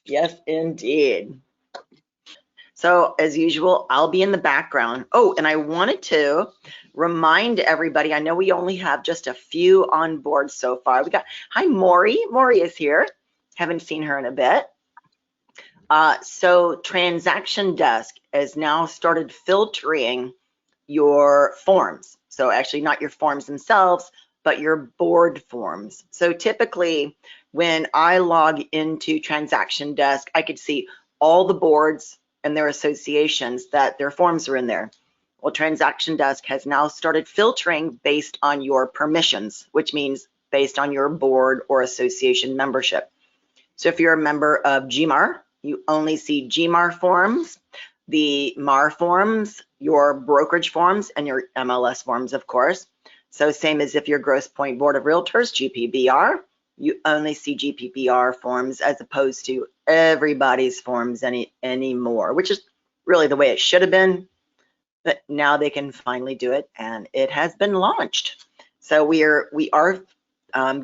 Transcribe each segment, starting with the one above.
Yes, indeed. So as usual, I'll be in the background. Oh, and I wanted to remind everybody, I know we only have just a few on board so far. Hi, Maury. Maury is here. Haven't seen her in a bit. So TransactionDesk has now started filtering your forms. So actually not your forms themselves, but your board forms. So typically when I log into TransactionDesk, I could see all the boards and their associations that their forms are in there. Well, TransactionDesk has now started filtering based on your permissions, which means based on your board or association membership. So if you're a member of GMAR, you only see GMAR forms, the MAR forms, your brokerage forms, and your MLS forms, of course. So same as if you're Grosse Pointe Board of Realtors, GPBR, you only see GPBR forms as opposed to everybody's forms anymore, which is really the way it should have been. But now they can finally do it, and it has been launched. So we are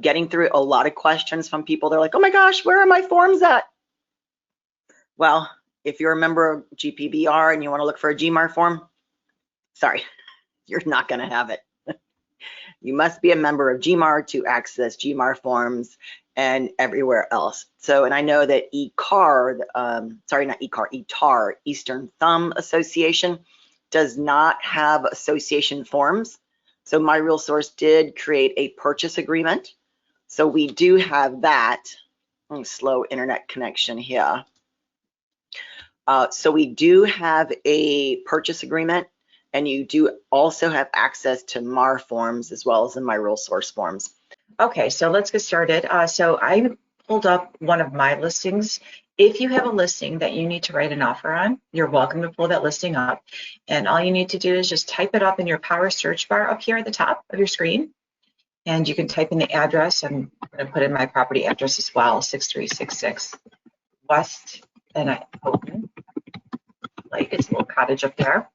getting through a lot of questions from people. They're like, oh my gosh, where are my forms at? Well, if you're a member of GPBR and you want to look for a GMAR form, sorry, you're not going to have it. You must be a member of GMAR to access GMAR forms and everywhere else. So, and I know that ETAR, Eastern Thumb Association, does not have association forms. So MiRealSource did create a purchase agreement. So we do have that. Slow internet connection here. So we do have a purchase agreement, and you do also have access to MAR forms as well as the MiRealSource forms. Okay, so let's get started. So I pulled up one of my listings. If you have a listing that you need to write an offer on, you're welcome to pull that listing up. And all you need to do is just type it up in your power search bar up here at the top of your screen. And you can type in the address, and I'm going to put in my property address as well, 6366 West, and I open, like it's a little cottage up there.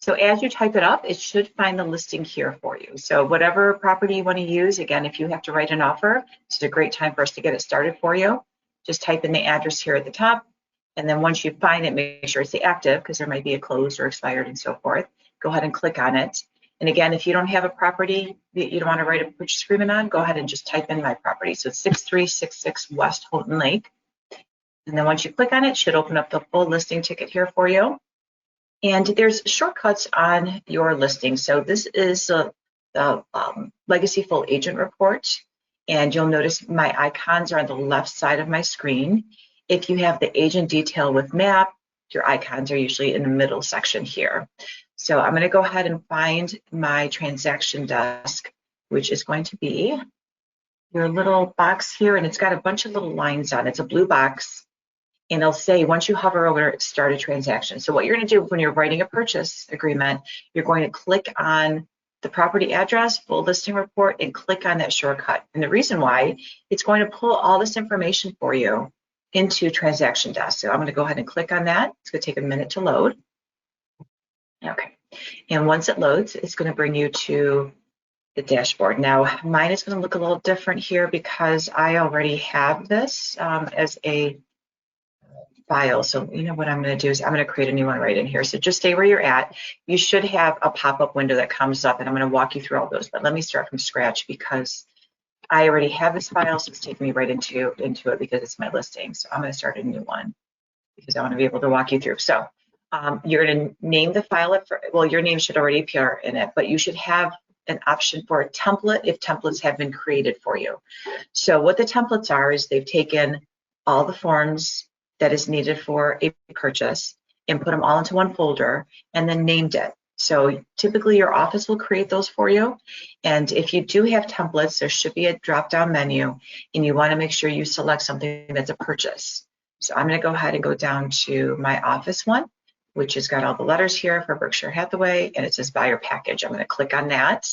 So as you type it up, it should find the listing here for you. So whatever property you want to use, again, if you have to write an offer, this is a great time for us to get it started for you. Just type in the address here at the top. And then once you find it, make sure it's the active, because there might be a closed or expired and so forth. Go ahead and click on it. And again, if you don't have a property that you don't want to write a purchase agreement on, go ahead and just type in my property. So it's 6366 West Houghton Lake. And then once you click on it, it should open up the full listing ticket here for you. And there's shortcuts on your listing. So this is the Legacy Full Agent Report. And you'll notice my icons are on the left side of my screen. If you have the agent detail with map, your icons are usually in the middle section here. So I'm going to go ahead and find my transaction desk, which is going to be your little box here. And it's got a bunch of little lines on it. It's a blue box. And it'll say, once you hover over it, start a transaction. So what you're going to do when you're writing a purchase agreement, you're going to click on the property address, full listing report, and click on that shortcut. And the reason why, it's going to pull all this information for you into TransactionDesk. So I'm going to go ahead and click on that. It's going to take a minute to load. Okay. And once it loads, it's going to bring you to the dashboard. Now, mine is going to look a little different here because I already have this as a file. So you know what I'm going to do is I'm going to create a new one right in here. So just stay where you're at. You should have a pop-up window that comes up, and I'm going to walk you through all those. But let me start from scratch because I already have this file, so it's taking me right into it because it's my listing. So I'm going to start a new one because I want to be able to walk you through. So you're going to name the file. Well, your name should already appear in it, but you should have an option for a template if templates have been created for you. So what the templates are is they've taken all the forms that is needed for a purchase and put them all into one folder and then named it. So typically your office will create those for you. And if you do have templates, there should be a drop-down menu, and you want to make sure you select something that's a purchase. So I'm going to go ahead and go down to my office one, which has got all the letters here for Berkshire Hathaway, and it says buyer package. I'm going to click on that.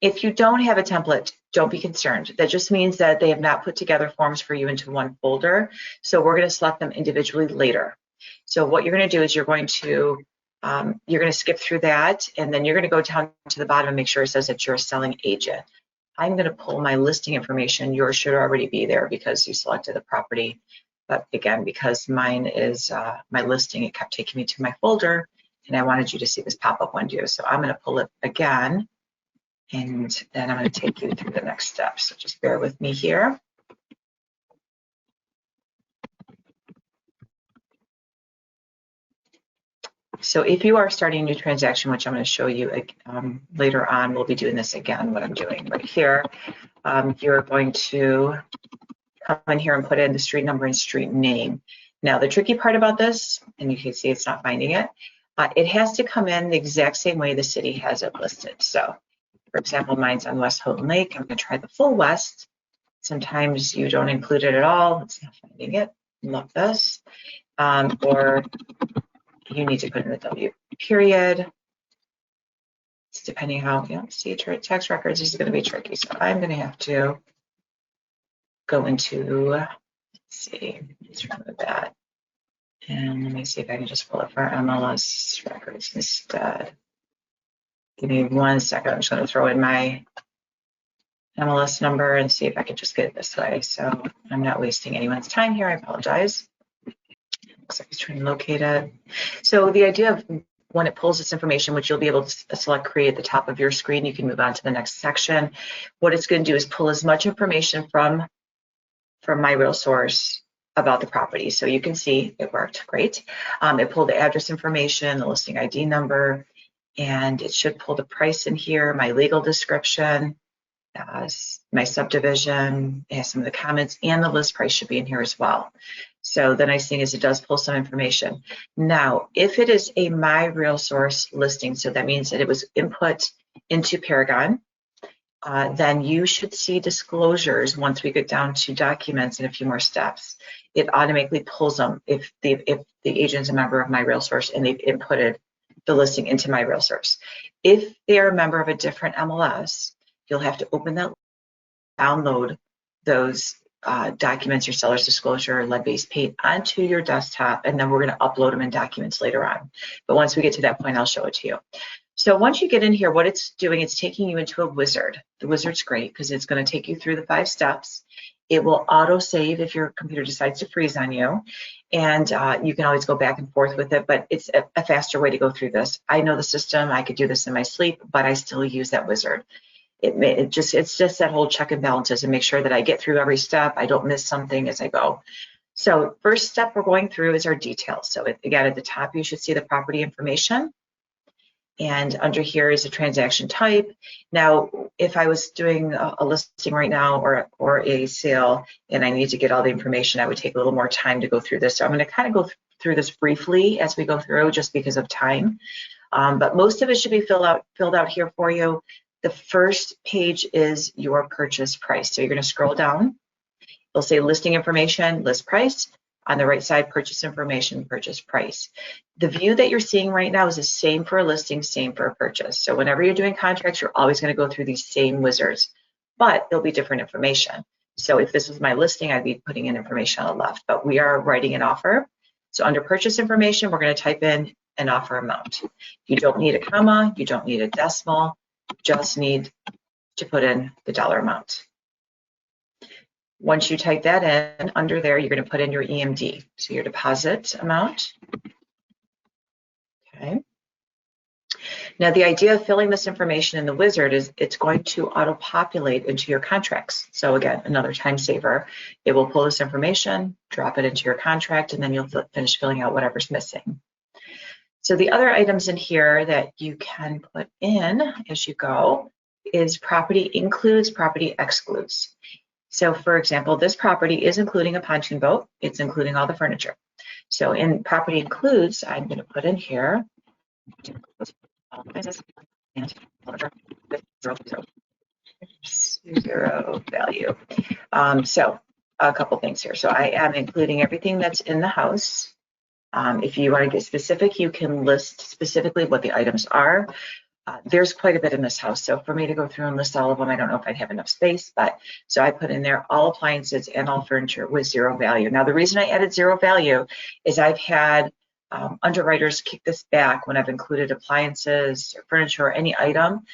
If you don't have a template, don't be concerned. That just means that they have not put together forms for you into one folder. So we're going to select them individually later. So what you're going to do is you're going to skip through that, and then you're going to go down to the bottom and make sure it says that you're a selling agent. I'm going to pull my listing information. Yours should already be there because you selected the property But again, because mine is my listing, it kept taking me to my folder, and I wanted you to see this pop-up window. So I'm going to pull it again, and then I'm going to take you through the next steps. So just bear with me here. So if you are starting a new transaction, which I'm going to show you later on, we'll be doing this again, what I'm doing right here. You're going to come in here and put in the street number and street name. Now, the tricky part about this, and you can see it's not finding it, it has to come in the exact same way the city has it listed. So, for example, mine's on West Houghton Lake. I'm going to try the full West. Sometimes you don't include it at all. It's not finding it. Love this. Or you need to put in the W period. It's depending how, see, tax records is going to be tricky. So I'm going to have to go into, let's see, let's remove that. And let me see if I can just pull up our MLS records instead. Give me 1 second. I'm just going to throw in my MLS number and see if I can just get it this way. So I'm not wasting anyone's time here. I apologize. Looks like he's trying to locate it. So the idea of when it pulls this information, which you'll be able to select create at the top of your screen, you can move on to the next section. What it's going to do is pull as much information from MiRealSource about the property. So you can see it worked great. It pulled the address information, the listing ID number, and it should pull the price in here, my legal description, my subdivision, it has some of the comments, and the list price should be in here as well. So the nice thing is it does pull some information. Now, if it is a MiRealSource listing, so that means that it was input into Paragon, then you should see disclosures once we get down to documents and a few more steps. It automatically pulls them if the agent's a member of MiRealSource and they've inputted the listing into MiRealSource. If they are a member of a different MLS, you'll have to open that, download those documents, your seller's disclosure, lead-based paint onto your desktop, and then we're going to upload them in documents later on. But once we get to that point, I'll show it to you. So once you get in here, what it's doing, it's taking you into a wizard. The wizard's great because it's going to take you through the 5 steps. It will auto-save if your computer decides to freeze on you. And you can always go back and forth with it, but it's a faster way to go through this. I know the system. I could do this in my sleep, but I still use that wizard. It's just that whole check and balances and make sure that I get through every step. I don't miss something as I go. So first step we're going through is our details. So again, at the top, you should see the property information. And under here is a transaction type. Now, if I was doing a listing right now or a sale and I need to get all the information, I would take a little more time to go through this. So I'm going to kind of go through this briefly as we go through just because of time. But most of it should be filled out here for you. The first page is your purchase price. So you're going to scroll down. It'll say listing information, list price. On the right side, purchase information, purchase price. The view that you're seeing right now is the same for a listing, same for a purchase. So whenever you're doing contracts, you're always going to go through these same wizards, but there'll be different information. So if this was my listing, I'd be putting in information on the left, but we are writing an offer. So under purchase information, we're going to type in an offer amount. You don't need a comma, you don't need a decimal, just need to put in the dollar amount. Once you type that in, under there, you're going to put in your EMD, so your deposit amount. Okay. Now, the idea of filling this information in the wizard is it's going to auto-populate into your contracts. So again, another time saver. It will pull this information, drop it into your contract, and then you'll finish filling out whatever's missing. So the other items in here that you can put in as you go is property includes, property excludes. So for example, this property is including a pontoon boat. It's including all the furniture. So in property includes, I'm going to put in here zero value. So a couple things here. So I am including everything that's in the house. If you want to get specific, you can list specifically what the items are. There's quite a bit in this house, so for me to go through and list all of them, I don't know if I'd have enough space, but so I put in there all appliances and all furniture with zero value. Now, the reason I added zero value is I've had underwriters kick this back when I've included appliances or furniture or any item.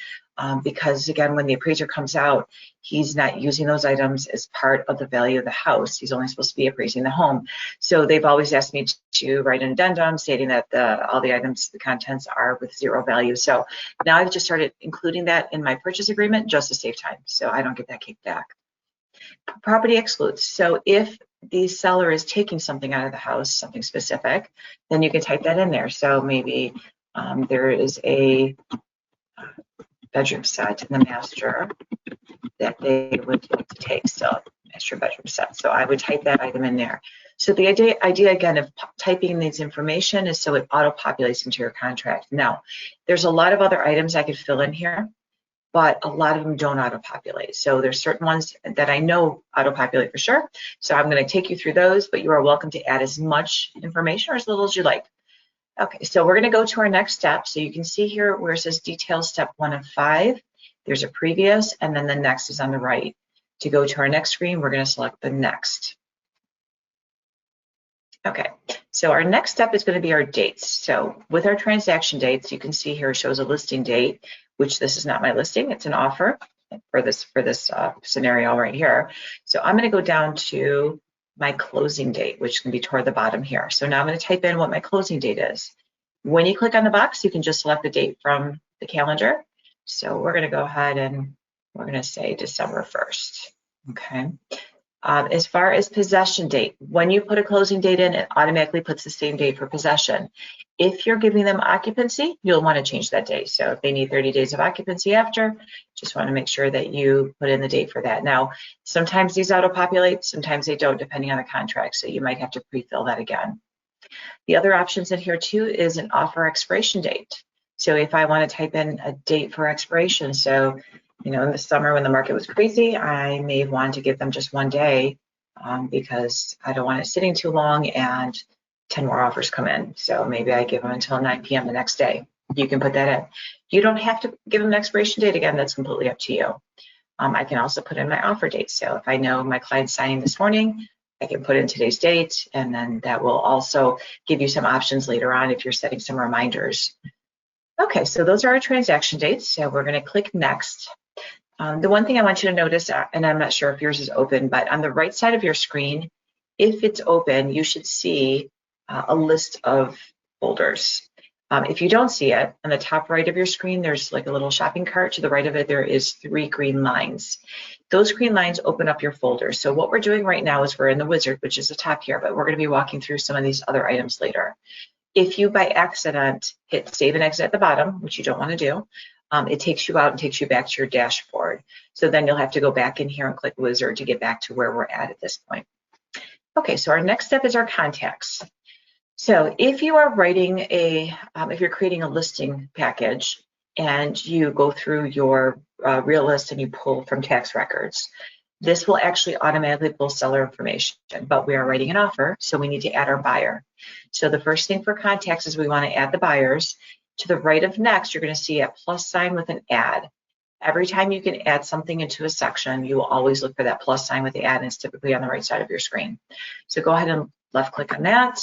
because again, when the appraiser comes out, he's not using those items as part of the value of the house. He's only supposed to be appraising the home. So they've always asked me to write an addendum stating that all the items, the contents are with zero value. So now I've just started including that in my purchase agreement just to save time, so I don't get that kicked back. Property excludes. So if the seller is taking something out of the house, something specific, then you can type that in there. So maybe there is a bedroom set in the master that they would like to take, so master bedroom set. So I would type that item in there. So the idea again of typing these information is so it auto-populates into your contract. Now, there's a lot of other items I could fill in here, but a lot of them don't auto-populate. So there's certain ones that I know auto-populate for sure. So I'm going to take you through those, but you are welcome to add as much information or as little as you like. Okay, so we're going to go to our next step. So you can see here where it says detail step 1 of 5. There's a previous, and then the next is on the right. To go to our next screen, we're going to select the next. Okay, so our next step is going to be our dates. So with our transaction dates, you can see here it shows a listing date, which this is not my listing, it's an offer for this scenario right here. So I'm going to go down to my closing date, which can be toward the bottom here. So now I'm going to type in what my closing date is. When you click on the box, you can just select the date from the calendar. So we're going to go ahead and we're going to say December 1st. Okay. As far as possession date, when you put a closing date in, it automatically puts the same date for possession. If you're giving them occupancy, you'll want to change that date. So if they need 30 days of occupancy after, just want to make sure that you put in the date for that. Now, sometimes these auto-populate, sometimes they don't, depending on the contract. So you might have to pre-fill that again. The other options in here too is an offer expiration date. So if I want to type in a date for expiration, so in the summer when the market was crazy, I may want to give them just one day because I don't want it sitting too long and 10 more offers come in. So maybe I give them until 9 p.m. the next day. You can put that in. You don't have to give them an expiration date. Again, that's completely up to you. I can also put in my offer date. So if I know my client's signing this morning, I can put in today's date, and then that will also give you some options later on if you're setting some reminders. Okay, so those are our transaction dates. So we're going to click next. The one thing I want you to notice, and I'm not sure if yours is open, but on the right side of your screen, if it's open, you should see a list of folders. If you don't see it, on the top right of your screen, there's like a little shopping cart. To the right of it, there is 3 green lines. Those green lines open up your folders. So what we're doing right now is we're in the wizard, which is the top here, but we're going to be walking through some of these other items later. If you by accident hit save and exit at the bottom, which you don't want to do, it takes you out and takes you back to your dashboard. So then you'll have to go back in here and click wizard to get back to where we're at this point. Okay, so our next step is our contacts. So if you are writing if you're creating a listing package and you go through your real list and you pull from tax records, this will actually automatically pull seller information, but we are writing an offer, so we need to add our buyer. So the first thing for contacts is we want to add the buyers. To the right of next, you're going to see a plus sign with an add. Every time you can add something into a section, you will always look for that plus sign with the add, and it's typically on the right side of your screen. So go ahead and left click on that.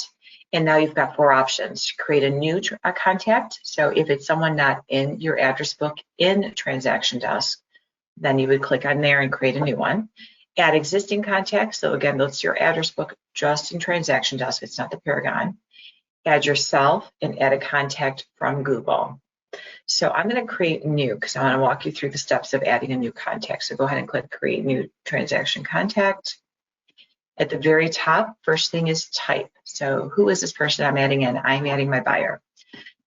And now you've got 4 options. Create a new contact. So if it's someone not in your address book in TransactionDesk, then you would click on there and create a new one. Add existing contacts. So again, that's your address book just in TransactionDesk. It's not the Paragon. Add yourself and add a contact from Google. So I'm going to create new because I want to walk you through the steps of adding a new contact. So go ahead and click create new transaction contact. At the very top, first thing is type. So who is this person I'm adding in? I'm adding my buyer.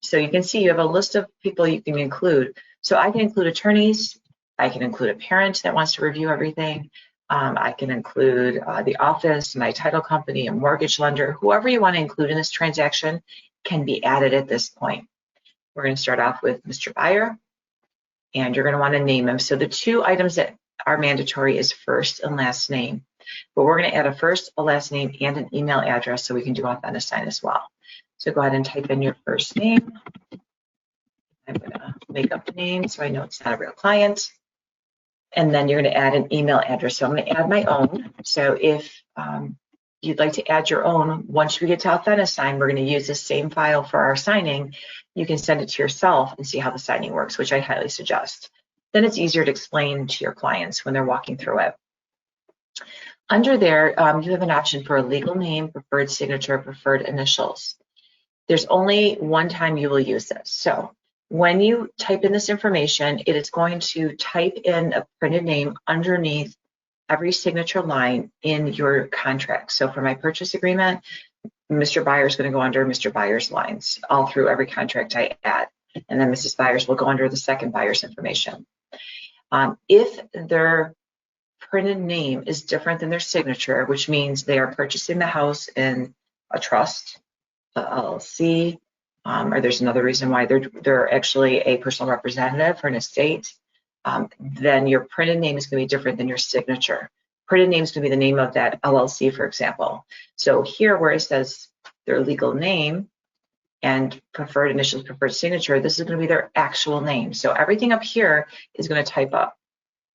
So you can see you have a list of people you can include. So I can include attorneys. I can include a parent that wants to review everything. I can include the office, my title company, a mortgage lender. Whoever you want to include in this transaction can be added at this point. We're going to start off with Mr. Buyer, and you're going to want to name him. So the 2 items that are mandatory is first and last name. But we're going to add a first, a last name, and an email address so we can do Authentisign as well. So go ahead and type in your first name. I'm going to make up the name so I know it's not a real client. And then you're going to add an email address. So I'm going to add my own. So if you'd like to add your own, once we get to Authentisign, we're going to use the same file for our signing. You can send it to yourself and see how the signing works, which I highly suggest. then it's easier to explain to your clients when they're walking through it. Under there, you have an option for a legal name, preferred signature, preferred initials. There's only one time you will use this. So when you type in this information, it is going to type in a printed name underneath every signature line in your contract. So for my purchase agreement, Mr. Buyer is going to go under Mr. Buyer's lines all through every contract I add. And then Mrs. Buyer's will go under the second buyer's information. If their printed name is different than their signature, which means they are purchasing the house in a trust, a LLC, or there's another reason why they're actually a personal representative for an estate, then your printed name is going to be different than your signature. Printed name is going to be the name of that LLC, for example. So here where it says their legal name and preferred initials, preferred signature, this is going to be their actual name. So everything up here is going to type up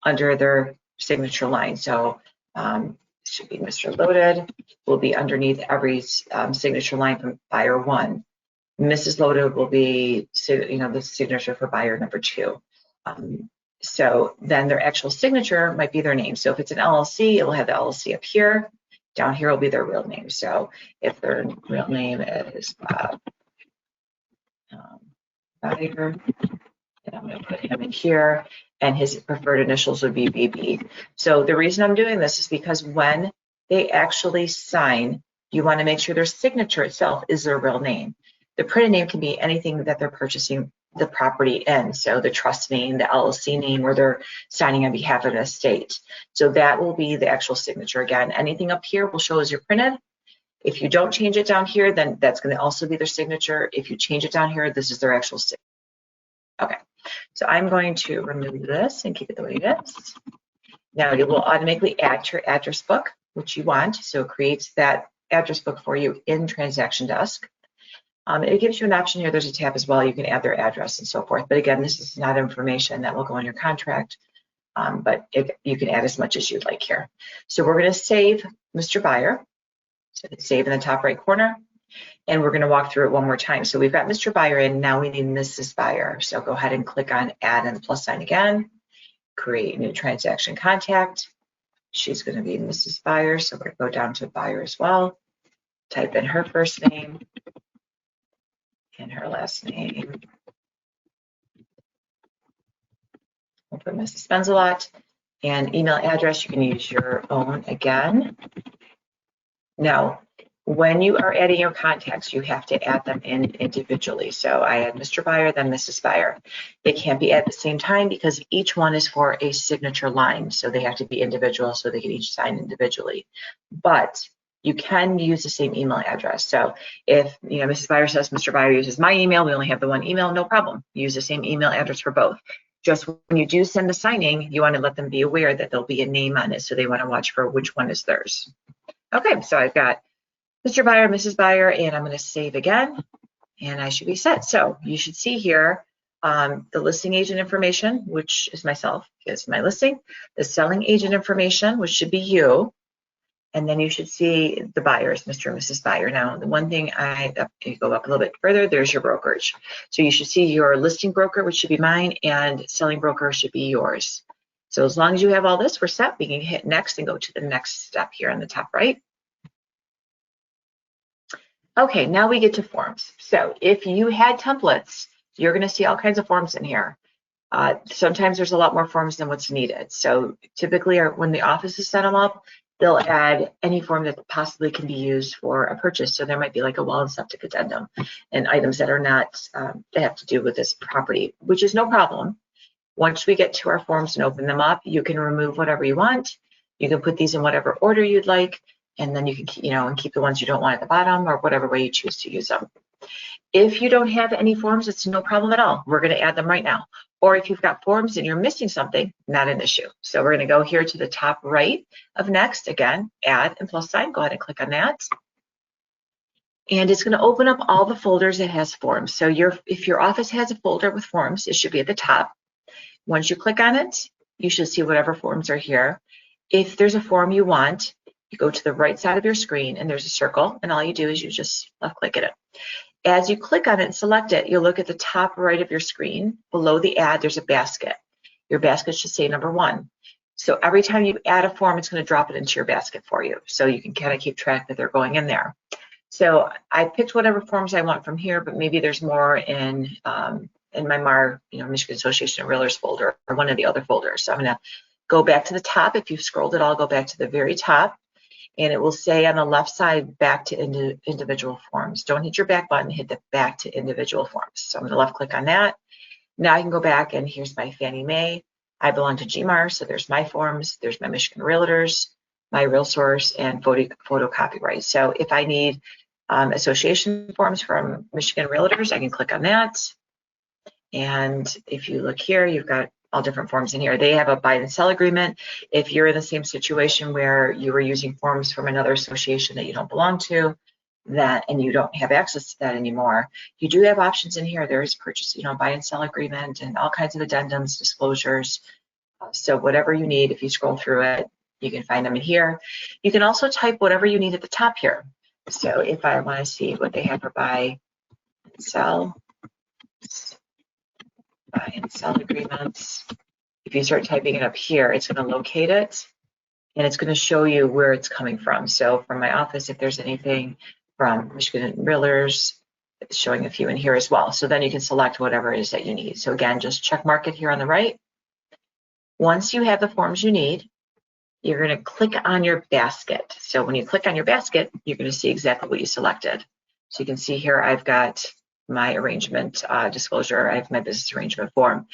under their signature line. So it should be Mr. Loaded will be underneath every signature line from buyer 1. Mrs. Loaded will be, the signature for buyer number 2. So then their actual signature might be their name. So if it's an LLC, it will have the LLC up here. Down here will be their real name. So if their real name is Bob Buyer, and I'm going to put him in here, and his preferred initials would be BB. So the reason I'm doing this is because when they actually sign, you want to make sure their signature itself is their real name. The printed name can be anything that they're purchasing the property in. So the trust name, the LLC name, where they're signing on behalf of an estate. So that will be the actual signature. Again, anything up here will show as your printed. If you don't change it down here, then that's going to also be their signature. If you change it down here, this is their actual signature. Okay, so I'm going to remove this and keep it the way it is. Now it will automatically add to your address book, which you want. So it creates that address book for you in TransactionDesk. It gives you an option here. There's a tab as well. You can add their address and so forth. But again, this is not information that will go on your contract, but you can add as much as you'd like here. So we're going to save Mr. Buyer. So save in the top right corner. And we're going to walk through it one more time. So we've got Mr. Buyer in. Now we need Mrs. Buyer. So go ahead and click on add and the plus sign again. Create a new transaction contact. She's going to be Mrs. Buyer. So we're going to go down to Buyer as well. Type in her first name and her last name. We'll put Mrs. Spends-A-Lot. And email address, you can use your own again. Now, when you are adding your contacts, you have to add them in individually. So I add Mr. Buyer, then Mrs. Buyer. They can't be at the same time because each one is for a signature line. So they have to be individual so they can each sign individually. But you can use the same email address. So if Mrs. Buyer says Mr. Buyer uses my email, we only have the one email, no problem. Use the same email address for both. Just when you do send the signing, you want to let them be aware that there'll be a name on it. So they want to watch for which one is theirs. Okay, so I've got Mr. Buyer, Mrs. Buyer, and I'm going to save again, and I should be set. So you should see here the listing agent information, which is myself, is my listing, the selling agent information, which should be you, and then you should see the buyers, Mr. and Mrs. Buyer. Now, the one thing you go up a little bit further, there's your brokerage. So you should see your listing broker, which should be mine, and selling broker should be yours. So as long as you have all this, we're set. We can hit next and go to the next step here on the top right. Okay, now we get to forms. So if you had templates, you're going to see all kinds of forms in here. Sometimes there's a lot more forms than what's needed. So typically when the offices set them up, they'll add any form that possibly can be used for a purchase. So there might be like a well and septic addendum and items that are not, that have to do with this property, which is no problem. Once we get to our forms and open them up, you can remove whatever you want. You can put these in whatever order you'd like, and then you can, and keep the ones you don't want at the bottom or whatever way you choose to use them. If you don't have any forms, it's no problem at all. We're going to add them right now. Or if you've got forms and you're missing something, not an issue. So we're going to go here to the top right of next. Again, add and plus sign. Go ahead and click on that. And it's going to open up all the folders that has forms. So if your office has a folder with forms, it should be at the top. Once you click on it, you should see whatever forms are here. If there's a form you want, you go to the right side of your screen and there's a circle, and all you do is you just left click at it. As you click on it and select it, you'll look at the top right of your screen. Below the ad, there's a basket. your basket should say number 1. So every time you add a form, it's going to drop it into your basket for you. So you can kind of keep track that they're going in there. So I picked whatever forms I want from here, but maybe there's more in my Michigan Association of Realtors folder or one of the other folders. So I'm going to go back to the top. If you've scrolled it, I'll go back to the very top, and it will say on the left side, back to individual forms. Don't hit your back button, hit the back to individual forms. So I'm going to left click on that. Now I can go back, and here's my Fannie Mae. I belong to GMAR, so there's my forms, there's my Michigan Realtors, my RealSource, and photo copyright. So if I need association forms from Michigan Realtors, I can click on that. And if you look here, you've got all different forms in here. They have a buy and sell agreement. If you're in the same situation where you were using forms from another association that you don't belong to, and you don't have access to that anymore, you do have options in here. There is purchase, buy and sell agreement and all kinds of addendums, disclosures. So whatever you need, if you scroll through it, you can find them in here. You can also type whatever you need at the top here. So if I want to see what they have for buy and sell agreements, if you start typing it up here, it's going to locate it, and it's going to show you where it's coming from. So from my office, if there's anything from Michigan Realtors, it's showing a few in here as well. So then you can select whatever it is that you need. So again, just check mark it here on the right. Once you have the forms you need, you're going to click on your basket. So when you click on your basket, you're going to see exactly what you selected. So you can see here, I've got my arrangement disclosure. I have my business arrangement form.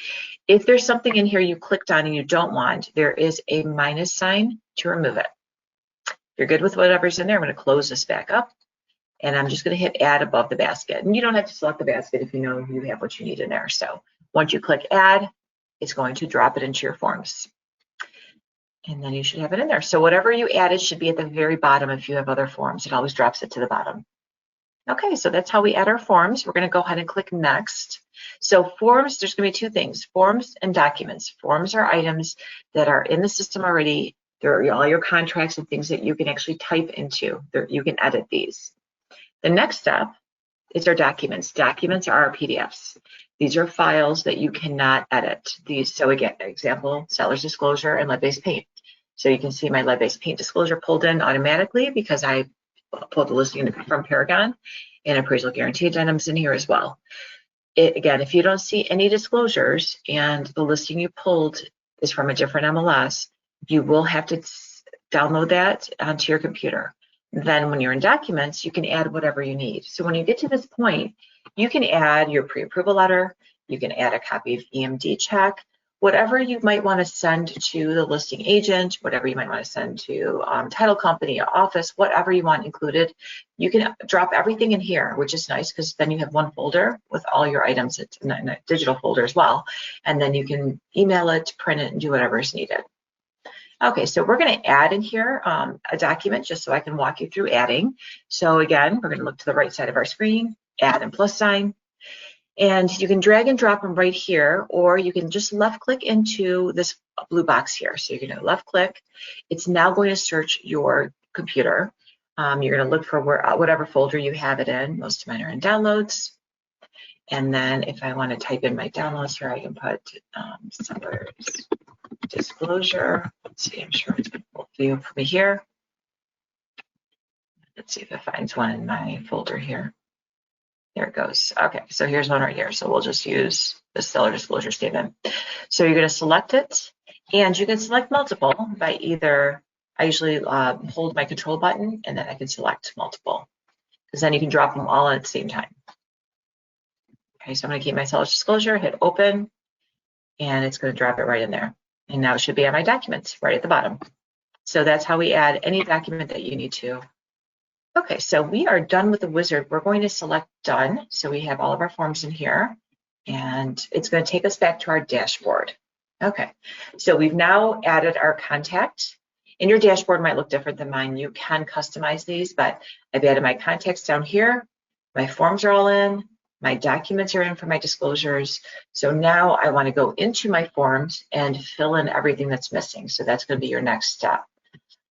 If there's something in here you clicked on and you don't want, there is a minus sign to remove it. If you're good with whatever's in there, I'm going to close this back up, and I'm just going to hit add above the basket. And you don't have to select the basket if you know you have what you need in there. So once you click add, it's going to drop it into your forms. And then you should have it in there. So whatever you added should be at the very bottom. If you have other forms, it always drops it to the bottom. Okay, so that's how we add our forms. We're going to go ahead and click next. So forms, there's going to be 2 things, forms and documents. Forms are items that are in the system already. They're all your contracts and things that you can actually type into. You can edit these. The next step is our documents. Documents are our PDFs. These are files that you cannot edit. So again, example, seller's disclosure and lead-based paint. So you can see my lead-based paint disclosure pulled in automatically because I pulled the listing from Paragon, and appraisal guarantee addendums in here as well. Again, if you don't see any disclosures and the listing you pulled is from a different MLS, you will have to download that onto your computer. Then when you're in documents, you can add whatever you need. So when you get to this point, you can add your pre-approval letter, you can add a copy of EMD check, whatever you might want to send to the listing agent, whatever you might want to send to title company, office, whatever you want included. You can drop everything in here, which is nice because then you have one folder with all your items in a digital folder as well. And then you can email it, print it, and do whatever is needed. Okay, so we're going to add in here a document just so I can walk you through adding. So again, we're going to look to the right side of our screen, add and plus sign. And you can drag and drop them right here, or you can just left click into this blue box here. So you're going to left click. It's now going to search your computer. You're going to look for whatever folder you have it in. Most of mine are in downloads. And then if I want to type in my downloads here, I can put seller's disclosure. Let's see, I'm sure it's going to pull through for me here. Let's see if it finds one in my folder here. There it goes. Okay, so here's one right here. So we'll just use the seller disclosure statement. So you're going to select it, and you can select multiple by either, I usually hold my control button, and then I can select multiple, because then you can drop them all at the same time. Okay, so I'm going to keep my seller's disclosure, hit open, and it's going to drop it right in there. And now it should be on my documents right at the bottom. So that's how we add any document that you need to. Okay, so we are done with the wizard. We're going to select done. So we have all of our forms in here, and it's going to take us back to our dashboard. Okay, so we've now added our contact. And your dashboard might look different than mine. You can customize these, but I've added my contacts down here. My forms are all in. My documents are in for my disclosures. So now I want to go into my forms and fill in everything that's missing. So that's going to be your next step.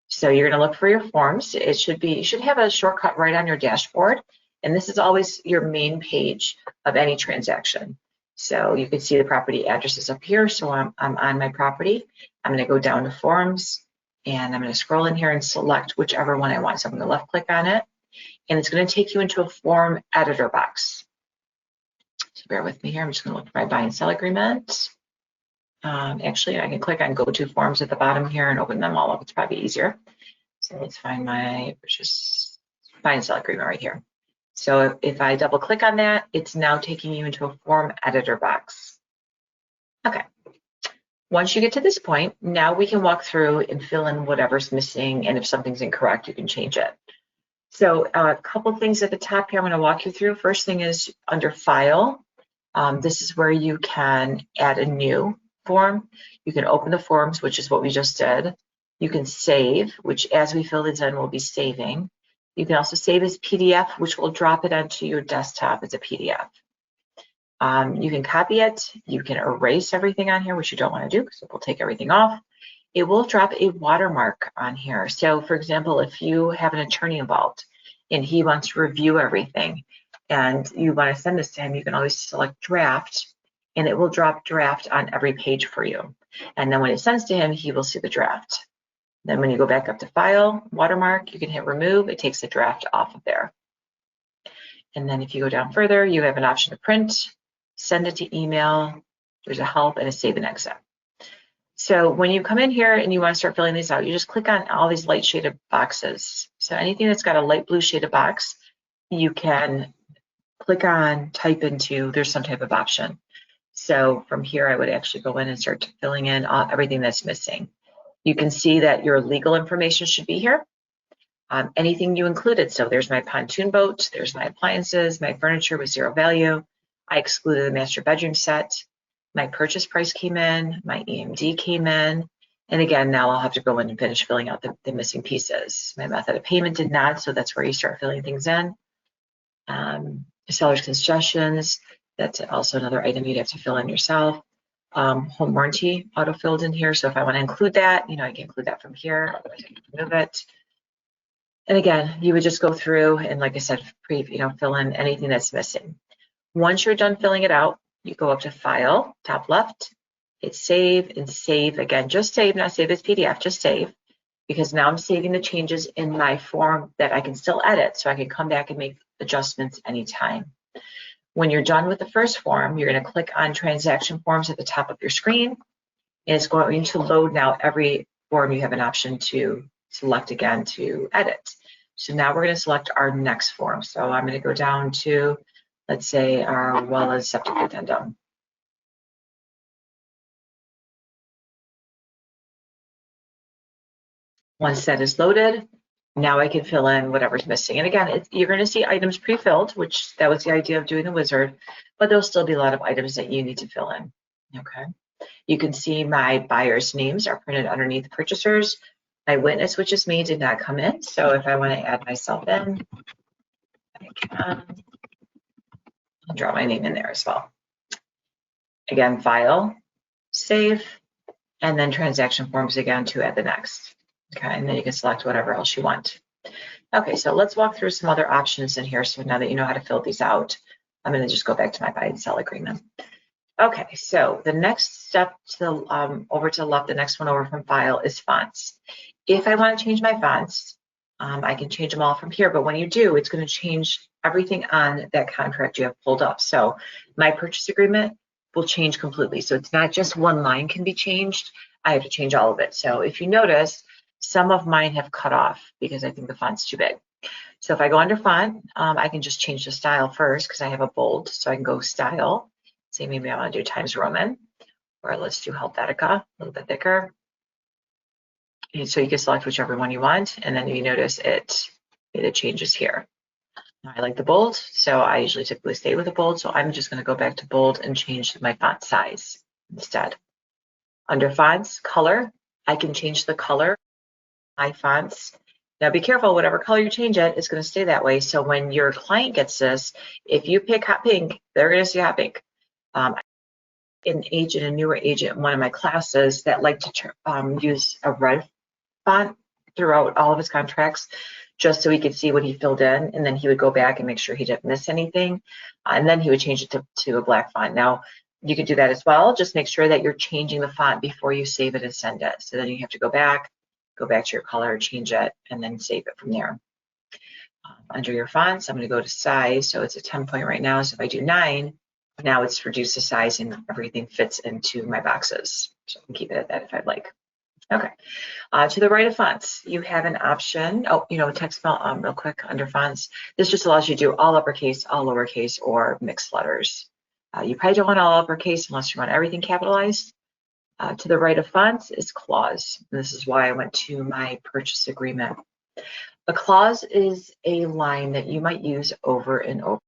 So you're going to look for your forms. It should be, you should have a shortcut right on your dashboard. And this is always your main page of any transaction. So you can see the property addresses up here. So I'm on my property. I'm going to go down to forms, and I'm going to scroll in here and select whichever one I want. So I'm going to left click on it, and it's going to take you into a form editor box. So bear with me here. I'm just going to look at my buy and sell agreement. Actually, I can click on go to forms at the bottom here and open them all up. It's probably easier. So let's find my purchase buy and sell agreement right here. So if I double click on that, it's now taking you into a form editor box. Okay. Once you get to this point, now we can walk through and fill in whatever's missing, and if something's incorrect, you can change it. So a couple things at the top here I'm going to walk you through. First thing is under File. This is where you can add a new form. You can open the forms, which is what we just did. You can save, which as we fill these in, we'll be saving. You can also save as PDF, which will drop it onto your desktop as a PDF. You can copy it. You can erase everything on here, which you don't want to do because it will take everything off. It will drop a watermark on here. So for example, if you have an attorney involved and he wants to review everything and you want to send this to him, you can always select draft, and it will drop draft on every page for you. And then when it sends to him, he will see the draft. Then when you go back up to File, Watermark, you can hit Remove. It takes the draft off of there. And then if you go down further, you have an option to print, send it to email. There's a help and a save and exit. So when you come in here and you want to start filling these out, you just click on all these light shaded boxes. So anything that's got a light blue shaded box, you can click on, type into, there's some type of option. So from here, I would actually go in and start filling in everything that's missing. You can see that your legal information should be here. Anything you included. So there's my pontoon boat, there's my appliances, my furniture with zero value. I excluded the master bedroom set. My purchase price came in, my EMD came in. And again, now I'll have to go in and finish filling out the missing pieces. My method of payment did not, so that's where you start filling things in. Seller's concessions, that's also another item you'd have to fill in yourself. Home warranty auto-filled in here, so if I want to include that, I can include that from here, otherwise I can remove it. And again, you would just go through and, like I said, fill in anything that's missing. Once you're done filling it out, you go up to File, top left, hit Save, and save again. Just save, not save as PDF, just save, because now I'm saving the changes in my form that I can still edit, so I can come back and make adjustments anytime. When you're done with the first form, you're going to click on Transaction Forms at the top of your screen, and it's going to load now every form you have an option to select again to edit. So now we're going to select our next form. So I'm going to go down to, let's say, our well as septic addendum. Once that is loaded, now I can fill in whatever's missing. And again, you're going to see items pre-filled, which that was the idea of doing the wizard, but there'll still be a lot of items that you need to fill in. Okay. You can see my buyers' names are printed underneath purchasers. My witness, which is me, did not come in. So if I want to add myself in, I can. I'll draw my name in there as well. Again, File, Save, and then Transaction Forms again to add the next. Okay, and then you can select whatever else you want. Okay, so let's walk through some other options in here. So now that you know how to fill these out, I'm going to just go back to my buy and sell agreement. Okay, so the next step to over to the left, the next one over from File is fonts. If I want to change my fonts, I can change them all from here, but when you do, it's going to change everything on that contract you have pulled up. So my purchase agreement will change completely. So it's not just one line can be changed. I have to change all of it. So if you notice, some of mine have cut off because I think the font's too big. So if I go under font, I can just change the style first because I have a bold. So I can go style. Say maybe I want to do Times Roman, or let's do Helvetica, a little bit thicker. And so you can select whichever one you want, and then you notice it changes here. I like the bold, so I usually typically stay with the bold. So I'm just going to go back to bold and change my font size instead. Under fonts, color, I can change the color. My fonts. Now be careful, whatever color you change it, it's going to stay that way. So when your client gets this, if you pick hot pink, they're going to see hot pink. An agent, a newer agent in one of my classes that like to use a red font throughout all of his contracts, just so he could see what he filled in, and then he would go back and make sure he didn't miss anything, and then he would change it to a black font. Now, You can do that as well. Just make sure that you're changing the font before you save it and send it. So then you have to go back to your color, change it, and then save it from there. Under your fonts, I'm going to go to size. So it's a 10 point right now. So if I do 9, now it's reduced the size and everything fits into my boxes. So I can keep it at that if I'd like. Okay. To the right of fonts, you have an option. Oh, text font real quick under fonts. This just allows you to do all uppercase, all lowercase, or mixed letters. You probably don't want all uppercase unless you want everything capitalized. To the right of fonts is clause. And this is why I went to my purchase agreement. A clause is a line that you might use over and over.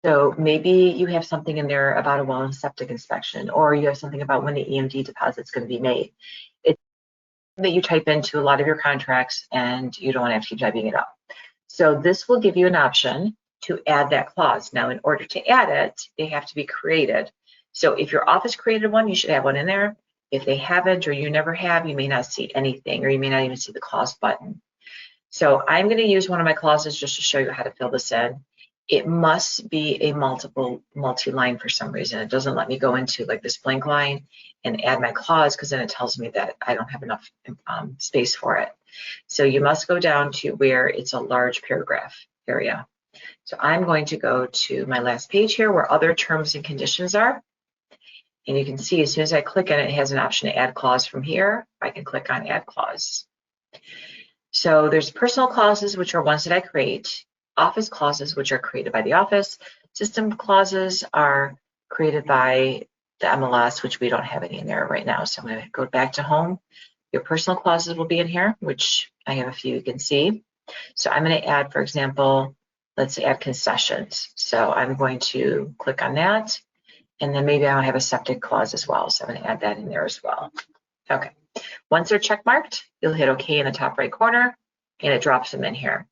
So maybe you have something in there about a well and septic inspection, or you have something about when the EMD deposit is going to be made. It's that you type into a lot of your contracts and you don't want to have to keep typing it up. So this will give you an option to add that clause. Now, in order to add it, they have to be created. So if your office created one, you should have one in there. If they haven't, or you never have, you may not see anything, or you may not even see the clause button. So I'm going to use one of my clauses just to show you how to fill this in. It must be a multi-line for some reason. It doesn't let me go into like this blank line and add my clause, because then it tells me that I don't have enough space for it. So you must go down to where it's a large paragraph area. So I'm going to go to my last page here where other terms and conditions are. And you can see as soon as I click on it, it has an option to add clause from here. I can click on add clause. So there's personal clauses, which are ones that I create. Office clauses, which are created by the office. System clauses are created by the MLS, which we don't have any in there right now. So I'm going to go back to home. Your personal clauses will be in here, which I have a few you can see. So I'm going to add, for example, let's say add concessions. So I'm going to click on that. And then maybe I'll have a septic clause as well. So I'm going to add that in there as well. Okay. Once they're check marked, you'll hit OK in the top right corner, and it drops them in here.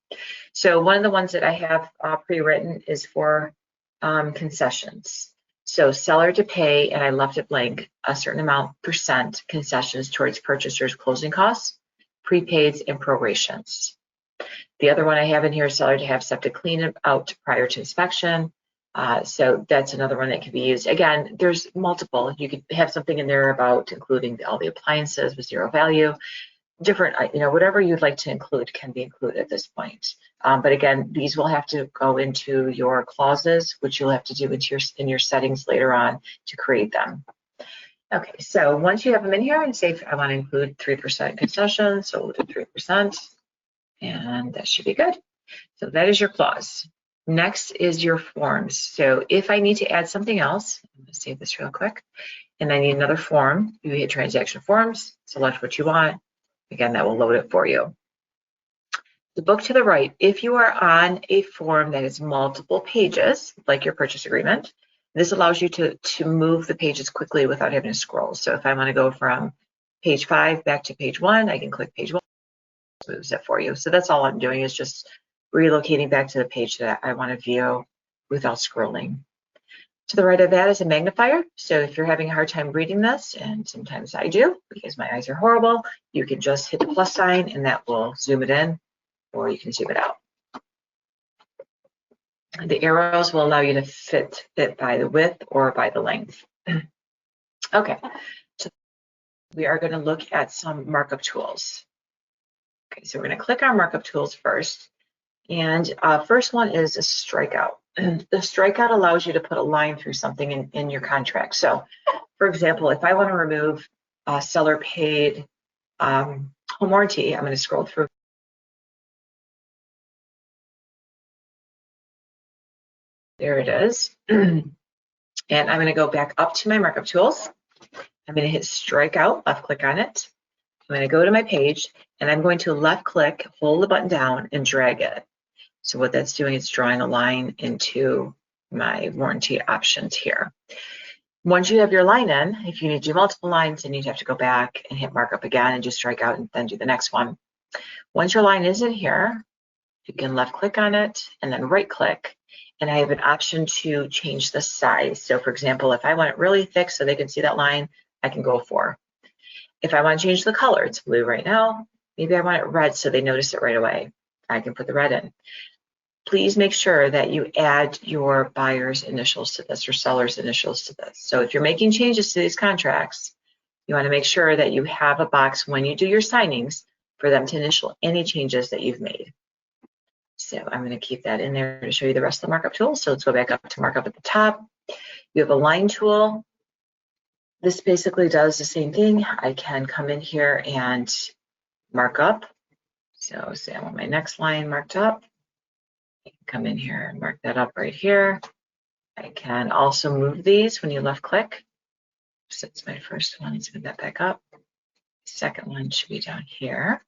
So one of the ones that I have pre-written is for concessions. So seller to pay, and I left it blank, a certain amount % concessions towards purchasers' closing costs, prepaids, and prorations. The other one I have in here is seller to have septic clean out prior to inspection. So that's another one that can be used. Again, there's multiple. You could have something in there about including all the appliances with zero value. Different, whatever you'd like to include can be included at this point. But again, these will have to go into your clauses, which you'll have to do in your settings later on to create them. Okay, so once you have them in here, and say I want to include 3% concessions, so we'll do 3%, and that should be good. So that is your clause. Next is your forms. So if I need to add something else, I'm going to save this real quick, and I need another form, you hit transaction forms, select what you want. Again, that will load it for you. The book to the right, if you are on a form that is multiple pages, like your purchase agreement, this allows you to move the pages quickly without having to scroll. So if I want to go from page 5 back to page 1, I can click page 1, it moves it for you. So that's all I'm doing, is just relocating back to the page that I want to view without scrolling. To the right of that is a magnifier. So if you're having a hard time reading this, and sometimes I do because my eyes are horrible, you can just hit the plus sign and that will zoom it in, or you can zoom it out. The arrows will allow you to fit it by the width or by the length. Okay, so we are going to look at some markup tools. Okay, so we're going to click on markup tools first. And first one is a strikeout. The strikeout allows you to put a line through something in your contract. So, for example, if I want to remove seller paid home warranty, I'm going to scroll through. There it is. And I'm going to go back up to my markup tools. I'm going to hit strikeout, left click on it. I'm going to go to my page, and I'm going to left click, hold the button down, and drag it. So what that's doing is drawing a line into my warranty options here. Once you have your line in, if you need to do multiple lines, then you'd have to go back and hit markup again and just strike out and then do the next one. Once your line is in here, you can left click on it and then right click, and I have an option to change the size. So for example, if I want it really thick so they can see that line, I can go 4. If I want to change the color, it's blue right now. Maybe I want it red so they notice it right away. I can put the red in. please make sure that you add your buyer's initials to this or seller's initials to this. So if you're making changes to these contracts, you want to make sure that you have a box when you do your signings for them to initial any changes that you've made. So I'm going to keep that in there to show you the rest of the markup tools. So let's go back up to markup at the top. You have a line tool. This basically does the same thing. I can come in here and mark up. So say I want my next line marked up. I can come in here and mark that up right here. I can also move these when you left click. So that's my first one. Let's move that back up. Second one should be down here.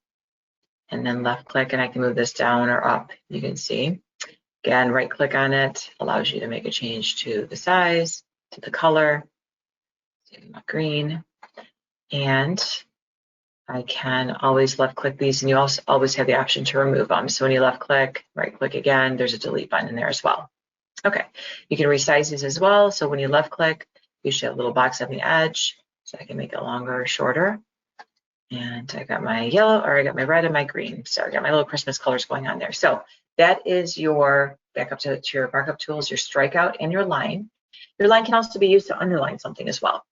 And then left click and I can move this down or up. You can see. Again, right click on it allows you to make a change to the size, to the color. Green. And I can always left click these, and you also always have the option to remove them. So when you left click, right click again, there's a delete button in there as well. Okay, you can resize these as well. So when you left click, you should have a little box on the edge, so I can make it longer or shorter. And I got my yellow, or I got my red and my green. So I got my little Christmas colors going on there. So that is your back up to your markup tools, your strikeout and your line. Your line can also be used to underline something as well.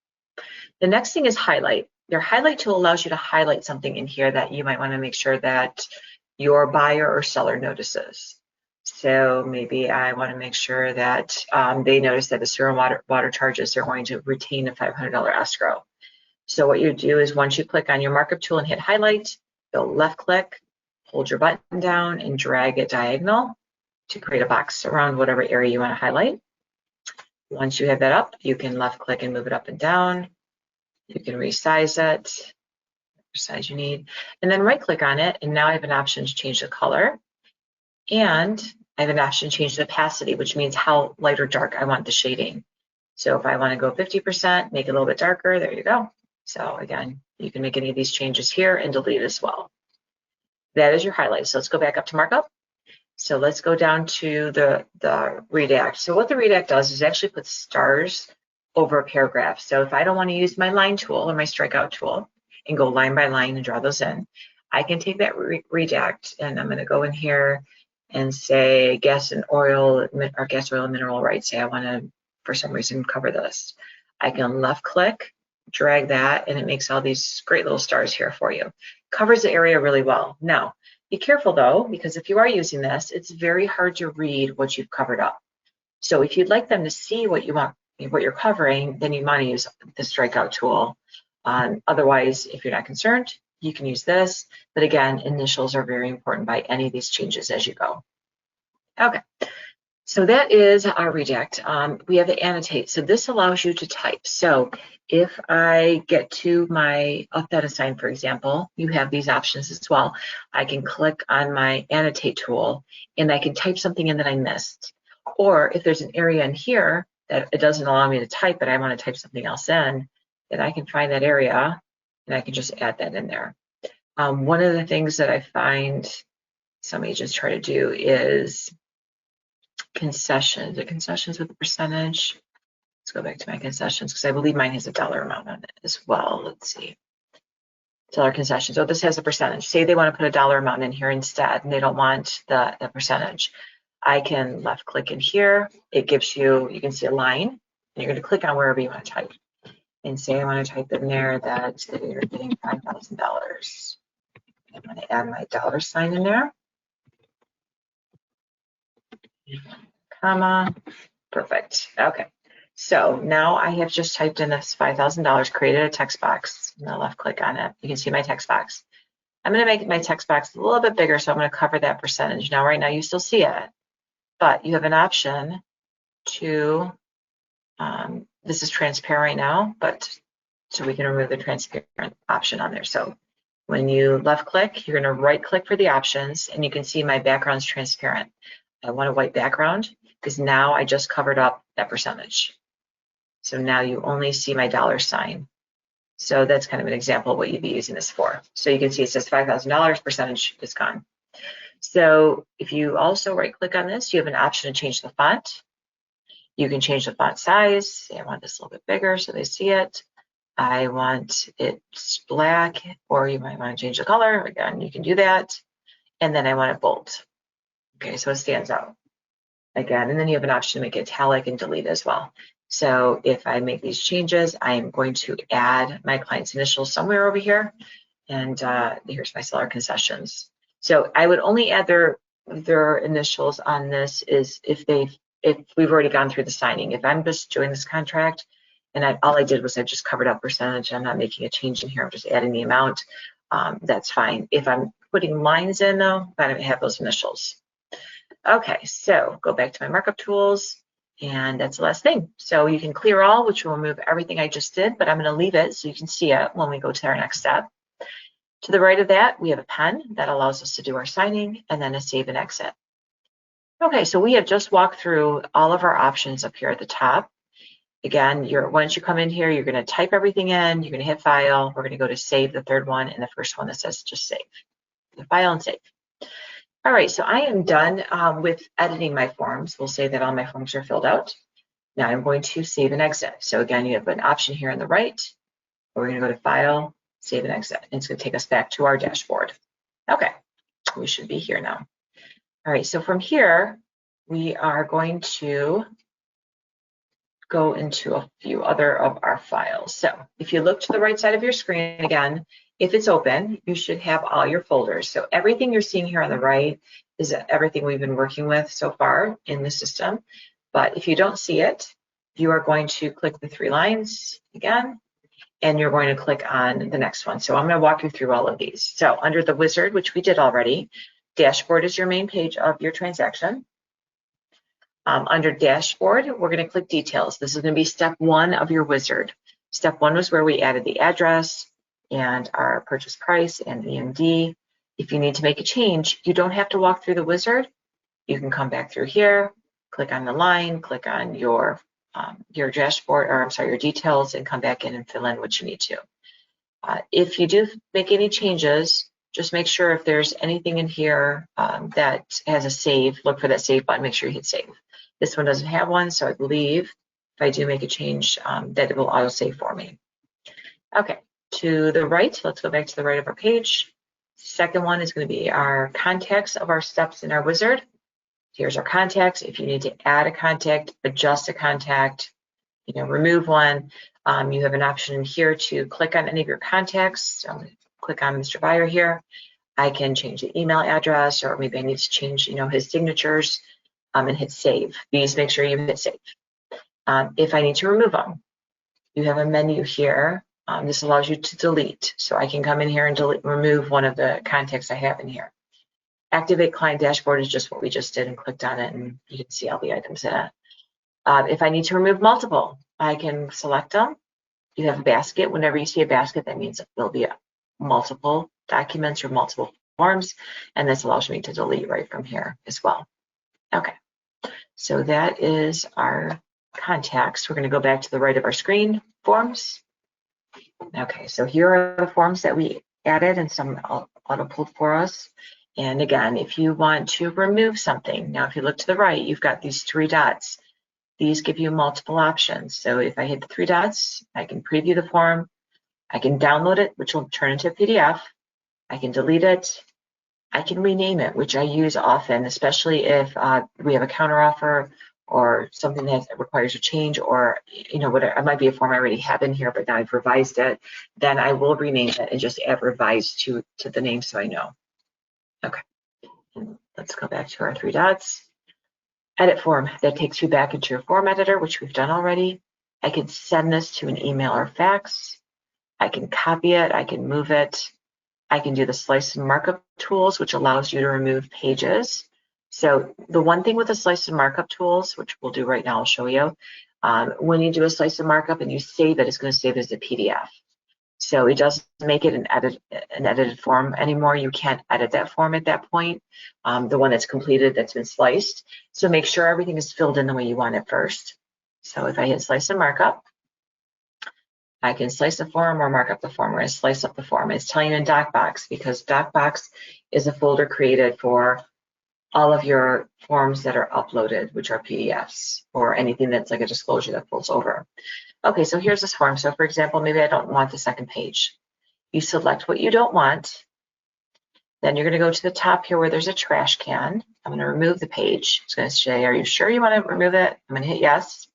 The next thing is highlight. Your highlight tool allows you to highlight something in here that you might want to make sure that your buyer or seller notices. So maybe I want to make sure that they notice that the sewer and water charges, they're going to retain a $500 escrow. So what you do is once you click on your markup tool and hit highlight, you'll left click, hold your button down and drag it diagonal to create a box around whatever area you want to highlight. Once you have that up, you can left click and move it up and down. You can resize it, whatever size you need, and then right click on it. And now I have an option to change the color. And I have an option to change the opacity, which means how light or dark I want the shading. So if I want to go 50%, make it a little bit darker, there you go. So again, you can make any of these changes here and delete as well. That is your highlight. So let's go back up to markup. So let's go down to the redact. So what the redact does is actually put stars over a paragraph. So if I don't want to use my line tool or my strikeout tool and go line by line and draw those in, I can take that redact and I'm going to go in here and say gas and oil or gas, oil, and mineral rights. Say I want to, for some reason, cover this. I can left click, drag that, and it makes all these great little stars here for you. Covers the area really well. Now, be careful though, because if you are using this, it's very hard to read what you've covered up. So if you'd like them to see what you want, what you're covering, then you want to use the strikeout tool. Otherwise, if you're not concerned, you can use this. But again, initials are very important by any of these changes as you go. Okay, so that is our redact. We have the annotate. So this allows you to type. So if I get to my Authentisign, for example, you have these options as well. I can click on my annotate tool and I can type something in that I missed. Or if there's an area in here that it doesn't allow me to type, but I want to type something else in, then I can find that area and I can just add that in there. One of the things that I find some agents try to do is concessions. The concessions with the percentage. Let's go back to my concessions because I believe mine has a dollar amount on it as well. Let's see. Seller concessions. So this has a percentage. Say they want to put a dollar amount in here instead and they don't want the percentage. I can left click in here. It gives you, you can see a line and you're going to click on wherever you want to type. And say I want to type in there that you're getting $5,000. I'm going to add my dollar sign in there. Comma. Perfect. Okay. So now I have just typed in this $5,000, created a text box. I'm going to left click on it. You can see my text box. I'm going to make my text box a little bit bigger, so I'm going to cover that percentage. Now, right now, you still see it, but you have an option to, this is transparent right now, but so we can remove the transparent option on there. So when you left click, you're going to right click for the options, and you can see my background's transparent. I want a white background because now I just covered up that percentage. So now you only see my dollar sign. So that's kind of an example of what you'd be using this for. So you can see it says $5,000, percentage is gone. So if you also right click on this, you have an option to change the font. You can change the font size. Say I want this a little bit bigger so they see it. I want it black, or you might want to change the color. Again, you can do that. And then I want it bold. Okay, so it stands out again, and then you have an option to make it italic and delete as well. So if I make these changes, I'm going to add my client's initials somewhere over here, and here's my seller concessions. So I would only add their initials on this is if we've already gone through the signing. If I'm just doing this contract and all I did was I just covered up percentage, I'm not making a change in here, I'm just adding the amount, that's fine. If I'm putting lines in though, I don't have those initials. Okay, so go back to my markup tools, and that's the last thing. So you can clear all, which will remove everything I just did, but I'm going to leave it so you can see it when we go to our next step. To the right of that, we have a pen that allows us to do our signing, and then a save and exit. Okay, so we have just walked through all of our options up here at the top. Again, once you come in here, you're going to type everything in, you're going to hit file, we're going to go to save, the third one, and the first one that says just save. The file and save. All right, so I am done with editing my forms. We'll say that all my forms are filled out. Now I'm going to save and exit. So again, you have an option here on the right. We're going to go to File, Save and Exit. And it's going to take us back to our dashboard. Okay, we should be here now. All right, so from here, we are going to go into a few other of our files. So if you look to the right side of your screen again, if it's open, you should have all your folders. So everything you're seeing here on the right is everything we've been working with so far in the system. But if you don't see it, you are going to click the three lines again, and you're going to click on the next one. So I'm going to walk you through all of these. So under the wizard, which we did already, dashboard is your main page of your transaction. Under dashboard, we're going to click details. This is going to be step one of your wizard. Step one was where we added the address and our purchase price and EMD. If you need to make a change, you don't have to walk through the wizard. You can come back through here, click on the line, click on your dashboard, or I'm sorry, your details, and come back in and fill in what you need to. If you do make any changes, just make sure if there's anything in here that has a save, look for that save button, make sure you hit save. This one doesn't have one, so I believe if I do make a change, that it will auto save for me. Okay, to the right, let's go back to the right of our page. Second one is going to be our contacts of our steps in our wizard. Here's our contacts. If you need to add a contact, adjust a contact, remove one, you have an option here to click on any of your contacts. So click on Mr. Buyer here. I can change the email address, or maybe I need to change, his signatures, and hit save. Please make sure you hit save. If I need to remove them, you have a menu here. This allows you to delete. So I can come in here and remove one of the contacts I have in here. Activate client dashboard is just what we just did and clicked on it, and you can see all the items in it. If I need to remove multiple, I can select them. You have a basket. Whenever you see a basket, that means there'll be multiple documents or multiple forms, and this allows me to delete right from here as well. Okay, so that is our contacts. We're going to go back to the right of our screen, forms. Okay, so here are the forms that we added and some auto-pulled for us. And again, if you want to remove something, now if you look to the right, you've got these three dots. These give you multiple options. So if I hit the three dots, I can preview the form. I can download it, which will turn into a PDF. I can delete it. I can rename it, which I use often, especially if we have a counteroffer or something that requires a change, or whatever. It might be a form I already have in here, but now I've revised it. Then I will rename it and just add revise to the name so I know. Okay, and let's go back to our three dots. Edit form, that takes you back into your form editor, which we've done already. I can send this to an email or fax. I can copy it, I can move it. I can do the slice and markup tools, which allows you to remove pages. So the one thing with the slice and markup tools, which we'll do right now, I'll show you, when you do a slice and markup and you save it, it's going to save as a PDF. So it doesn't make it an edited form anymore. You can't edit that form at that point, the one that's completed, that's been sliced. So make sure everything is filled in the way you want it first. So if I hit slice and markup, I can slice the form or mark up the form. We're going to slice up the form. It's telling you in DocBox, because DocBox is a folder created for all of your forms that are uploaded, which are PDFs, or anything that's like a disclosure that folds over. Okay, so here's this form. So for example, maybe I don't want the second page. You select what you don't want. Then you're going to go to the top here where there's a trash can. I'm going to remove the page. It's going to say, are you sure you want to remove it? I'm going to hit yes.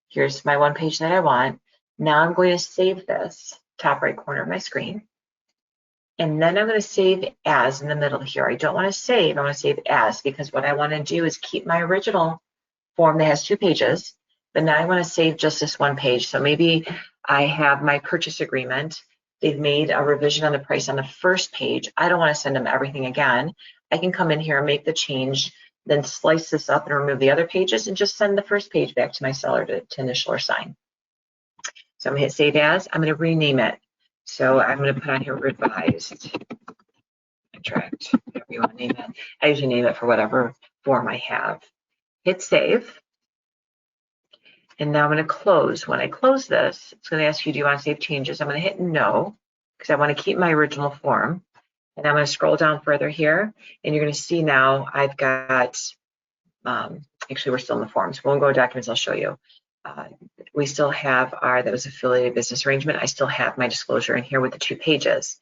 Here's my one page that I want. Now I'm going to save this, top right corner of my screen. And then I'm going to save as in the middle here. I don't want to save, I want to save as, because what I want to do is keep my original form that has 2 pages, but now I want to save just this one page. So maybe I have my purchase agreement. They've made a revision on the price on the first page. I don't want to send them everything again. I can come in here and make the change, then slice this up and remove the other pages and just send the first page back to my seller to initial or sign. So I'm going to hit save as. I'm going to rename it. So I'm going to put on here revised contract, whatever you want to name it. I usually name it for whatever form I have. Hit save. And now I'm going to close. When I close this, it's going to ask you, do you want to save changes? I'm going to hit no, because I want to keep my original form. And I'm going to scroll down further here, and you're going to see now I've got, actually we're still in the forms. We won't go to documents, I'll show you. We still have that was affiliated business arrangement. I still have my disclosure in here with the 2 pages.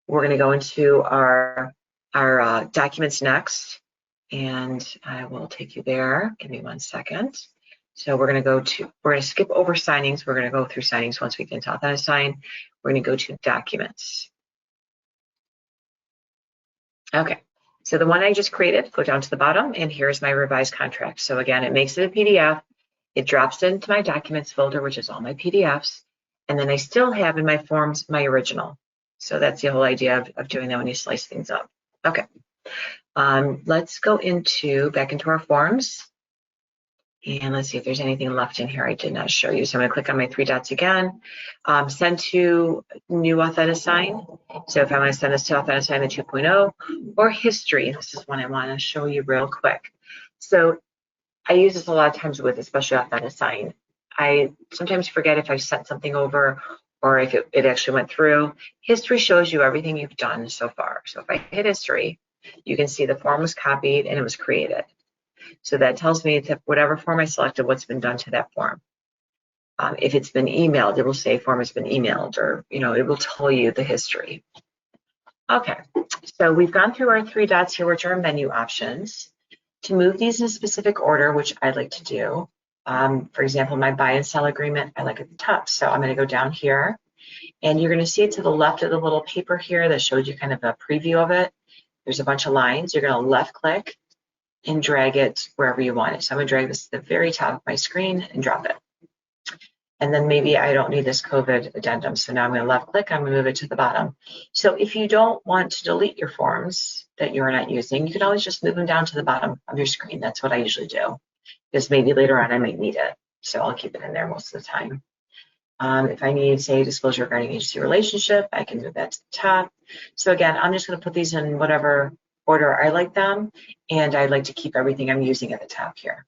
We're going to go into our documents next, and I will take you there. Give me 1 second. So we're going to skip over signings. We're going to go through signings once we get into Authentisign. We're going to go to documents. Okay, so the one I just created, go down to the bottom, and here's my revised contract. So again, it makes it a PDF. It drops into my documents folder, which is all my PDFs. And then I still have in my forms my original. So that's the whole idea of doing that when you slice things up. Okay, let's go back into our forms. And let's see if there's anything left in here I did not show you. So I'm going to click on my 3 dots again. Send to new Authentisign. So if I want to send this to Authentisign the 2.0 or history, this is one I want to show you real quick. So I use this a lot of times with especially Authentisign. I sometimes forget if I sent something over or if it actually went through. History shows you everything you've done so far. So if I hit history, you can see the form was copied and it was created. So that tells me that whatever form I selected, what's been done to that form. If it's been emailed, it will say form has been emailed, or it will tell you the history. Okay, so we've gone through our 3 dots here, which are menu options. To move these in a specific order, which I'd like to do, for example, my buy and sell agreement, I like at the top. So I'm going to go down here, and you're going to see it to the left of the little paper here that shows you kind of a preview of it. There's a bunch of lines. You're going to left click and drag it wherever you want it. So I'm going to drag this to the very top of my screen and drop it. And then maybe I don't need this COVID addendum. So now I'm going to left click, I'm going to move it to the bottom. So if you don't want to delete your forms that you're not using, you can always just move them down to the bottom of your screen. That's what I usually do, because maybe later on I might need it. So I'll keep it in there most of the time. If I need, say, disclosure regarding agency relationship, I can move that to the top. So again, I'm just going to put these in whatever order I like them, and I like to keep everything I'm using at the top here.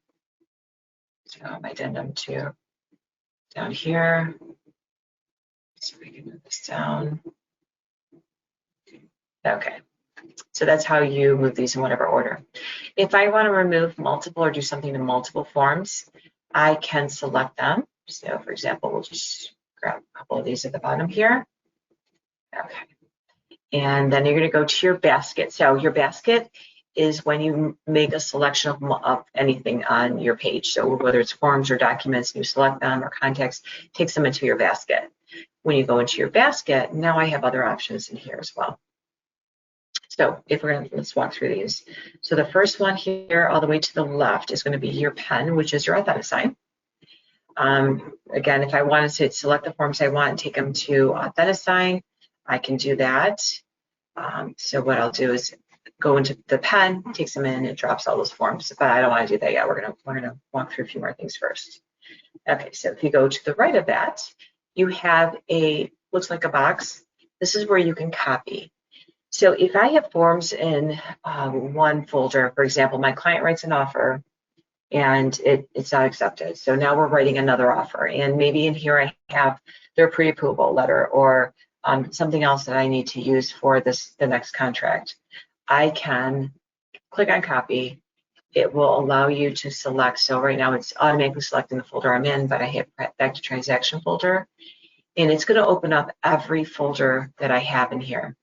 So my addendum 2 down here. So we can move this down. Okay, so that's how you move these in whatever order. If I want to remove multiple or do something to multiple forms, I can select them. So for example, we'll just grab a couple of these at the bottom here. Okay. And then you're going to go to your basket. So your basket is when you make a selection of anything on your page. So whether it's forms or documents, you select them, or contacts, takes them into your basket. When you go into your basket, now I have other options in here as well. So if we're going to, let's walk through these. So the first one here, all the way to the left, is going to be your pen, which is your Authentisign. Again, if I wanted to select the forms I want and take them to Authentisign, I can do that. So what I'll do is go into the pen, takes them in, it drops all those forms. But I don't want to do that yet. We're gonna walk through a few more things first. Okay, so if you go to the right of that, you have looks like a box. This is where you can copy. So if I have forms in one folder, for example, my client writes an offer and it's not accepted. So now we're writing another offer, and maybe in here I have their pre-approval letter or something else that I need to use for the next contract. I can click on copy. It will allow you to select. So right now it's automatically selecting the folder I'm in, but I hit back to transaction folder, and it's going to open up every folder that I have in here.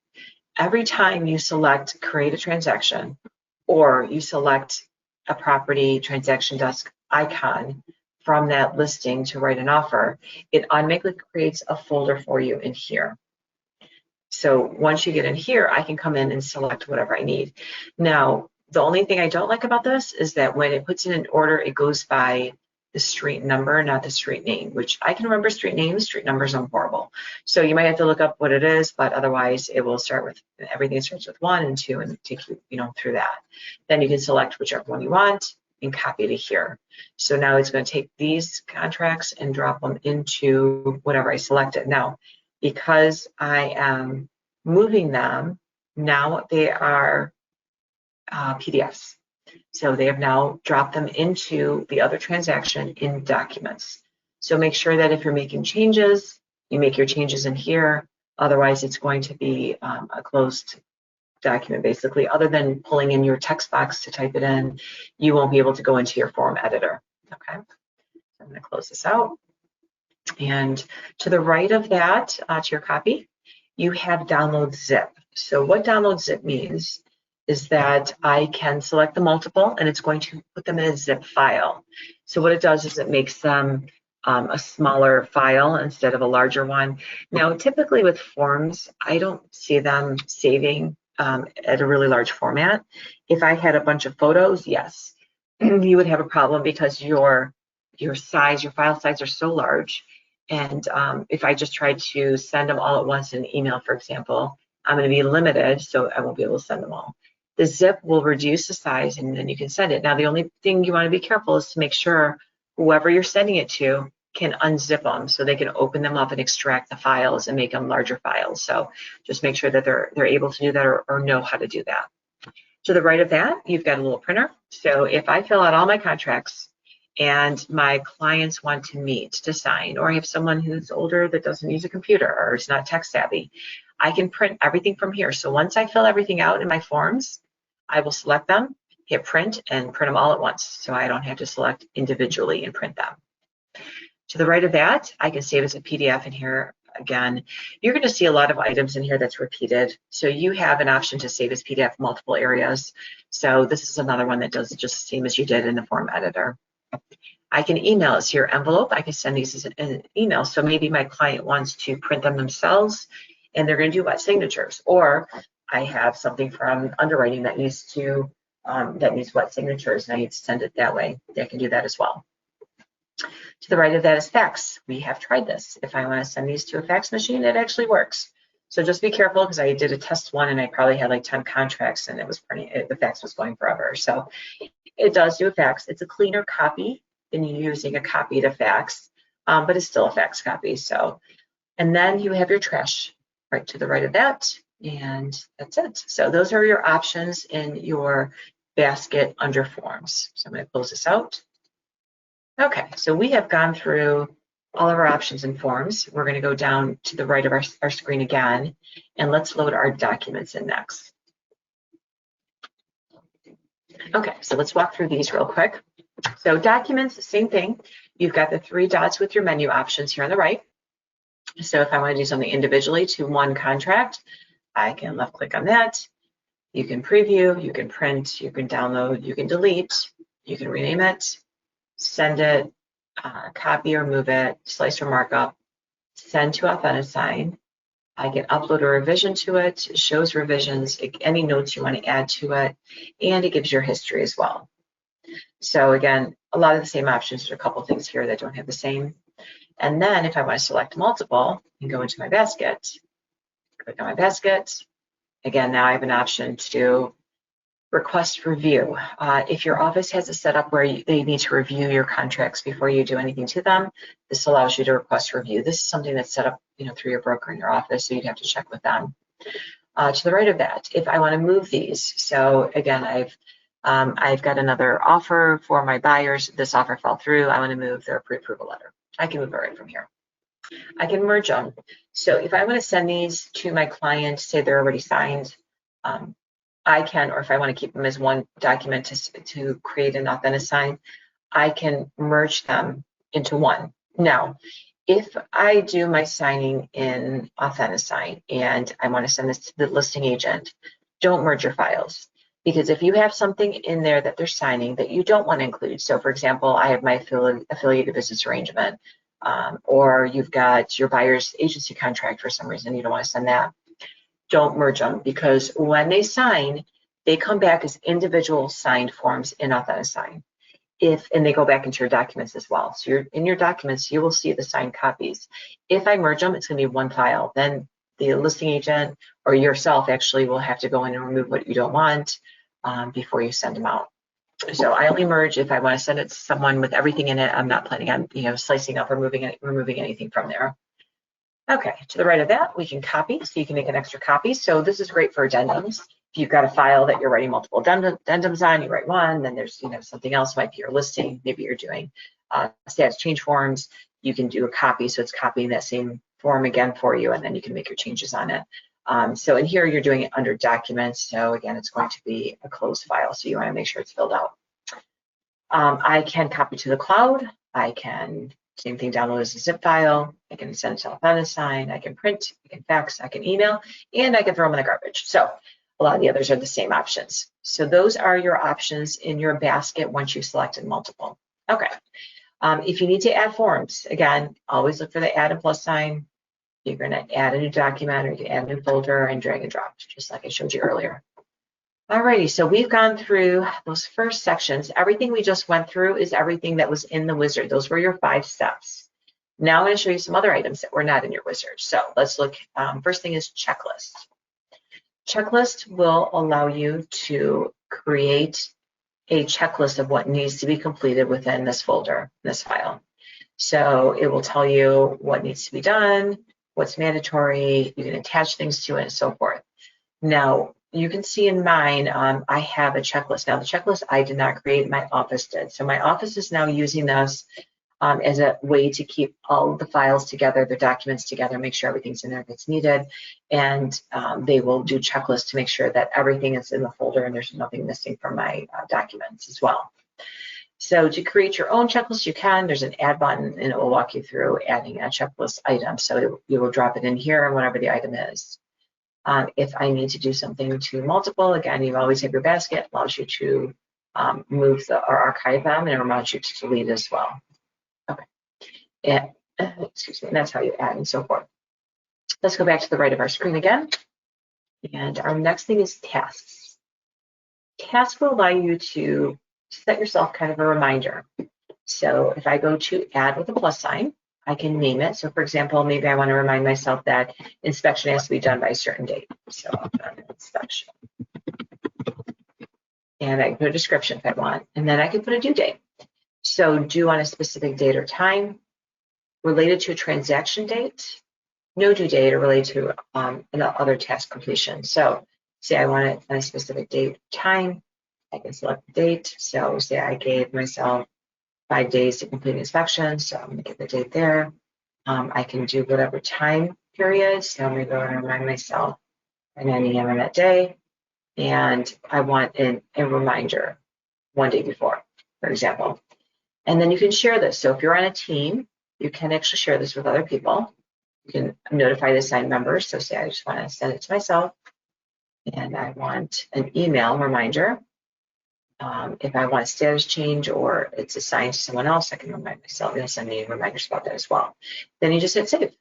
Every time you select create a transaction, or you select a property transaction desk icon from that listing to write an offer, it automatically creates a folder for you in here. So once you get in here, I can come in and select whatever I need. Now, the only thing I don't like about this is that when it puts in an order, it goes by the street number, not the street name, which I can remember street names. Street numbers, I'm horrible. So you might have to look up what it is, but otherwise it will start with, everything starts with 1 and 2 and take you, through that. Then you can select whichever one you want and copy to here. So now it's going to take these contracts and drop them into whatever I selected. Now, because I am moving them, now they are PDFs. So they have now dropped them into the other transaction in documents. So make sure that if you're making changes, you make your changes in here. Otherwise, it's going to be a closed document, basically. Other than pulling in your text box to type it in, you won't be able to go into your form editor. Okay, so I'm going to close this out. And to the right of that, to your copy, you have download zip. So what download zip means is that I can select the multiple and it's going to put them in a zip file. So what it does is it makes them a smaller file instead of a larger one. Now, typically with forms, I don't see them saving at a really large format. If I had a bunch of photos, yes, you would have a problem because your size, your file size are so large. And if I just tried to send them all at once in an email, for example, I'm going to be limited, so I won't be able to send them all. The zip will reduce the size and then you can send it. Now, the only thing you want to be careful is to make sure whoever you're sending it to can unzip them so they can open them up and extract the files and make them larger files. So just make sure that they're able to do that or know how to do that. To the right of that, you've got a little printer. So if I fill out all my contracts and my clients want to meet to sign, or I have someone who's older that doesn't use a computer or is not tech savvy, I can print everything from here. So once I fill everything out in my forms, I will select them, hit print, and print them all at once. So I don't have to select individually and print them. To the right of that, I can save as a PDF in here. Again, you're going to see a lot of items in here that's repeated. So you have an option to save as PDF multiple areas. So this is another one that does just the same as you did in the form editor. I can email it to your envelope. I can send these as an email. So maybe my client wants to print them themselves and they're going to do wet signatures, or I have something from underwriting that needs wet signatures and I need to send it that way. I can do that as well. To the right of that is fax. We have tried this. If I want to send these to a fax machine, it actually works. So just be careful because I did a test one and I probably had like 10 contracts and the fax was going forever. So it does do a fax. It's a cleaner copy than you using a copy to fax, but it's still a fax copy. So, and then you have your trash right to the right of that, and that's it. So those are your options in your basket under forms. So I'm going to close this out. Okay, so we have gone through all of our options in forms. We're going to go down to the right of our screen again, and let's load our documents in next. Okay, so let's walk through these real quick. So documents, same thing. You've got the 3 dots with your menu options here on the right. So if I want to do something individually to one contract, I can left click on that. You can preview, you can print, you can download, you can delete, you can rename it, send it, copy or move it, slice or markup, send to Authentisign. I can upload a revision to it, it shows revisions, any notes you want to add to it, and it gives your history as well. So again, a lot of the same options. There's a couple things here that don't have the same. And then if I want to select multiple and go into my basket, click on my basket. Again, now I have an option to request review. If your office has a setup where they need to review your contracts before you do anything to them, this allows you to request review. This is something that's set up, through your broker in your office, so you'd have to check with them. To the right of that, if I want to move these, so again, I've got another offer for my buyers. This offer fell through. I want to move their pre-approval letter. I can move it right from here. I can merge them. So if I want to send these to my client, say they're already signed, I can, or if I want to keep them as one document to create an Authentisign, I can merge them into one. Now, if I do my signing in Authentisign and I want to send this to the listing agent, don't merge your files. Because if you have something in there that they're signing that you don't want to include, so for example, I have my affiliated business arrangement, or you've got your buyer's agency contract for some reason, you don't want to send that, don't merge them, because when they sign, they come back as individual signed forms in Authentisign. And they go back into your documents as well. So in your documents, you will see the signed copies. If I merge them, it's going to be one file. Then the listing agent or yourself actually will have to go in and remove what you don't want before you send them out. So I only merge if I want to send it to someone with everything in it. I'm not planning on, slicing up or removing anything from there. Okay, to the right of that, we can copy, so you can make an extra copy. So this is great for addendums. If you've got a file that you're writing multiple addendums on, you write one, then there's something else, might be your listing, maybe you're doing status change forms, you can do a copy, so it's copying that same form again for you, and then you can make your changes on it. So in here, you're doing it under documents, so again, it's going to be a closed file, so you want to make sure it's filled out. I can copy to the cloud, I can, same thing, download as a zip file, I can send it to Authentisign, I can print, I can fax, I can email, and I can throw them in the garbage. So a lot of the others are the same options. So those are your options in your basket once you've selected multiple. Okay, if you need to add forms, again, always look for the add and plus sign. You're gonna add a new document or you can add a new folder and drag and drop, just like I showed you earlier. Alrighty, so we've gone through those first sections. Everything we just went through is everything that was in the wizard. Those were your 5 steps. Now I'm going to show you some other items that were not in your wizard. So let's look. First thing is checklist. Checklist will allow you to create a checklist of what needs to be completed within this folder, this file. So it will tell you what needs to be done, what's mandatory, you can attach things to it, and so forth. Now, you can see in mine, I have a checklist. Now, the checklist I did not create, my office did. So my office is now using this as a way to keep all of the files together, the documents together, make sure everything's in there that's needed. And they will do checklists to make sure that everything is in the folder and there's nothing missing from my documents as well. So to create your own checklist, you can. There's an add button and it will walk you through adding a checklist item. So you will drop it in here and whatever the item is. If I need to do something to multiple, again, you always have your basket, allows you to move or archive them, and it reminds you to delete as well. Okay, and, excuse me, and that's how you add and so forth. Let's go back to the right of our screen again. And our next thing is tasks. Tasks will allow you to set yourself kind of a reminder. So if I go to add with a plus sign, I can name it. So for example, maybe I want to remind myself that inspection has to be done by a certain date. So I'll put inspection. And I can put a description if I want. And then I can put a due date. So due on a specific date or time, related to a transaction date, no due date, or related to another task completion. So say I want it on a specific date, time, I can select the date. So say I gave myself 5 days to complete inspection, so I'm going to get the date there. I can do whatever time period, so I'm going to go and remind myself at 9 a.m. on that day, and I want a reminder 1 day before, for example. And then you can share this. So if you're on a team, you can actually share this with other people. You can notify the assigned members. So say I just want to send it to myself, and I want an email reminder. If I want a status change or it's assigned to someone else, I can remind myself. It'll send me reminders about that as well. Then you just hit save.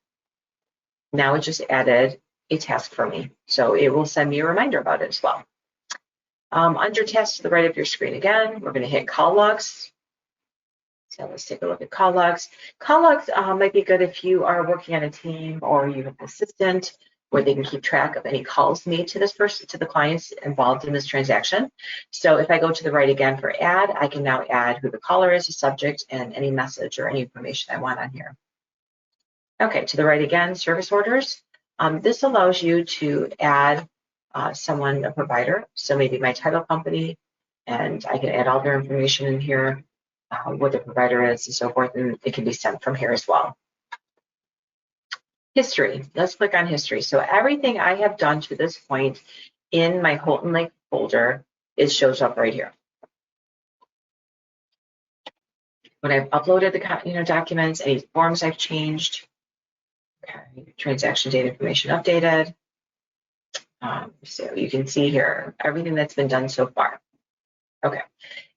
Now it just added a task for me. So it will send me a reminder about it as well. Under tasks to the right of your screen again, we're going to hit call logs. So let's take a look at call logs. Call logs might be good if you are working on a team or you have an assistant where they can keep track of any calls made to this person, to the clients involved in this transaction. So if I go to the right again for add, I can now add who the caller is, the subject, and any message or any information I want on here. Okay, to the right again, service orders. This allows you to add someone, a provider. So maybe my title company, and I can add all their information in here, what the provider is and so forth, and it can be sent from here as well. History, let's click on history. So everything I have done to this point in my Houghton Lake folder, it shows up right here. When I've uploaded the documents, any forms I've changed, okay, transaction date information updated, So you can see here everything that's been done so far. Okay,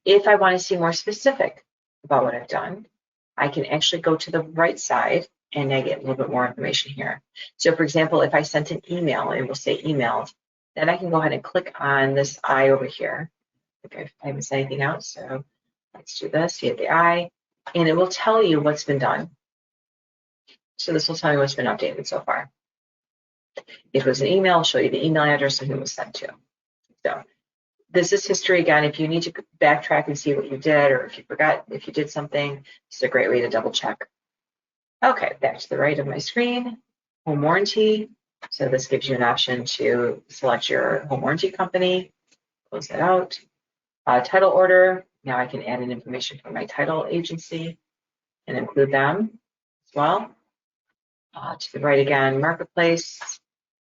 if I want to see more specific about what I've done, I can actually go to the right side and I get a little bit more information here. So for example, if I sent an email, it will say emailed, then I can go ahead and click on this eye over here. Okay, I haven't said anything else, so let's do this, hit the eye, and it will tell you what's been done. So this will tell you what's been updated so far. If it was an email, I'll show you the email address and who it was sent to. So this is history again. If you need to backtrack and see what you did, or if you forgot, if you did something, it's a great way to double check. Okay, back to the right of my screen, home warranty. So this gives you an option to select your home warranty company, close that out. Title order, now I can add in information from my title agency and include them as well. To the right again, marketplace.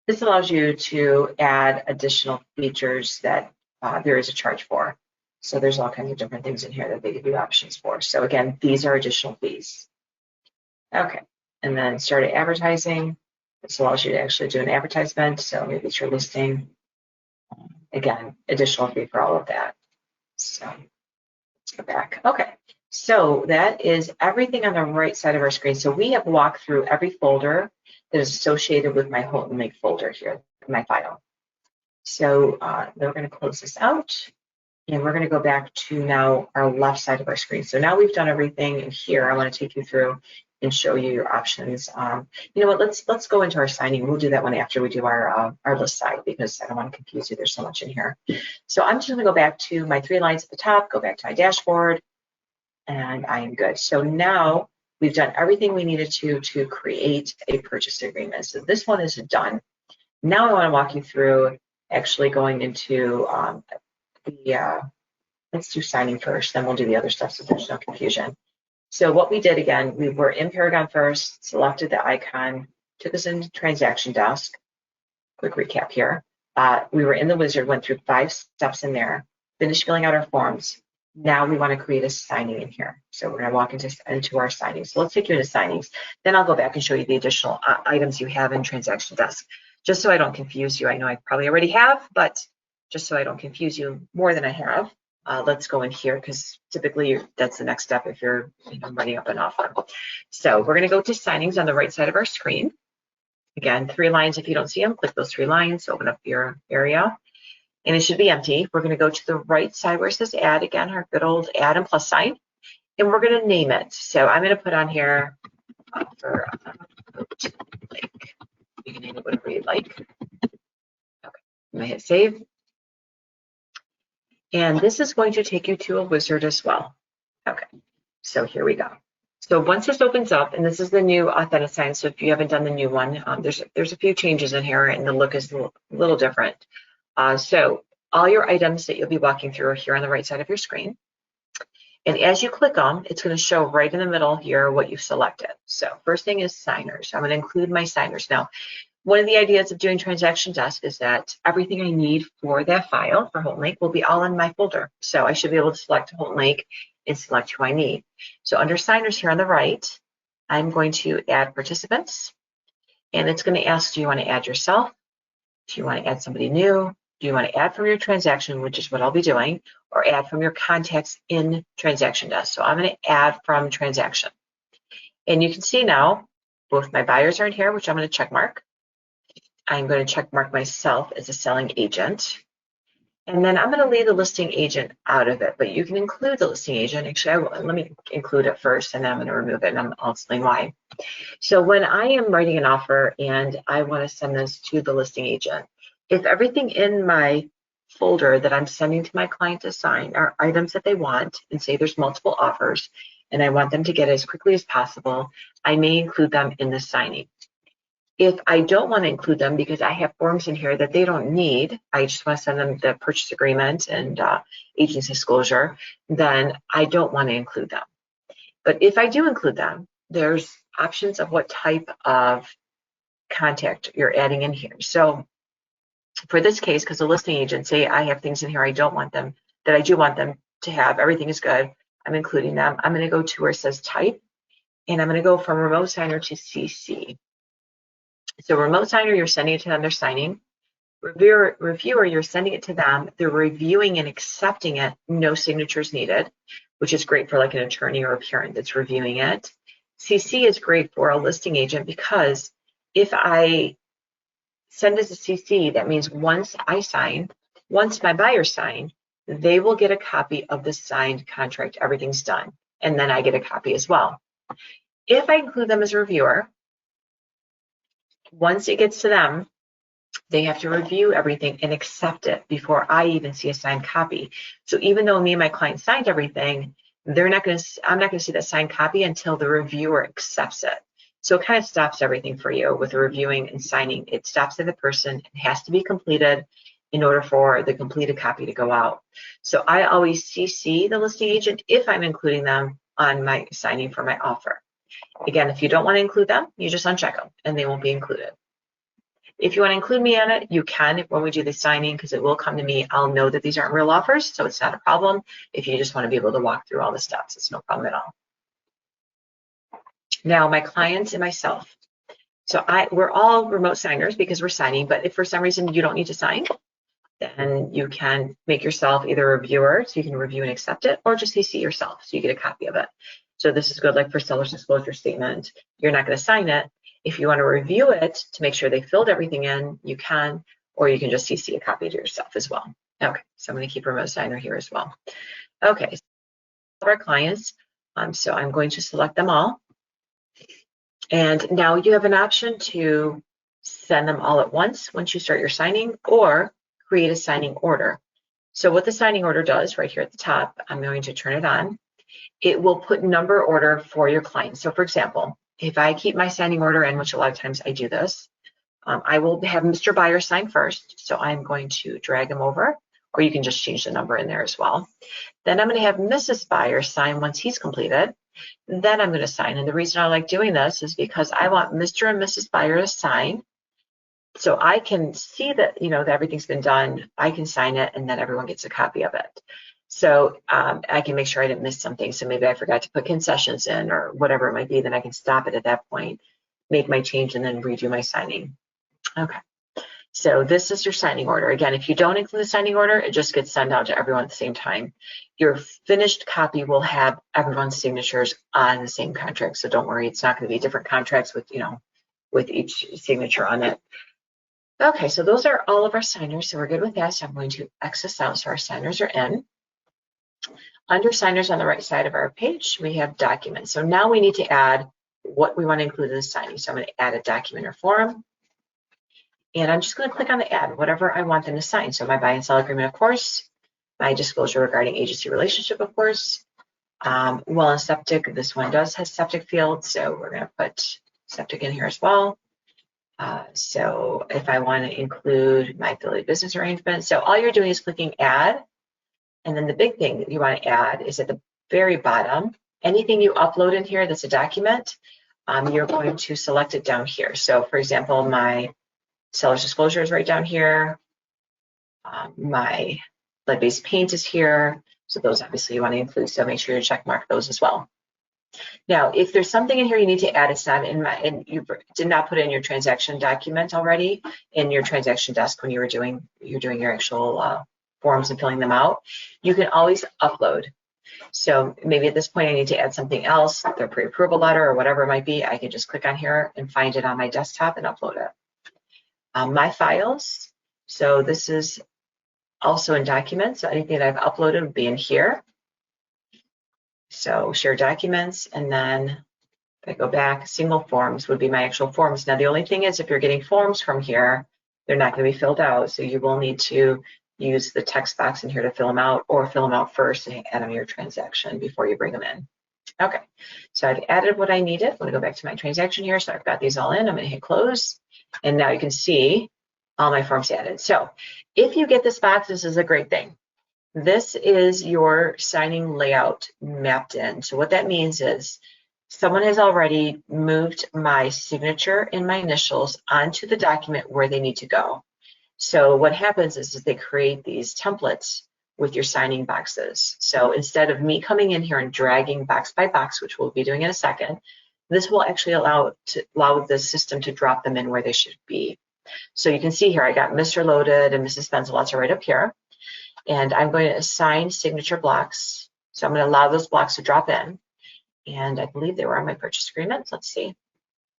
This allows you to add additional features that there is a charge for. So there's all kinds of different things in here that they give you options for. So again, these are additional fees. Okay, and then start advertising. This allows you to actually do an advertisement. So maybe it's your listing. Again, additional fee for all of that. So let's go back. Okay, so that is everything on the right side of our screen. So we have walked through every folder that is associated with my Houghton Link folder here, my file. So then we're going to close this out, and we're going to go back to now our left side of our screen. So now we've done everything in here. I want to take you through and show you your options. You know what? Let's go into our signing. We'll do that one after we do our list side, because I don't want to confuse you. There's so much in here. So I'm just going to go back to my 3 lines at the top, go back to my dashboard, and I am good. So now we've done everything we needed to create a purchase agreement. So this one is done. Now I want to walk you through actually going into let's do signing first, then we'll do the other stuff so there's no confusion. So what we did again, we were in Paragon first, selected the icon, took us into TransactionDesk. Quick recap here. We were in the wizard, went through 5 steps in there, finished filling out our forms. Now we want to create a signing in here. So we're going to walk into our signings. So let's take you into signings. Then I'll go back and show you the additional items you have in TransactionDesk. Just so I don't confuse you. I know I probably already have, but just so I don't confuse you more than I have, let's go in here, because typically that's the next step if you're writing up an offer. So we're going to go to signings on the right side of our screen. Again, 3 lines. If you don't see them, click those 3 lines, open up your area, and it should be empty. We're going to go to the right side where it says add, again, our good old add and plus sign, and we're going to name it. So I'm going to put on here offer link. You can name it whatever you'd like. Okay, I'm going to hit save. And this is going to take you to a wizard as well. Okay, so here we go. So once this opens up, and this is the new Authentisign, so if you haven't done the new one, there's a few changes in here, and the look is a little different. So all your items that you'll be walking through are here on the right side of your screen. And as you click on, it's going to show right in the middle here what you've selected. So first thing is signers. I'm going to include my signers. Now, one of the ideas of doing TransactionDesk is that everything I need for that file for Houghton Link will be all in my folder. So I should be able to select Houghton Link and select who I need. So under signers here on the right, I'm going to add participants. And it's going to ask, do you want to add yourself? Do you want to add somebody new? Do you want to add from your transaction, which is what I'll be doing, or add from your contacts in TransactionDesk? So I'm going to add from transaction. And you can see now, both my buyers are in here, which I'm going to check mark. I'm going to check mark myself as a selling agent. And then I'm going to leave the listing agent out of it, but you can include the listing agent. Actually, let me include it first, and then I'm going to remove it, and I'll explain why. So when I am writing an offer and I want to send this to the listing agent, if everything in my folder that I'm sending to my client to sign are items that they want, and say there's multiple offers, and I want them to get as quickly as possible, I may include them in the signing. If I don't want to include them because I have forms in here that they don't need, I just want to send them the purchase agreement and agency disclosure, then I don't want to include them. But if I do include them, there's options of what type of contact you're adding in here. So for this case, because the listing agent, say I have things in here I don't want them, that I do want them to have, everything is good, I'm including them. I'm going to go to where it says type, and I'm going to go from remote signer to CC. So remote signer, you're sending it to them, they're signing. Reviewer, you're sending it to them. They're reviewing and accepting it. No signatures needed, which is great for like an attorney or a parent that's reviewing it. CC is great for a listing agent because if I send as a CC, that means once I sign, once my buyers sign, they will get a copy of the signed contract. Everything's done. And then I get a copy as well. If I include them as a reviewer, once it gets to them, they have to review everything and accept it before I even see a signed copy. So even though me and my client signed everything, I'm not going to see that signed copy until the reviewer accepts it. So it kind of stops everything for you with the reviewing and signing. It stops at the person. It has to be completed in order for the completed copy to go out. So I always CC the listing agent if I'm including them on my signing for my offer. Again, if you don't want to include them, you just uncheck them and they won't be included. If you want to include me on it, you can when we do the signing, because it will come to me. I'll know that these aren't real offers, so it's not a problem. If you just want to be able to walk through all the steps, it's no problem at all. Now, my clients and myself. So we're all remote signers because we're signing, but if for some reason you don't need to sign, then you can make yourself either a reviewer, so you can review and accept it, or just CC yourself, so you get a copy of it. So this is good, like for seller's disclosure statement. You're not going to sign it. If you want to review it to make sure they filled everything in, you can, or you can just CC a copy to yourself as well. Okay, so I'm going to keep remote signer here as well. Okay, so our clients, so I'm going to select them all. And now you have an option to send them all at once you start your signing, or create a signing order. So what the signing order does right here at the top, I'm going to turn it on. It will put number order for your client. So for example, if I keep my signing order in, which a lot of times I do this, I will have Mr. Buyer sign first. So I'm going to drag him over, or you can just change the number in there as well. Then I'm going to have Mrs. Buyer sign once he's completed. Then I'm going to sign. And the reason I like doing this is because I want Mr. and Mrs. Buyer to sign. So I can see that, that everything's been done. I can sign it, and then everyone gets a copy of it. So I can make sure I didn't miss something. So maybe I forgot to put concessions in or whatever it might be. Then I can stop it at that point, make my change, and then redo my signing. Okay. So this is your signing order. Again, if you don't include the signing order, it just gets sent out to everyone at the same time. Your finished copy will have everyone's signatures on the same contract. So don't worry, it's not going to be different contracts with, with each signature on it. Okay, so those are all of our signers. So we're good with that. So I'm going to X this out so our signers are in. Under signers on the right side of our page, we have documents. So now we need to add what we want to include in the signing. So I'm going to add a document or form. And I'm just going to click on the add, whatever I want them to sign. So my buy and sell agreement, of course, my disclosure regarding agency relationship, of course. Well and septic, this one does have septic field, so we're going to put septic in here as well. So if I want to include my affiliate business arrangement, so all you're doing is clicking add. And then the big thing that you want to add is at the very bottom, anything you upload in here that's a document, you're going to select it down here. So for example, my seller's disclosure is right down here. My lead-based paint is here. So those obviously you want to include, so make sure you check mark those as well. Now, if there's something in here you need to add, it's not in and you did not put in your transaction document already in your transaction desk when you're doing your actual forms and filling them out, you can always upload. So maybe at this point I need to add something else, their pre-approval letter or whatever it might be. I can just click on here and find it on my desktop and upload it. My files, so this is also in documents. So anything that I've uploaded would be in here. So share documents, and then if I go back, single forms would be my actual forms. Now the only thing is, if you're getting forms from here, they're not going to be filled out. So you will need to use the text box in here to fill them out, or fill them out first and add them to your transaction before you bring them in. Okay, so I've added what I needed. I'm going to go back to my transaction here. So I've got these all in. I'm going to hit close. And now you can see all my forms added. So if you get this box, this is a great thing. This is your signing layout mapped in. So what that means is someone has already moved my signature and my initials onto the document where they need to go. So what happens is they create these templates with your signing boxes. So instead of me coming in here and dragging box by box, which we'll be doing in a second, this will actually allow the system to drop them in where they should be. So you can see here, I got Mr. Loaded and Mrs. Spencelots are right up here. And I'm going to assign signature blocks. So I'm going to allow those blocks to drop in. And I believe they were on my purchase agreement. Let's see.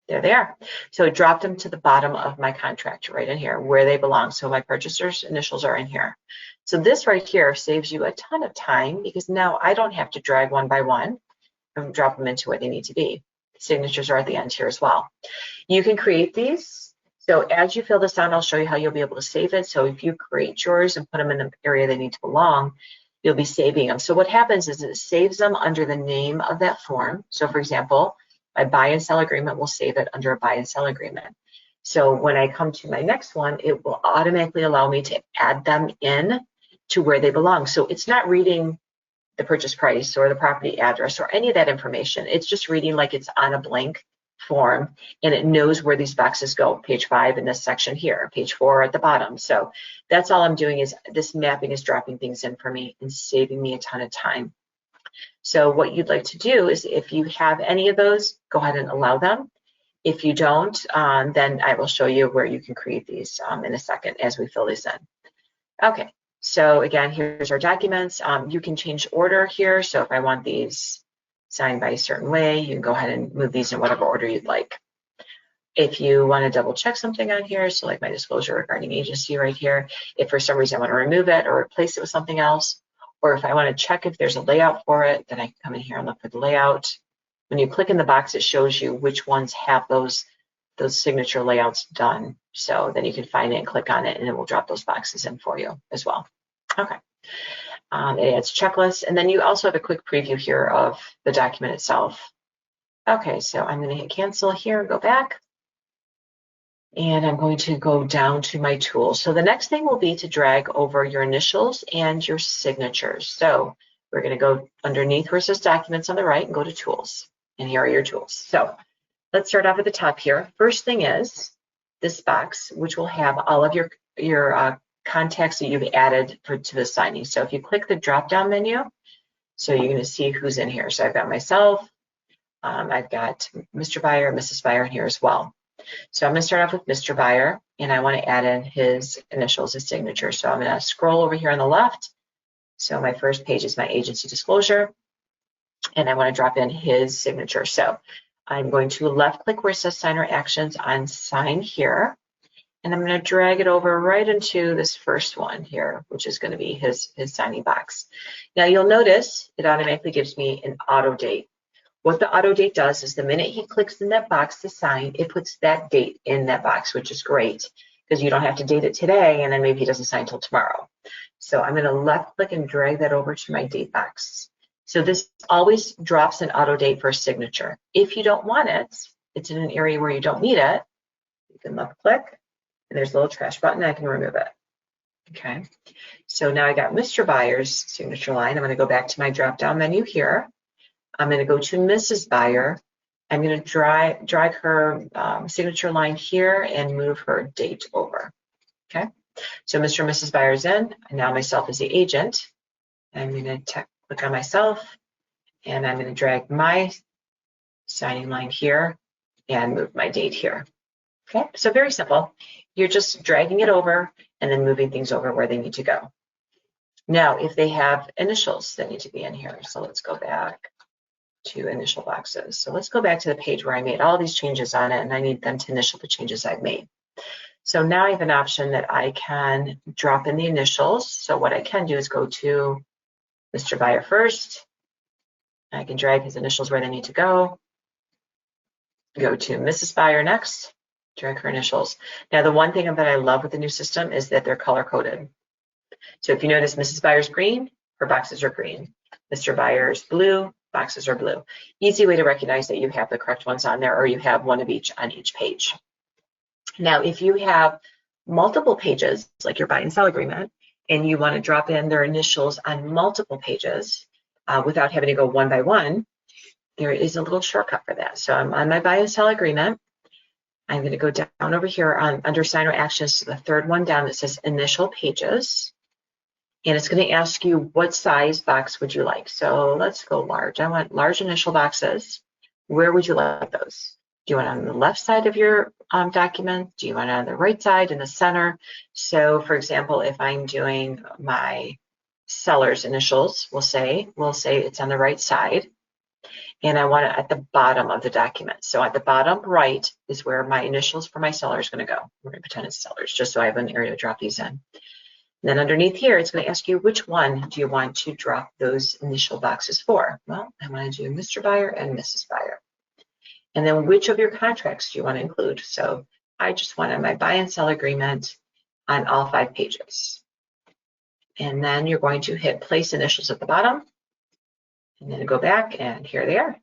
There they are. So it dropped them to the bottom of my contract right in here where they belong. So my purchaser's initials are in here. So this right here saves you a ton of time because now I don't have to drag one by one and drop them into where they need to be. Signatures are at the end here as well. You can create these. So as you fill this out, I'll show you how you'll be able to save it. So if you create yours and put them in the area they need to belong, you'll be saving them. So what happens is it saves them under the name of that form. So for example, my buy and sell agreement will save it under a buy and sell agreement. So when I come to my next one, it will automatically allow me to add them in to where they belong. So it's not reading the purchase price or the property address or any of that information. It's just reading like it's on a blank form, and it knows where these boxes go. Page 5 in this section here, page 4 at the bottom. So that's all I'm doing is this mapping is dropping things in for me and saving me a ton of time. So what you'd like to do is if you have any of those, go ahead and allow them. If you don't, then I will show you where you can create these in a second as we fill these in. Okay, so again, here's our documents. You can change order here. So if I want these signed by a certain way, you can go ahead and move these in whatever order you'd like. If you want to double check something on here, so like my disclosure regarding agency right here, if for some reason I want to remove it or replace it with something else, or if I want to check if there's a layout for it, then I can come in here and look for the layout. When you click in the box, it shows you which ones have those signature layouts done. So then you can find it and click on it, and it will drop those boxes in for you as well. Okay. It adds checklists, and then you also have a quick preview here of the document itself. Okay, so I'm going to hit cancel here and go back. And I'm going to go down to my tools. So the next thing will be to drag over your initials and your signatures. So we're going to go underneath where it says documents on the right and go to tools. And here are your tools. So let's start off at the top here. First thing is this box, which will have all of your contacts that you've added to the signing. So if you click the drop-down menu, so you're going to see who's in here. So I've got myself, I've got Mr. Buyer, Mrs. Buyer in here as well. So I'm going to start off with Mr. Buyer, and I want to add in his initials, his signature. So I'm going to scroll over here on the left. So my first page is my agency disclosure, and I want to drop in his signature. So I'm going to left click where it says signer actions on sign here, and I'm going to drag it over right into this first one here, which is going to be his signing box. Now you'll notice it automatically gives me an auto date. What the auto date does is the minute he clicks in that box to sign, it puts that date in that box, which is great because you don't have to date it today and then maybe he doesn't sign till tomorrow. So I'm going to left click and drag that over to my date box. So this always drops an auto date for a signature. If you don't want it, it's in an area where you don't need it, you can left click and there's a little trash button. I can remove it. Okay. So now I got Mr. Buyer's signature line. I'm going to go back to my drop down menu here. I'm going to go to Mrs. Buyer. I'm going to drag her signature line here and move her date over. Okay, so Mr. and Mrs. Buyer's in, and now myself is the agent. I'm going to click on myself, and I'm going to drag my signing line here and move my date here. Okay, so very simple. You're just dragging it over and then moving things over where they need to go. Now, if they have initials that need to be in here, so let's go back to initial boxes. So let's go back to the page where I made all these changes on it, and I need them to initial the changes I've made. So now I have an option that I can drop in the initials. So what I can do is go to Mr. Buyer first. I can drag his initials where they need to go. Go to Mrs. Buyer next, drag her initials. Now the one thing that I love with the new system is that they're color coded. So if you notice Mrs. Buyer's green, her boxes are green. Mr. Buyer's blue, boxes are blue. Easy way to recognize that you have the correct ones on there, or you have one of each on each page. Now, if you have multiple pages, like your buy and sell agreement, and you want to drop in their initials on multiple pages without having to go one by one, there is a little shortcut for that. So I'm on my buy and sell agreement. I'm going to go down over here under signer actions to the third one down that says initial pages. And it's going to ask you what size box would you like. So let's go large. I want large initial boxes. Where would you like those? Do you want it on the left side of your document? Do you want it on the right side, in the center? So for example, if I'm doing my seller's initials, we'll say it's on the right side, and I want it at the bottom of the document. So at the bottom right is where my initials for my seller is going to go. We're going to pretend it's sellers, just so I have an area to drop these in. And then underneath here, it's going to ask you which one do you want to drop those initial boxes for? Well, I want to do Mr. Buyer and Mrs. Buyer. And then which of your contracts do you want to include? So I just wanted my buy and sell agreement on all 5 pages. And then you're going to hit place initials at the bottom, and then go back, and here they are.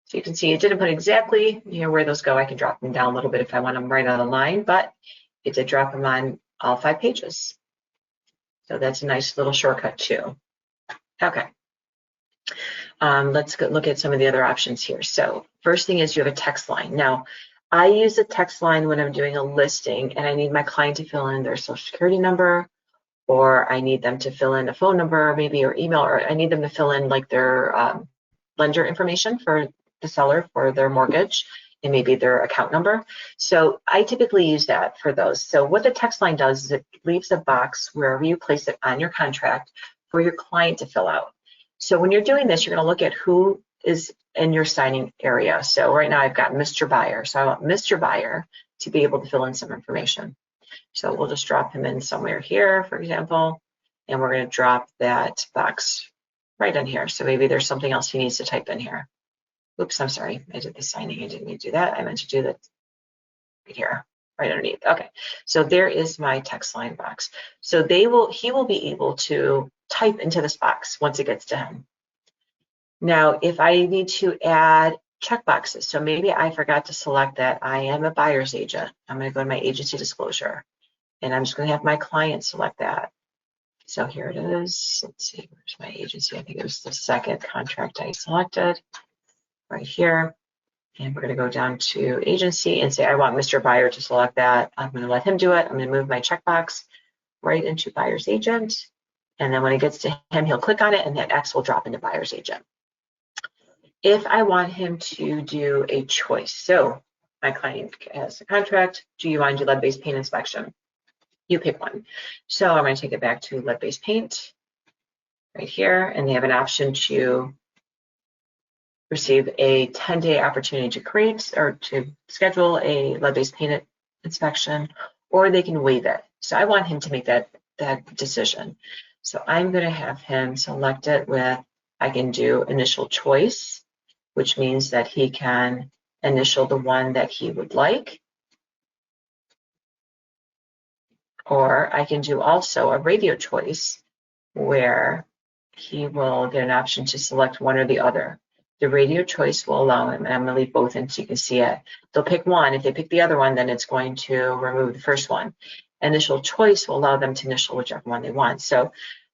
So you can see it didn't put exactly where those go. I can drop them down a little bit if I want them right on the line, but it did drop them on all 5 pages. So that's a nice little shortcut too. Okay. Let's look at some of the other options here. So first thing is you have a text line. Now, I use a text line when I'm doing a listing and I need my client to fill in their social security number, or I need them to fill in a phone number maybe, or email, or I need them to fill in like their lender information for the seller for their mortgage and maybe their account number. So I typically use that for those. So what the text line does is it leaves a box wherever you place it on your contract for your client to fill out. So when you're doing this, you're going to look at who is in your signing area. So right now I've got Mr. Buyer. So I want Mr. Buyer to be able to fill in some information. So we'll just drop him in somewhere here, for example, and we're going to drop that box right in here. So maybe there's something else he needs to type in here. Oops, I'm sorry. I did the signing. I didn't need to do that. I meant to do that right here, right underneath. Okay, so there is my text line box. So he will be able to type into this box once it gets to him. Now, if I need to add checkboxes, so maybe I forgot to select that I am a buyer's agent. I'm going to go to my agency disclosure, and I'm just going to have my client select that. So here it is. Let's see, where's my agency? I think it was the second contract I selected right here. And we're going to go down to agency and say, I want Mr. Buyer to select that. I'm going to let him do it. I'm going to move my checkbox right into buyer's agent. And then when it gets to him, he'll click on it and that X will drop into buyer's agent. If I want him to do a choice, so my client has a contract, do you want to do lead-based paint inspection? You pick one. So I'm going to take it back to lead-based paint right here, and they have an option to receive a 10-day opportunity to create or to schedule a lead-based paint inspection, or they can waive it. So I want him to make that decision. So I'm going to have him select it with, I can do initial choice, which means that he can initial the one that he would like. Or I can do also a radio choice where he will get an option to select one or the other. The radio choice will allow him, and I'm going to leave both in so you can see it. They'll pick one. If they pick the other one, then it's going to remove the first one. Initial choice will allow them to initial whichever one they want. So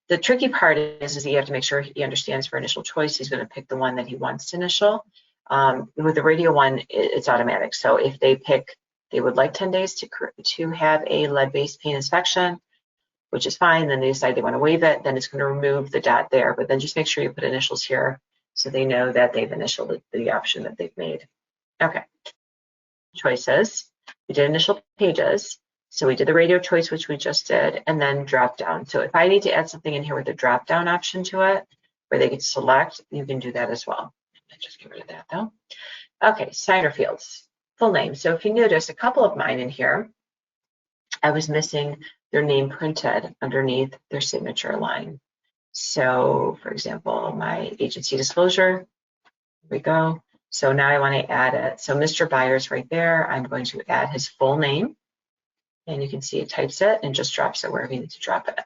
the tricky part is that you have to make sure he understands for initial choice, he's going to pick the one that he wants to initial. With the radio one, it's automatic. So if they pick, they would like 10 days to have a lead-based paint inspection, which is fine. Then they decide they want to waive it, then it's going to remove the dot there. But then just make sure you put initials here so they know that they've initialed the option that they've made. Okay. Choices. We did initial pages. So we did the radio choice, which we just did, and then drop down. So if I need to add something in here with a drop down option to it, where they can select, you can do that as well. Let's just get rid of that though. Okay, signer fields, full name. So if you notice, a couple of mine in here, I was missing their name printed underneath their signature line. So for example, my agency disclosure, here we go. So now I want to add it. So Mr. Buyer's right there. I'm going to add his full name. And you can see it types it and just drops it wherever you need to drop it.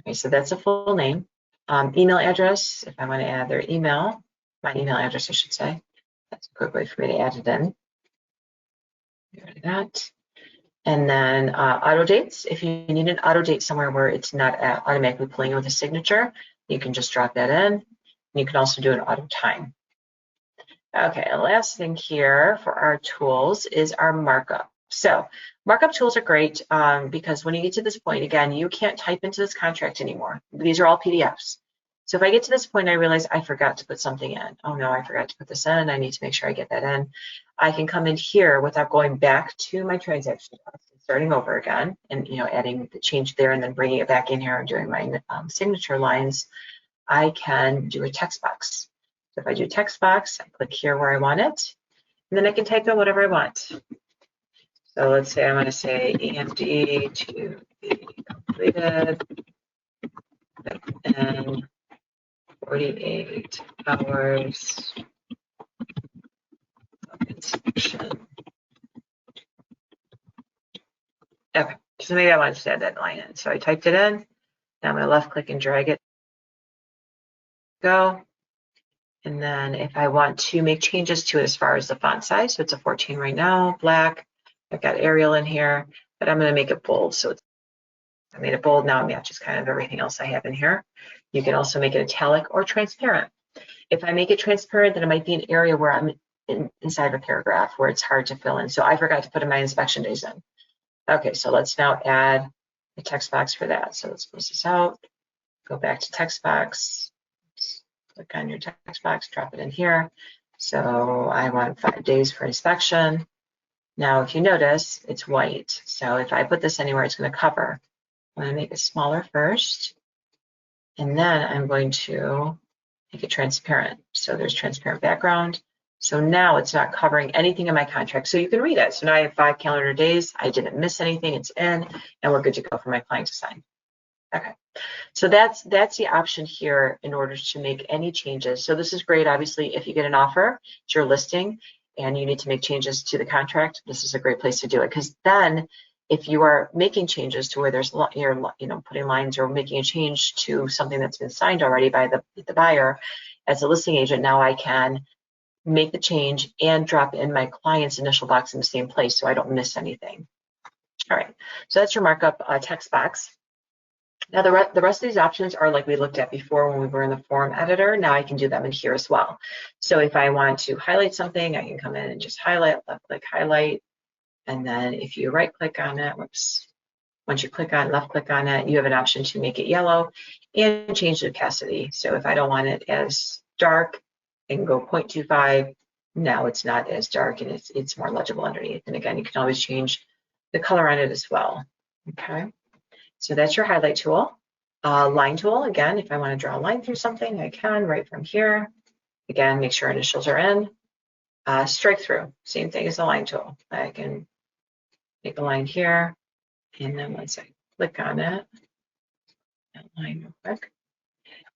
Okay, so that's a full name. Email address, if I want to add their email, my email address, I should say. That's a quick way for me to add it in. Get rid of that. And then auto dates. If you need an auto date somewhere where it's not automatically pulling with a signature, you can just drop that in. And you can also do an auto time. Okay, last thing here for our tools is our markup. So markup tools are great because when you get to this point, again, you can't type into this contract anymore. These are all PDFs. So if I get to this point, I realize I forgot to put something in. Oh no, I forgot to put this in. I need to make sure I get that in. I can come in here without going back to my transaction desk, starting over again, and adding the change there and then bringing it back in here and doing my signature lines. I can do a text box. So if I do text box, I click here where I want it, and then I can type in whatever I want. So let's say I want to say EMD to be completed in 48 hours of inspection. Okay, so maybe I want to add that line in. So I typed it in. Now I'm going to left click and drag it. Go. And then if I want to make changes to it as far as the font size, so it's a 14 right now, black. I've got Arial in here, but I'm going to make it bold. So I made it bold. Now it matches kind of everything else I have in here. You can also make it italic or transparent. If I make it transparent, then it might be an area where I'm inside of a paragraph where it's hard to fill in. So I forgot to put in my inspection days in. Okay, so let's now add a text box for that. So let's close this out, go back to text box, click on your text box, drop it in here. So I want 5 days for inspection. Now, if you notice, it's white. So if I put this anywhere, it's going to cover. I'm going to make it smaller first, and then I'm going to make it transparent. So there's transparent background. So now it's not covering anything in my contract. So you can read it. So now I have 5 calendar days. I didn't miss anything. It's in, and we're good to go for my client to sign. Okay. So that's the option here in order to make any changes. So this is great. Obviously, if you get an offer, it's your listing, and you need to make changes to the contract, this is a great place to do it, because then if you are making changes to where there's you're putting lines or making a change to something that's been signed already by the buyer, as a listing agent, now I can make the change and drop in my client's initial box in the same place so I don't miss anything. All right, so that's your markup text box. Now the rest of these options are like we looked at before when we were in the form editor. Now I can do them in here as well. So if I want to highlight something, I can come in and just highlight, left click, highlight. And then if you right click on it, whoops, once you click on, left click on it, you have an option to make it yellow and change the opacity. So if I don't want it as dark, I can go 0.25. Now it's not as dark and it's more legible underneath. And again, you can always change the color on it as well. Okay. So that's your highlight tool. Line tool, again, if I want to draw a line through something, I can right from here. Again, make sure initials are in. Strike through, same thing as the line tool. I can make a line here, and then once I click on it, that line real quick.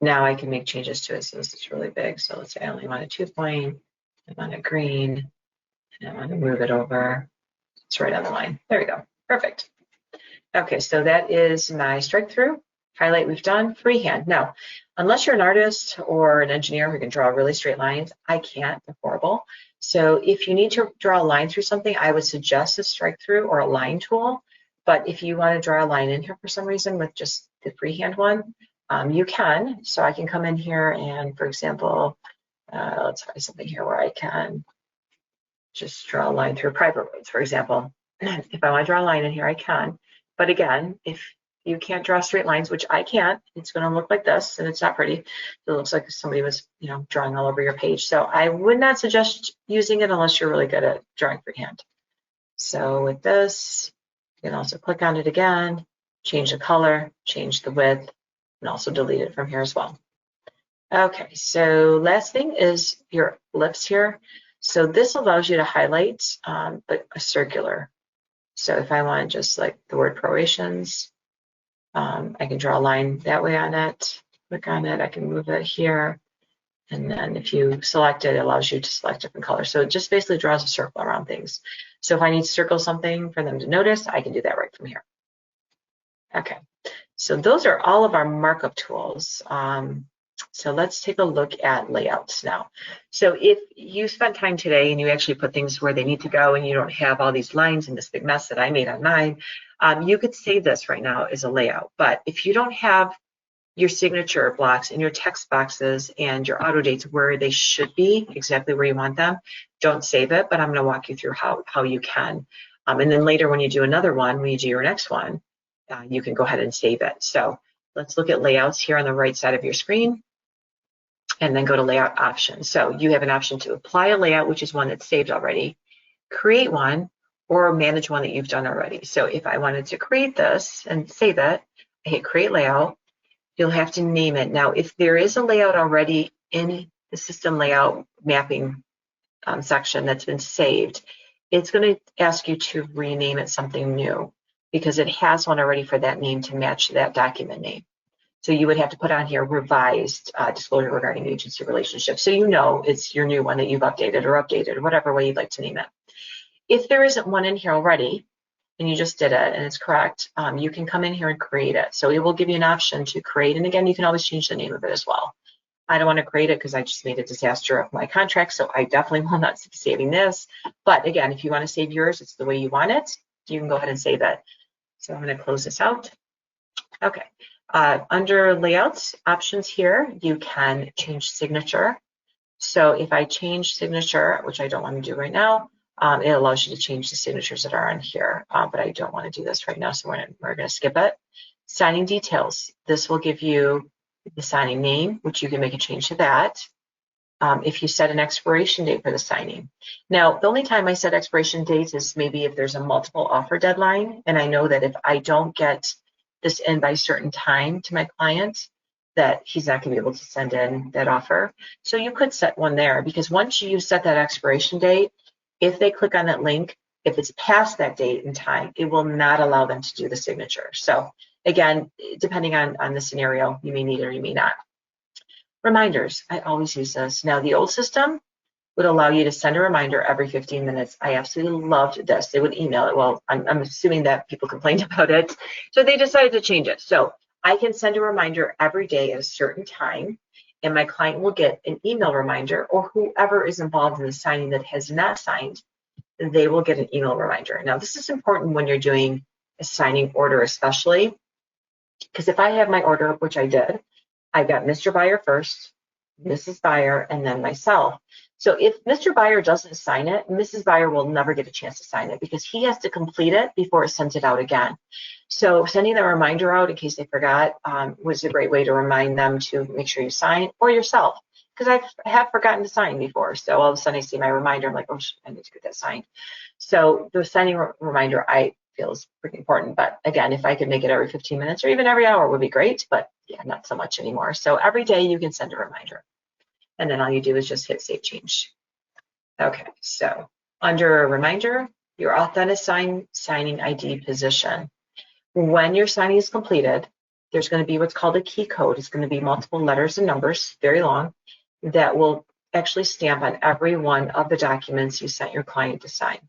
Now I can make changes to it. So this is really big. So let's say I only want a 2-point, I want a green, and I want to move it over. It's right on the line. There we go. Perfect. Okay, so that is my strike through. Highlight we've done. Freehand. Now, unless you're an artist or an engineer who can draw really straight lines, I can't. They're horrible. So if you need to draw a line through something, I would suggest a strike through or a line tool. But if you want to draw a line in here for some reason with just the freehand one, you can. So I can come in here and, for example, let's try something here where I can just draw a line through private roads, for example. If I want to draw a line in here, I can. But again, if you can't draw straight lines, which I can't, it's going to look like this, and it's not pretty. It looks like somebody was, drawing all over your page. So I would not suggest using it unless you're really good at drawing freehand. So with this, you can also click on it again, change the color, change the width, and also delete it from here as well. Okay, so last thing is your ellipse here. So this allows you to highlight, but a circular. So if I want just like the word prorations, I can draw a line that way on it, click on it, I can move it here. And then if you select it, it allows you to select different colors. So it just basically draws a circle around things. So if I need to circle something for them to notice, I can do that right from here. Okay, so those are all of our markup tools. So let's take a look at layouts now. So if you spent time today and you actually put things where they need to go and you don't have all these lines and this big mess that I made on mine, you could save this right now as a layout. But if you don't have your signature blocks and your text boxes and your auto dates where they should be, exactly where you want them, don't save it, but I'm going to walk you through how you can. And then later when you do another one, when you do your next one, you can go ahead and save it. So let's look at layouts here on the right side of your screen. and then go to layout options. So you have an option to apply a layout, which is one that's saved already, create one, or manage one that you've done already. So if I wanted to create this and save it, I hit create layout. You'll have to name it. Now, if there is a layout already in the system layout mapping section that's been saved, it's going to ask you to rename it something new because it has one already for that name to match that document name. So you would have to put on here revised disclosure regarding agency relationships. So you know it's your new one that you've updated or whatever way you'd like to name it. If there isn't one in here already, and you just did it and it's correct, you can come in here and create it. So it will give you an option to create. And again, you can always change the name of it as well. I don't want to create it because I just made a disaster of my contract, so I definitely will not be saving this. But again, if you want to save yours, it's the way you want it, you can go ahead and save it. So I'm going to close this out. Okay. Under layouts options here, you can change signature. So if I change signature, which I don't want to do right now, it allows you to change the signatures that are on here, but I don't want to do this right now, so we're going to skip it. Signing details. This will give you the signing name, which you can make a change to that. If you set an expiration date for the signing. Now, the only time I set expiration dates is maybe if there's a multiple offer deadline, and I know that if I don't get this in by a certain time to my client, that he's not going to be able to send in that offer. So you could set one there, because once you set that expiration date, if they click on that link, if it's past that date and time, it will not allow them to do the signature. So again, depending on the scenario, you may need it or you may not. Reminders, I always use this. Now, the old system would allow you to send a reminder every 15 minutes. I absolutely loved this. They would email it. Well, I'm assuming that people complained about it, so they decided to change it. So I can send a reminder every day at a certain time, and my client will get an email reminder, or whoever is involved in the signing that has not signed, they will get an email reminder. Now, this is important when you're doing a signing order, especially, because if I have my order, which I did, I've got Mr. Buyer first, Mrs. Buyer, and then myself. So if Mr. Buyer doesn't sign it, Mrs. Buyer will never get a chance to sign it because he has to complete it before it sends it out again. So sending the reminder out in case they forgot was a great way to remind them to make sure you sign, or yourself, because I have forgotten to sign before. So all of a sudden I see my reminder, I'm like, oh, I need to get that signed. So the signing reminder I feel is pretty important. But again, if I could make it every 15 minutes or even every hour would be great, but yeah, not so much anymore. So every day you can send a reminder. And then all you do is just hit save change. Okay, so under a reminder, your Authentisign signing ID position. When your signing is completed, there's going to be what's called a key code. It's going to be multiple letters and numbers, very long, that will actually stamp on every one of the documents you sent your client to sign.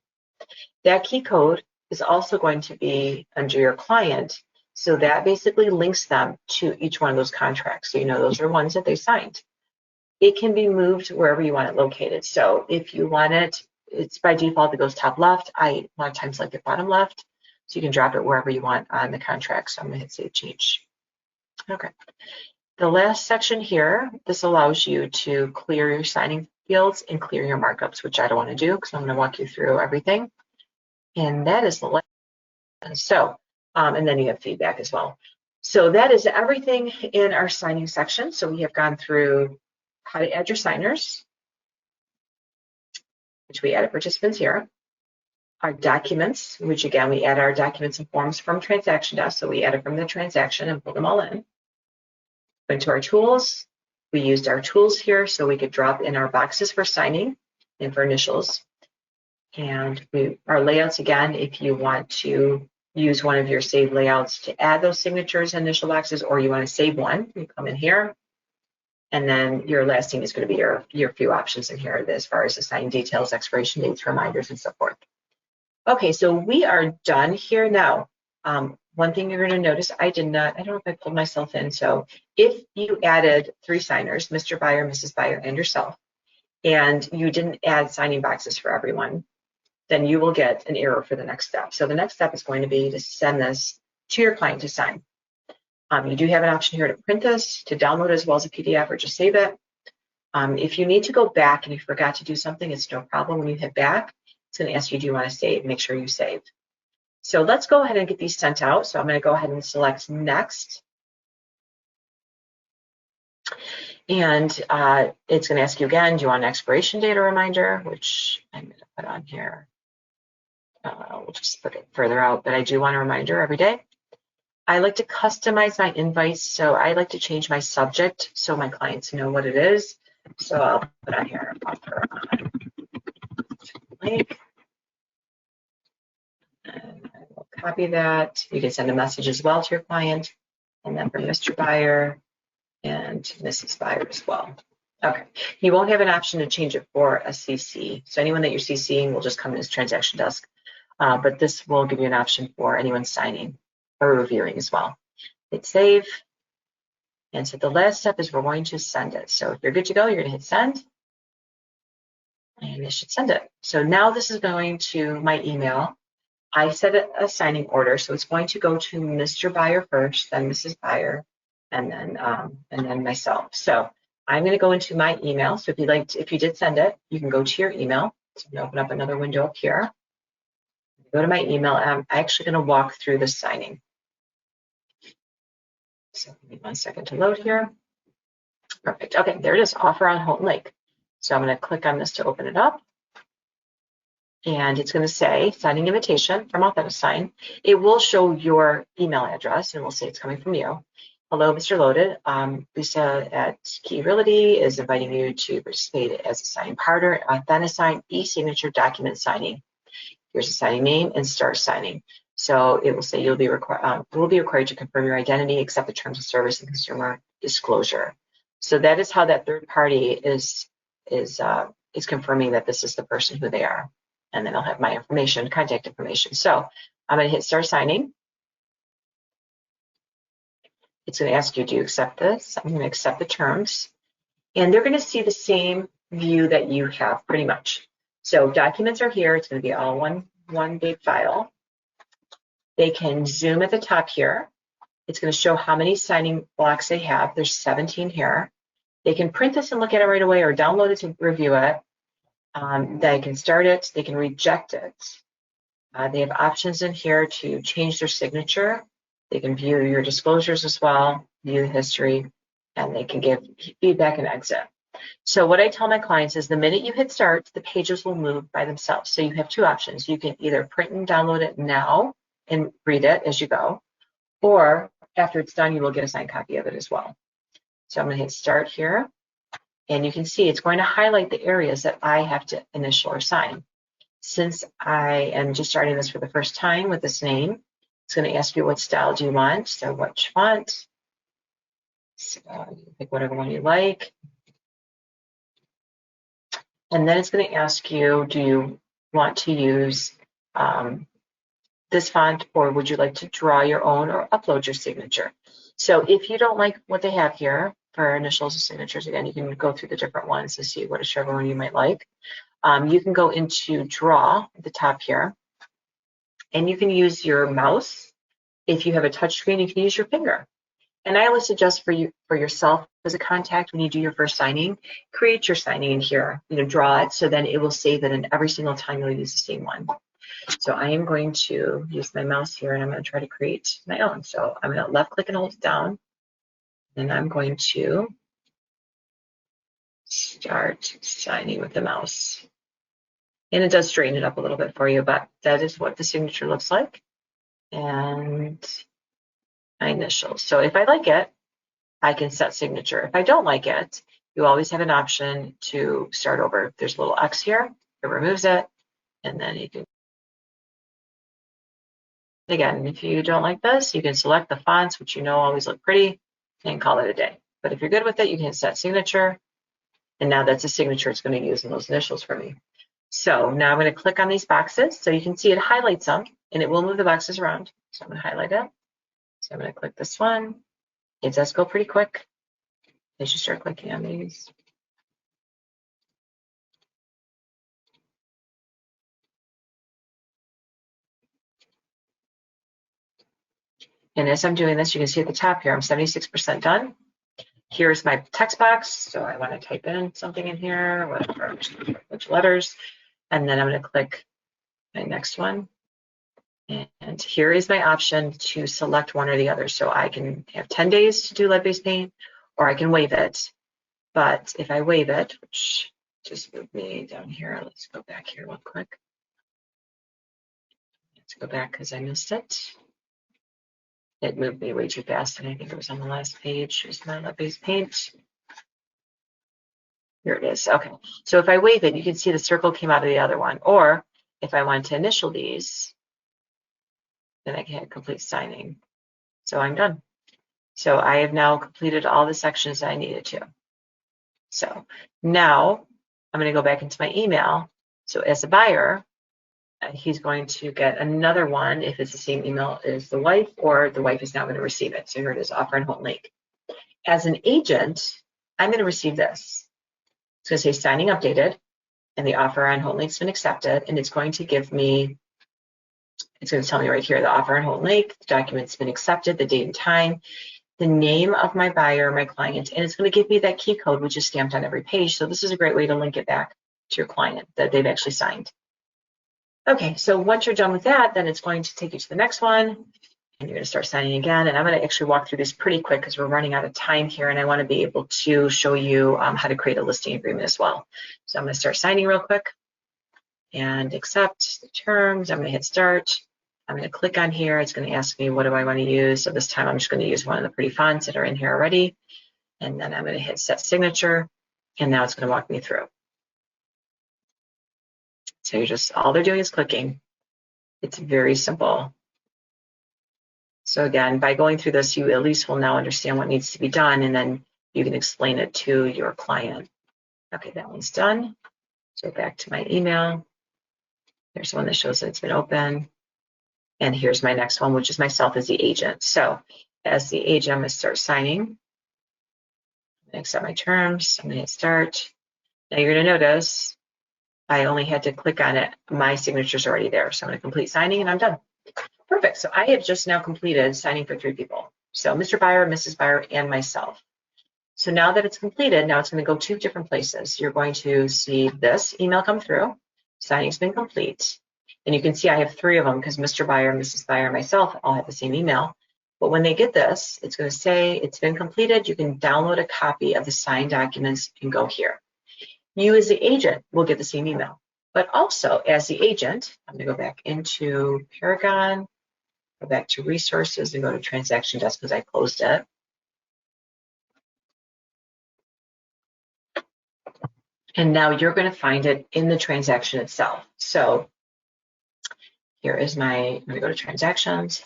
That key code is also going to be under your client, so that basically links them to each one of those contracts. So you know those are ones that they signed. It can be moved wherever you want it located. So if you want it, it's by default, it goes top left. I a lot of times like it bottom left. So you can drop it wherever you want on the contract. So I'm going to hit save change. Okay. The last section here, this allows you to clear your signing fields and clear your markups, which I don't want to do because I'm going to walk you through everything. And that is the last one. So, and then you have feedback as well. So that is everything in our signing section. So we have gone through how to add your signers, which we added participants here. Our documents, which again, we add our documents and forms from TransactionDesk. So we added from the transaction and pull them all in. Into our tools, we used our tools here so we could drop in our boxes for signing and for initials. And our layouts, again, if you want to use one of your saved layouts to add those signatures and initial boxes, or you want to save one, you come in here. And then your last thing is going to be your few options in here as far as the signing details, expiration dates, reminders, and so forth. Okay, so we are done here now. One thing you're going to notice, I don't know if I pulled myself in. So if you added 3 signers, Mr. Buyer, Mrs. Buyer, and yourself, and you didn't add signing boxes for everyone, then you will get an error for the next step. So the next step is going to be to send this to your client to sign. You do have an option here to print this, to download as well as a PDF, or just save it. If you need to go back and you forgot to do something, it's no problem. When you hit back, it's going to ask you, do you want to save? Make sure you save. So let's go ahead and get these sent out. So I'm going to go ahead and select next. And it's going to ask you again, do you want an expiration date or reminder, which I'm going to put on here. We'll just put it further out, but I do want a reminder every day. I like to customize my invites, so I like to change my subject so my clients know what it is. So I'll put on here, offer on link. And I will copy that. You can send a message as well to your client, and then for Mr. Buyer and Mrs. Buyer as well. Okay, you won't have an option to change it for a CC. So anyone that you're CCing will just come in as Transaction Desk, but this will give you an option for anyone signing or reviewing as well. Hit save. And so the last step is we're going to send it. So if you're good to go, you're going to hit send. And it should send it. So now this is going to my email. I set a signing order, so it's going to go to Mr. Buyer first, then Mrs. Buyer, and then myself. So I'm going to go into my email. So if you did send it, you can go to your email. So I'm going to open up another window up here. Go to my email, and I'm actually going to walk through the signing. So give me 1 second to load here. Perfect. Okay, there it is, offer on Houghton Lake. So I'm going to click on this to open it up. And it's going to say signing invitation from Authentisign. It will show your email address and will say it's coming from you. Hello, Mr. Loaded. Lisa at Key Realty is inviting you to participate as a signing partner at Authentisign e-signature document signing. Here's the signing name and start signing. So it will say you'll be required to confirm your identity, accept the terms of service and consumer disclosure. So that is how that third party is confirming that this is the person who they are. And then I'll have my information, contact information. So I'm going to hit start signing. It's going to ask you, do you accept this? I'm going to accept the terms. And they're going to see the same view that you have pretty much. So documents are here. It's going to be all one big file. They can zoom at the top here. It's going to show how many signing blocks they have. There's 17 here. They can print this and look at it right away or download it to review it. They can start it, they can reject it. They have options in here to change their signature. They can view your disclosures as well, view the history, and they can give feedback and exit. So what I tell my clients is the minute you hit start, the pages will move by themselves. So you have two options. You can either print and download it now and read it as you go, or after it's done, you will get a signed copy of it as well. So I'm going to hit start here. And you can see it's going to highlight the areas that I have to initial or sign. Since I am just starting this for the first time with this name, it's going to ask you what style do you want. So which font? So you pick whatever one you like. And then it's going to ask you, do you want to use this font, or would you like to draw your own or upload your signature? So if you don't like what they have here, for initials and signatures, again, you can go through the different ones to see whichever one you might like. You can go into draw at the top here, and you can use your mouse. If you have a touch screen, you can use your finger. And I always suggest for yourself as a contact, when you do your first signing, create your signing in here, draw it, so then it will save it, and every single time you'll use the same one. So I am going to use my mouse here, and I'm going to try to create my own. So I'm going to left click and hold it down. And I'm going to start signing with the mouse. And it does straighten it up a little bit for you, but that is what the signature looks like. And my initials. So if I like it, I can set signature. If I don't like it, you always have an option to start over. There's a little X here, it removes it, and then you can. Again, if you don't like this, you can select the fonts, which always look pretty, and call it a day. But if you're good with it, you can set signature. And now that's a signature it's going to use in those initials for me. So now I'm going to click on these boxes. So you can see it highlights them, and it will move the boxes around. So I'm going to highlight it. So I'm going to click this one. It does go pretty quick as you start clicking on these. And as I'm doing this, you can see at the top here, I'm 76% done. Here's my text box. So I want to type in something in here, whatever, a bunch of letters. And then I'm going to click my next one. And here is my option to select one or the other. So I can have 10 days to do lead-based paint, or I can waive it. But if I waive it, which just moved me down here, let's go back here real quick. Let's go back because I missed it. It moved me way too fast, and I think it was on the last page. Here's my lab-based paint. Here it is. Okay. So if I wave it, you can see the circle came out of the other one. Or if I want to initial these, then I can hit complete signing. So I'm done. So I have now completed all the sections I needed to. So now I'm going to go back into my email. So as a buyer, he's going to get another one if it's the same email as the wife, or the wife is now going to receive it. So here it is, offer and hold link. As an agent, I'm going to receive this. It's going to say signing updated, and the offer on hold link's been accepted, and it's going to give me, it's going to tell me right here, the offer on hold link, the document's been accepted, the date and time, the name of my buyer, my client, and it's going to give me that key code, which is stamped on every page. So this is a great way to link it back to your client that they've actually signed. Okay, so once you're done with that, then it's going to take you to the next one, and you're going to start signing again. And I'm going to actually walk through this pretty quick because we're running out of time here, and I want to be able to show you how to create a listing agreement as well. So I'm going to start signing real quick and accept the terms. I'm going to hit start. I'm going to click on here. It's going to ask me, what do I want to use? So this time I'm just going to use one of the pretty fonts that are in here already. And then I'm going to hit set signature, and now it's going to walk me through. So you're just, all they're doing is clicking. It's very simple. So again, by going through this, you at least will now understand what needs to be done, and then you can explain it to your client. Okay, that one's done. So back to my email. There's one that shows that it's been open. And here's my next one, which is myself as the agent. So as the agent, I'm going to start signing. I'm going to accept my terms. I'm going to hit start. Now you're going to notice I only had to click on it. My signature's already there. So I'm going to complete signing, and I'm done. Perfect. So I have just now completed signing for 3 people. So Mr. Buyer, Mrs. Buyer, and myself. So now that it's completed, now it's going to go 2 different places. You're going to see this email come through. Signing's been complete. And you can see I have 3 of them because Mr. Buyer, Mrs. Buyer, and myself all have the same email. But when they get this, it's going to say it's been completed. You can download a copy of the signed documents and go here. You as the agent will get the same email. But also as the agent, I'm going to go back into Paragon, go back to resources, and go to TransactionDesk because I closed it. And now you're going to find it in the transaction itself. So here is my, I'm going to go to transactions.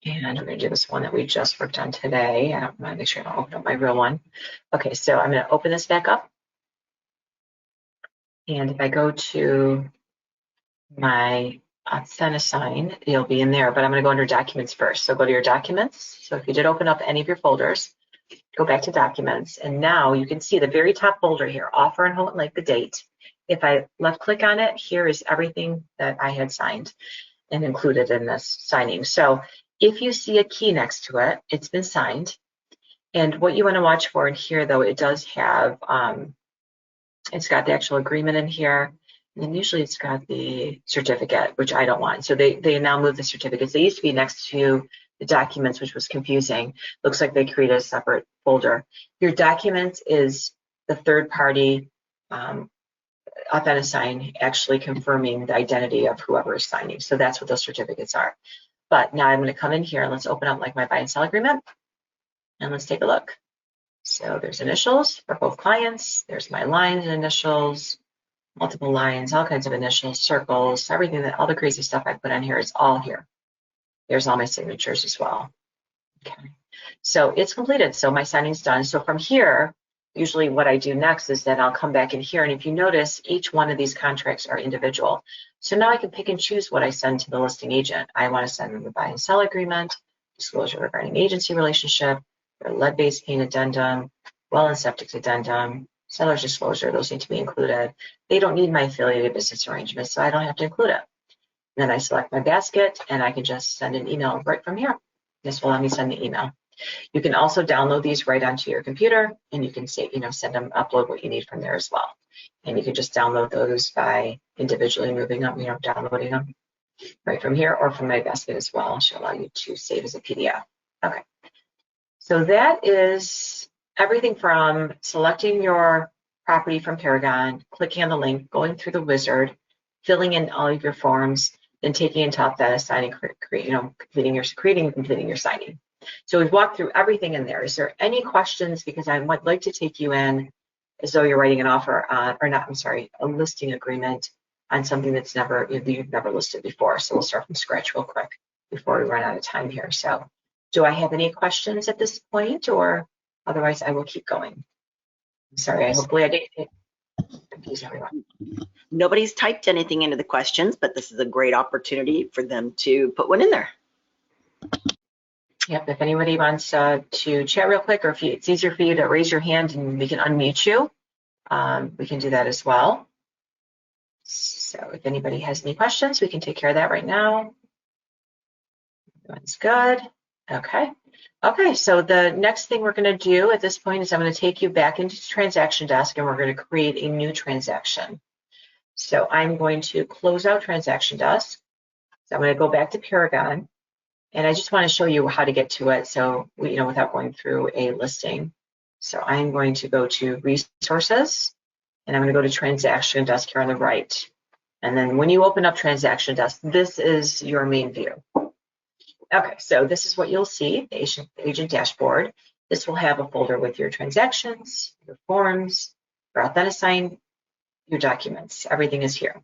And I'm going to do this one that we just worked on today. I want to make sure I don't open up my real one. Okay, so I'm going to open this back up. And if I go to my Authentisign, it'll be in there, but I'm going to go under documents first. So go to your documents. So if you did open up any of your folders, go back to documents. And now you can see the very top folder here, offer and hold like the date. If I left click on it, here is everything that I had signed and included in this signing. So if you see a key next to it, it's been signed. And what you want to watch for in here, though, it does have, it's got the actual agreement in here. And then usually it's got the certificate, which I don't want. So they now move the certificates. They used to be next to the documents, which was confusing. Looks like they created a separate folder. Your documents is the third party Authentisign actually confirming the identity of whoever is signing. So that's what those certificates are. But now I'm going to come in here and let's open up like my buy and sell agreement. And let's take a look. So there's initials for both clients. There's my lines and initials, multiple lines, all kinds of initials, circles, everything that all the crazy stuff I put on here is all here. There's all my signatures as well. Okay. So it's completed. So my signing's done. So from here, usually what I do next is that I'll come back in here. And if you notice, each one of these contracts are individual. So now I can pick and choose what I send to the listing agent. I want to send them the buy and sell agreement, disclosure regarding agency relationship, their lead-based paint addendum, well and septic addendum, seller's disclosure. Those need to be included. They don't need my affiliated business arrangement, so I don't have to include it. And then I select my basket, and I can just send an email right from here. This will let me send the email. You can also download these right onto your computer, and you can say, send them, upload what you need from there as well. And you can just download those by individually moving them, downloading them right from here or from my basket as well. She'll allow you to save as a PDF. Okay. So that is everything from selecting your property from Paragon, clicking on the link, going through the wizard, filling in all of your forms, then taking it to Authentisign and completing your signing. So we've walked through everything in there. Is there any questions? Because I would like to take you in as though you're writing an offer on, or not, I'm sorry, a listing agreement on something that's you've never listed before. So we'll start from scratch real quick before we run out of time here. So do I have any questions at this point, or otherwise I will keep going? I'm sorry, hopefully I didn't confuse everyone. Nobody's typed anything into the questions, but this is a great opportunity for them to put one in there. Yep, if anybody wants to chat real quick, or if it's easier for you to raise your hand and we can unmute you, we can do that as well. So if anybody has any questions, we can take care of that right now. Everyone's good. Okay. Okay, so the next thing we're going to do at this point is I'm going to take you back into TransactionDesk and we're going to create a new transaction. So I'm going to close out TransactionDesk. So I'm going to go back to Paragon. And I just want to show you how to get to it, so without going through a listing. So I'm going to go to Resources, and I'm going to go to TransactionDesk here on the right. And then when you open up TransactionDesk, this is your main view. Okay, so this is what you'll see, the agent dashboard. This will have a folder with your transactions, your forms, your Authentisign, your documents. Everything is here.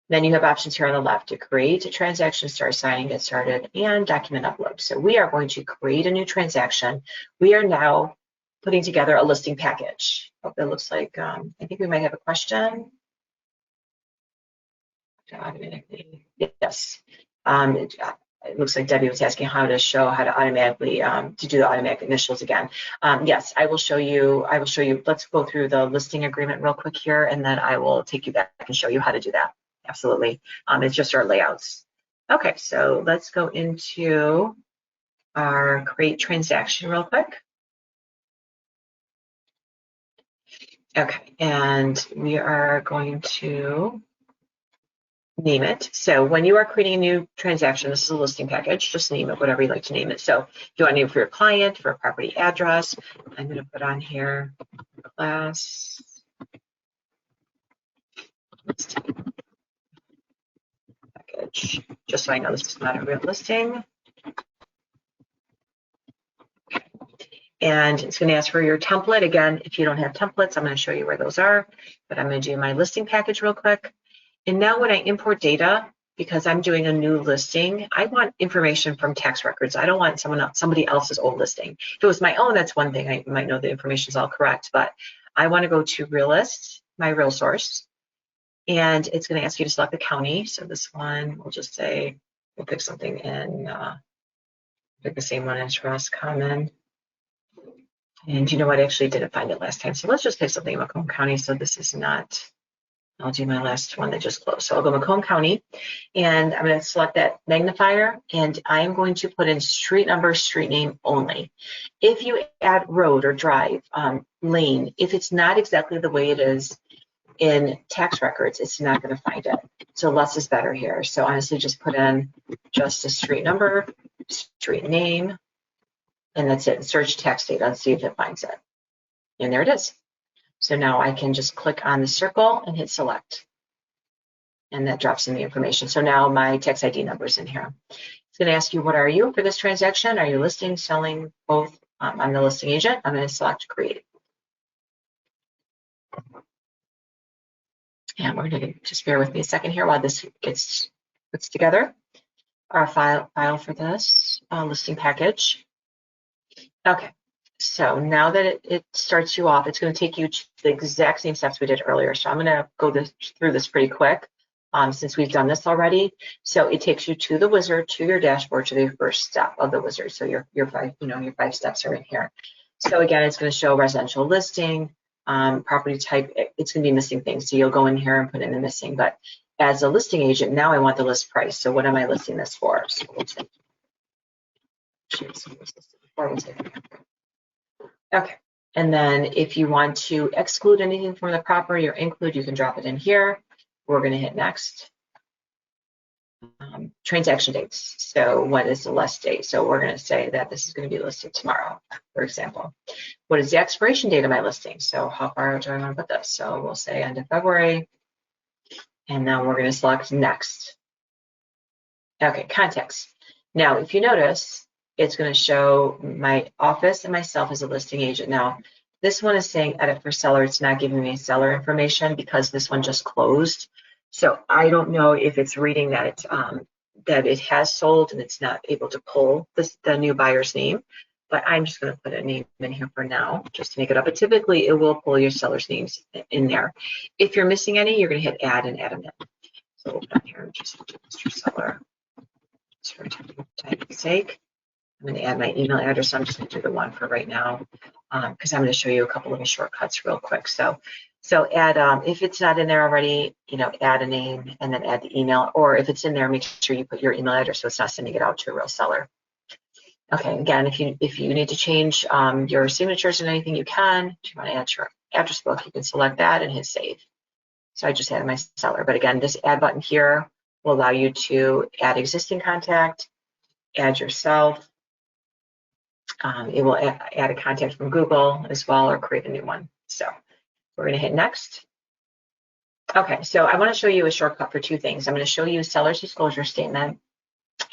Then you have options here on the left to create a transaction, start signing, get started, and document upload. So we are going to create a new transaction. We are now putting together a listing package. Hope that looks like, I think we might have a question. Yes. It looks like Debbie was asking how to automatically to do the automatic initials again. Yes, I will show you. Let's go through the listing agreement real quick here, and then I will take you back and show you how to do that. Absolutely. It's just our layouts. Okay, so let's go into our create transaction real quick. Okay, and we are going to name it. So when you are creating a new transaction, this is a listing package, just name it whatever you like to name it. So if you want to name it for your client, for a property address, I'm going to put on here class package, just so I know this is not a real listing. And it's going to ask for your template. Again, if you don't have templates, I'm going to show you where those are, but I'm going to do my listing package real quick. And now when I import data, because I'm doing a new listing, I want information from tax records. I don't want somebody else's old listing. If it was my own, that's one thing. I might know the information is all correct, but I want to go to Realist, MiRealSource, and it's going to ask you to select the county. So this one, we'll just say, we'll pick something in, pick the same one as Roscommon. And you know what, I actually didn't find it last time. So let's just pick something in Macomb County. So this is not, I'll do my last one that just closed. So I'll go Macomb County, and I'm going to select that magnifier, and I'm going to put in street number, street name only. If you add road or drive, lane, if it's not exactly the way it is in tax records, it's not going to find it. So less is better here. So honestly, just put in just a street number, street name, and that's it. Search tax data and see if it finds it. And there it is. So now I can just click on the circle and hit select. And that drops in the information. So now my tax ID number is in here. It's going to ask you, what are you for this transaction? Are you listing, selling, both? I'm the listing agent. I'm going to select create. And we're going to just bear with me a second here while this gets puts together. Our file for this listing package. Okay, so now that it starts you off, it's going to take you to the exact same steps we did earlier. So I'm going to go through this pretty quick since we've done this already. So it takes you to the wizard, to your dashboard, to the first step of the wizard. So your 5 steps are in here. So again, it's going to show residential listing, property type. It's going to be missing things. So you'll go in here and put in the missing. But as a listing agent, now I want the list price. So what am I listing this for? So we'll take, okay, and then if you want to exclude anything from the property or include, you can drop it in here. We're going to hit next. transaction dates. So what is the list date? So we're going to say that this is going to be listed tomorrow, for example. What is the expiration date of my listing? So how far do I want to put this? So we'll say end of February, and now we're going to select next. Okay, context. Now, if you notice, it's going to show my office and myself as a listing agent. Now, this one is saying edit for seller. It's not giving me seller information because this one just closed. So I don't know if it's reading that it's that it has sold and it's not able to pull the new buyer's name. But I'm just going to put a name in here for now, just to make it up. But typically, it will pull your seller's names in there. If you're missing any, you're going to hit add and add them in. So we'll put here just Mr. Seller. Just for time's sake, I'm going to add my email address. I'm just going to do the one for right now because I'm going to show you a couple of shortcuts real quick. So add, if it's not in there already, add a name and then add the email. Or if it's in there, make sure you put your email address so it's not sending it out to a real seller. Okay, again, if you need to change your signatures and anything, you can. If you want to add your address book, you can select that and hit save. So I just added my seller. But again, this add button here will allow you to add existing contact, add yourself. It will add a contact from Google as well, or create a new one. So we're going to hit next. Okay, so I want to show you a shortcut for two things. I'm going to show you seller's disclosure statement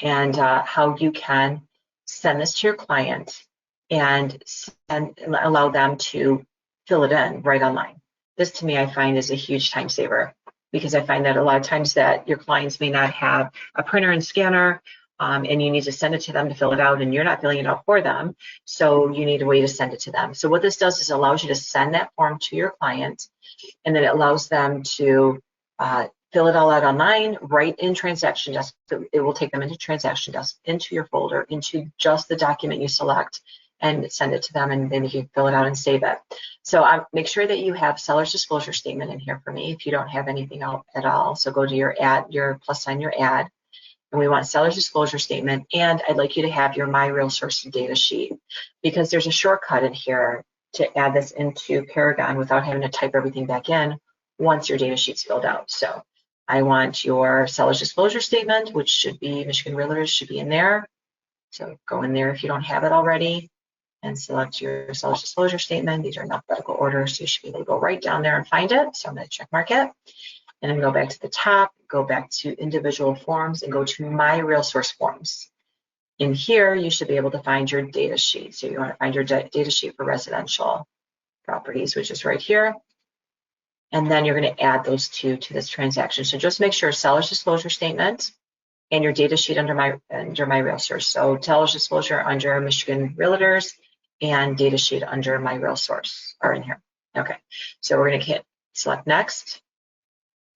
and how you can send this to your client and allow them to fill it in right online. This to me I find is a huge time saver because I find that a lot of times that your clients may not have a printer and scanner and you need to send it to them to fill it out and you're not filling it out for them. So you need a way to send it to them. So what this does is allows you to send that form to your client and then it allows them to fill it all out online, right in TransactionDesk. So it will take them into TransactionDesk, into your folder, into just the document you select, and send it to them, and then you can fill it out and save it. So make sure that you have seller's disclosure statement in here for me if you don't have anything else at all. So go to your ad, your plus sign, your ad, and we want seller's disclosure statement, and I'd like you to have your MiRealSource data sheet because there's a shortcut in here to add this into Paragon without having to type everything back in once your data sheet's filled out. So I want your seller's disclosure statement, which should be Michigan Realtors, should be in there. So go in there if you don't have it already and select your seller's disclosure statement. These are in alphabetical order, so you should be able to go right down there and find it. So I'm going to check mark it. And then go back to the top, go back to individual forms, and go to MiRealSource forms. In here, you should be able to find your data sheet. So you want to find your data sheet for residential properties, which is right here. And then you're going to add those two to this transaction. So just make sure seller's disclosure statement and your data sheet under MiRealSource. So seller's disclosure under Michigan Realtors and data sheet under MiRealSource are in here. Okay, so we're going to hit select next.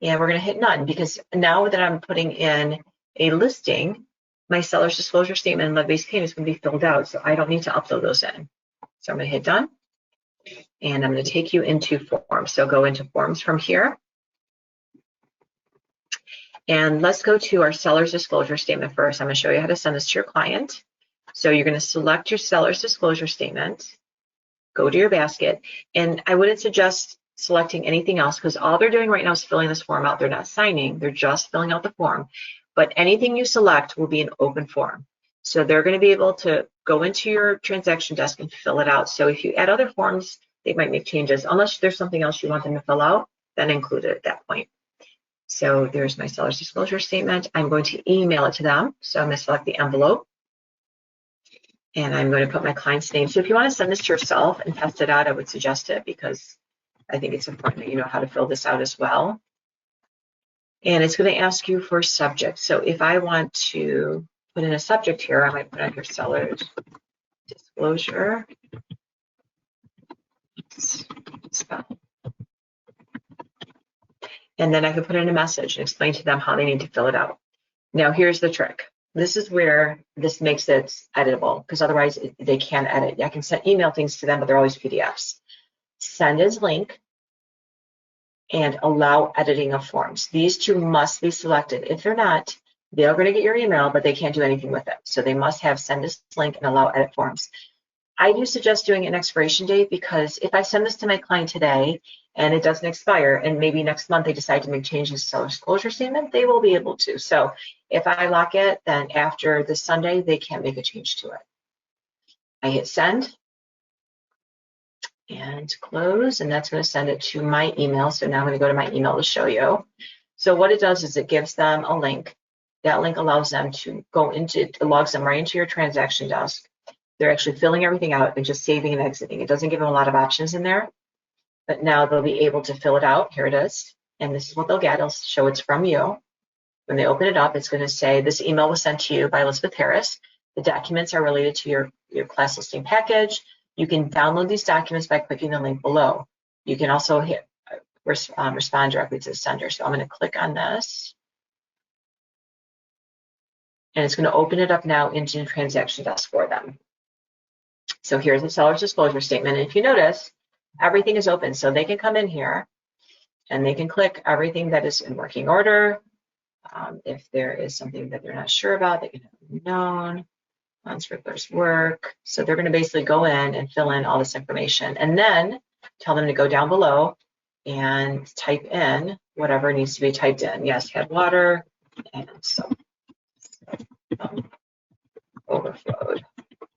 And we're going to hit none because now that I'm putting in a listing, my seller's disclosure statement and lead-based payment is going to be filled out. So I don't need to upload those in. So I'm going to hit done. And I'm going to take you into forms. So go into forms from here. And let's go to our seller's disclosure statement first. I'm going to show you how to send this to your client. So you're going to select your seller's disclosure statement, go to your basket, and I wouldn't suggest selecting anything else because all they're doing right now is filling this form out. They're not signing, they're just filling out the form. But anything you select will be an open form. So they're going to be able to go into your transaction desk and fill it out. So if you add other forms, they might make changes. Unless there's something else you want them to fill out, then include it at that point. So there's my seller's disclosure statement. I'm going to email it to them. So I'm going to select the envelope. And I'm going to put my client's name. So if you want to send this to yourself and test it out, I would suggest it because I think it's important that you know how to fill this out as well. And it's going to ask you for subject. So if I want to put in a subject here, I might put on your seller's disclosure. And then I could put in a message and explain to them how they need to fill it out. Now here's the trick. This is where this makes it editable because otherwise they can't edit. I can email things to them, but they're always PDFs. Send as link and allow editing of forms. These two must be selected. If they're not, they're going to get your email, but they can't do anything with it. So they must have send as link and allow edit forms. I do suggest doing an expiration date, because if I send this to my client today and it doesn't expire, and maybe next month they decide to make changes to seller disclosure statement, they will be able to. So if I lock it, then after this Sunday, they can't make a change to it. I hit send and close, and that's going to send it to my email. So now I'm going to go to my email to show you. So what it does is it gives them a link. That link allows them to go into, it logs them right into your transaction desk. They're actually filling everything out and just saving and exiting. It doesn't give them a lot of options in there, but now they'll be able to fill it out. Here it is. And this is what they'll get. It'll show it's from you. When they open it up, it's going to say, this email was sent to you by Elizabeth Harris. The documents are related to your class listing package. You can download these documents by clicking the link below. You can also hit respond directly to the sender. So I'm going to click on this. And it's going to open it up now into TransactionDesk for them. So here's the seller's disclosure statement. And if you notice, everything is open. So they can come in here and they can click everything that is in working order. If there is something that they're not sure about, they can have known. On Strickler's work. So they're going to basically go in and fill in all this information, and then tell them to go down below and type in whatever needs to be typed in. Yes, had water, and so overflowed,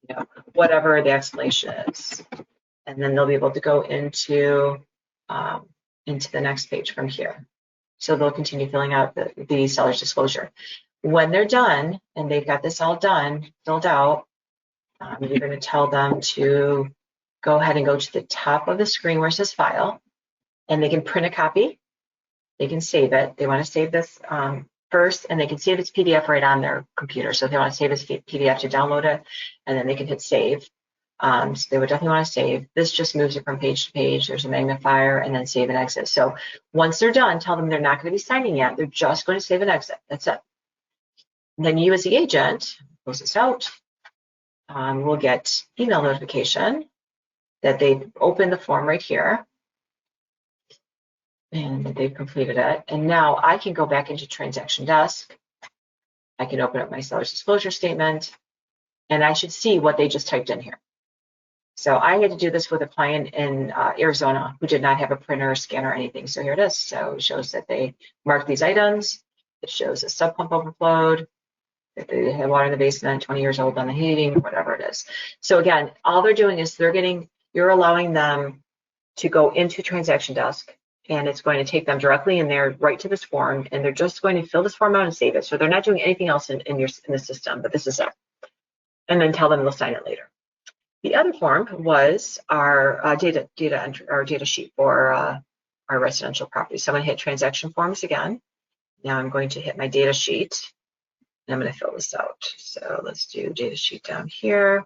you know, whatever the explanation is. And then they'll be able to go into the next page from here. So they'll continue filling out the seller's disclosure. When they're done and they've got this all done, filled out, you're going to tell them to go ahead and go to the top of the screen where it says file, and they can print a copy. They can save it. They want to save this first, and they can save its PDF right on their computer. So if they want to save its PDF to download it, and then they can hit save. So they would definitely want to save. This just moves it from page to page. There's a magnifier, and then save and exit. So once they're done, tell them they're not going to be signing yet. They're just going to save and exit. That's it. Then you as the agent, close this out, will get email notification that they've opened the form right here and that they've completed it. And now I can go back into TransactionDesk. I can open up my seller's disclosure statement, and I should see what they just typed in here. So I had to do this with a client in Arizona who did not have a printer, scanner, or anything. So here it is. So it shows that they marked these items. It shows a sub pump overflowed, that they had water in the basement, 20 years old on the heating, whatever it is. So again, all they're doing is you're allowing them to go into TransactionDesk, and it's going to take them directly in there right to this form, and they're just going to fill this form out and save it. So they're not doing anything else in the system, but this is it. And then tell them they'll sign it later. The other form was our data sheet for our residential property. So I'm going to hit transaction forms again. Now I'm going to hit my data sheet. And I'm going to fill this out. So let's do data sheet down here.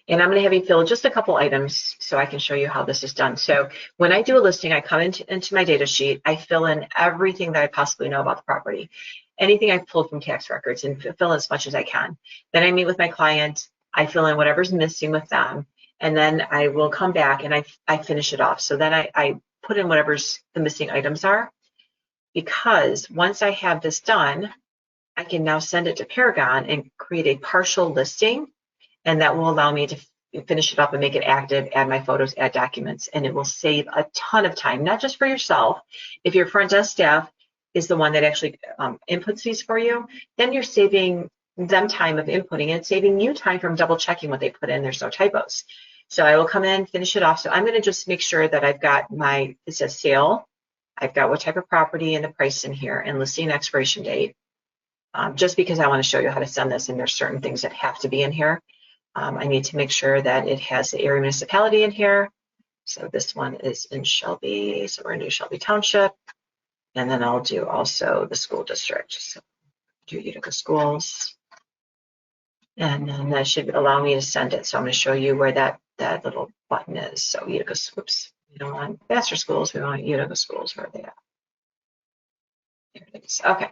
And I'm going to have you fill just a couple items so I can show you how this is done. So when I do a listing, I come into my data sheet. I fill in everything that I possibly know about the property, anything I've pulled from tax records, and fill in as much as I can. Then I meet with my client. I fill in whatever's missing with them. And then I will come back and I finish it off. So then I put in whatever's the missing items are, because once I have this done, I can now send it to Paragon and create a partial listing, and that will allow me to finish it up and make it active, add my photos, add documents, and it will save a ton of time, not just for yourself. If your front desk staff is the one that actually inputs these for you, then you're saving them time of inputting and saving you time from double checking what they put in. There's no typos. So I will come in, finish it off. So I'm going to just make sure that I've got it says sale. I've got what type of property and the price in here, and listing expiration date. Just because I want to show you how to send this, and there's certain things that have to be in here. I need to make sure that it has the area municipality in here. So this one is in Shelby, so we're going to do Shelby Township. And then I'll do also the school district. So do Utica Schools. And then that should allow me to send it. So I'm going to show you where that little button is. So Utica, whoops, we don't want Vassar Schools, we want Utica Schools. Where are they at? There it is. Okay.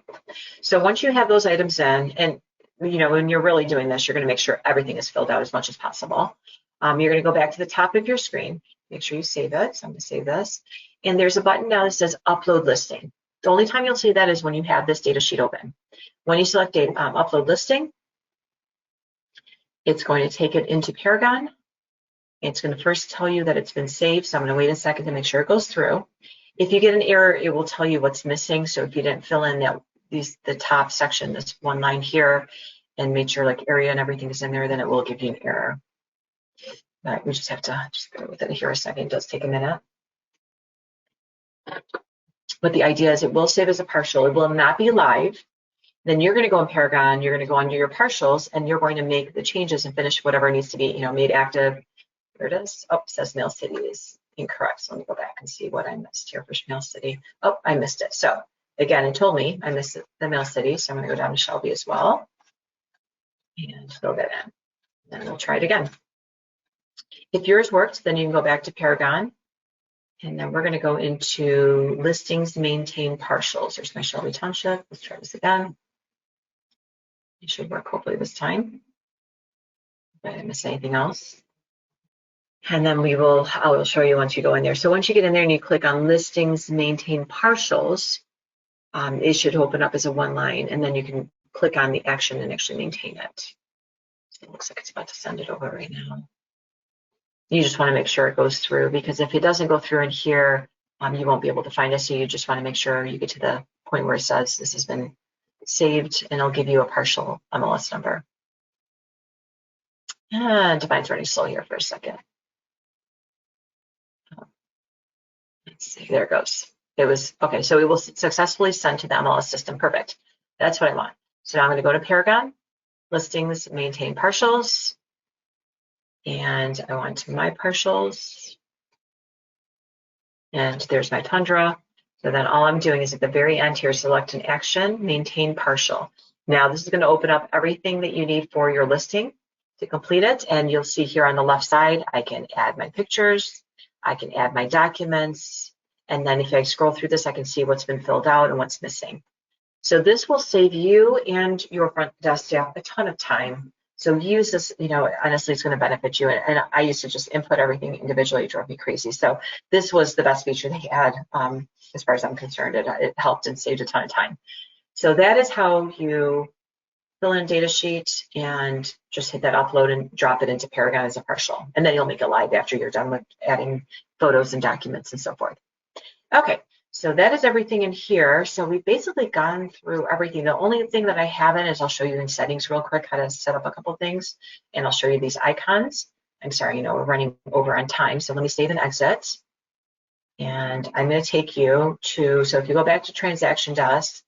So once you have those items in, and you know, when you're really doing this, you're going to make sure everything is filled out as much as possible. You're going to go back to the top of your screen. Make sure you save it. So I'm going to save this. And there's a button now that says Upload Listing. The only time you'll see that is when you have this data sheet open. When you select Upload Listing, It's going to take it into Paragon. It's going to first tell you that it's been saved, so I'm going to wait a second to make sure it goes through. If you get an error, it will tell you what's missing. So if you didn't fill in the top section, this one line here, and make sure like area and everything is in there, then it will give you an error. But we just have to just go with it here a second. It does take a minute. But the idea is it will save as a partial. It will not be live. Then you're going to go in Paragon, you're going to go under your partials, and you're going to make the changes and finish whatever needs to be, made active. There it is. Oh, it says Mail City is incorrect. So let me go back and see what I missed here for Mail City. Oh, I missed it. So again, it told me I missed the Mail City. So I'm going to go down to Shelby as well and fill that in. And we'll try it again. If yours worked, then you can go back to Paragon. And then we're going to go into Listings Maintain Partials. There's my Shelby Township. Let's try this again. It should work hopefully this time. If I didn't miss anything else. And then I will show you once you go in there. So once you get in there and you click on Listings Maintain Partials, it should open up as a one line, and then you can click on the action and actually maintain it. So it looks like it's about to send it over right now. You just want to make sure it goes through, because if it doesn't go through in here, you won't be able to find it. So you just want to make sure you get to the point where it says this has been saved, and it'll give you a partial MLS number. And Divine's running slow here for a second. Let's see, there it goes. It was, okay, so it will successfully send to the MLS system. Perfect. That's what I want. So now I'm going to go to Paragon, Listings, Maintain Partials, and I want my partials. And there's my Tundra. So then all I'm doing is at the very end here, select an action, maintain partial. Now this is going to open up everything that you need for your listing to complete it. And you'll see here on the left side, I can add my pictures, I can add my documents. And then if I scroll through this, I can see what's been filled out and what's missing. So this will save you and your front desk staff a ton of time. So use this, honestly, it's going to benefit you. And I used to just input everything individually. It drove me crazy. So this was the best feature they had, as far as I'm concerned. It helped and saved a ton of time. So that is how you fill in a data sheet and just hit that upload and drop it into Paragon as a partial. And then you'll make it live after you're done with adding photos and documents and so forth. Okay, so that is everything in here. So we've basically gone through everything. The only thing that I haven't is I'll show you in settings real quick how to set up a couple things, and I'll show you these icons. I'm sorry, we're running over on time, so let me save and exit. And I'm going to take you to, so if you go back to Transaction Desk,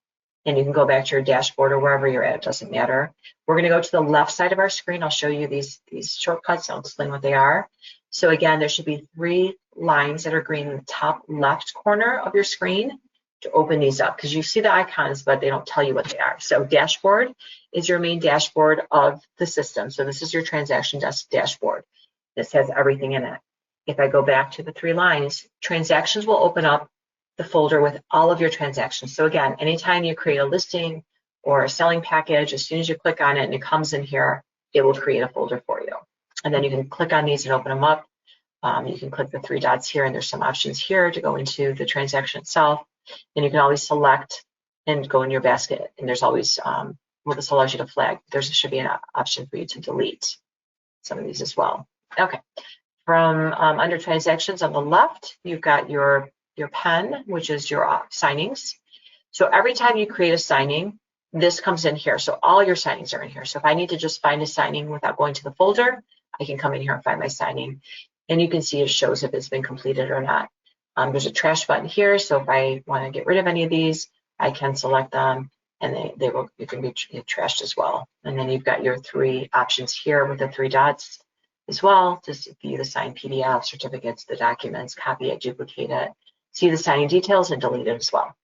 and you can go back to your dashboard or wherever you're at, it doesn't matter. We're going to go to the left side of our screen. I'll show you these shortcuts. I'll explain what they are. So again, there should be 3 lines that are green in the top left corner of your screen to open these up, because you see the icons, but they don't tell you what they are. So dashboard is your main dashboard of the system. So this is your Transaction Desk dashboard. This has everything in it. If I go back to the 3 lines, transactions will open up the folder with all of your transactions. So again, anytime you create a listing or a selling package, as soon as you click on it and it comes in here, it will create a folder for you. And then you can click on these and open them up. You can click the 3 dots here, and there's some options here to go into the transaction itself. And you can always select and go in your basket. And there's always, well, this allows you to flag. There should be an option for you to delete some of these as well. Okay, from under transactions on the left, you've got your pen, which is your signings. So every time you create a signing, this comes in here. So all your signings are in here. So if I need to just find a signing without going to the folder, I can come in here and find my signing. And you can see it shows if it's been completed or not. There's a trash button here. So if I want to get rid of any of these, I can select them, and you can be trashed as well. And then you've got your 3 options here with the 3 dots as well. Just view the signed PDF, certificates, the documents, copy it, duplicate it, see the signing details, and delete it as well.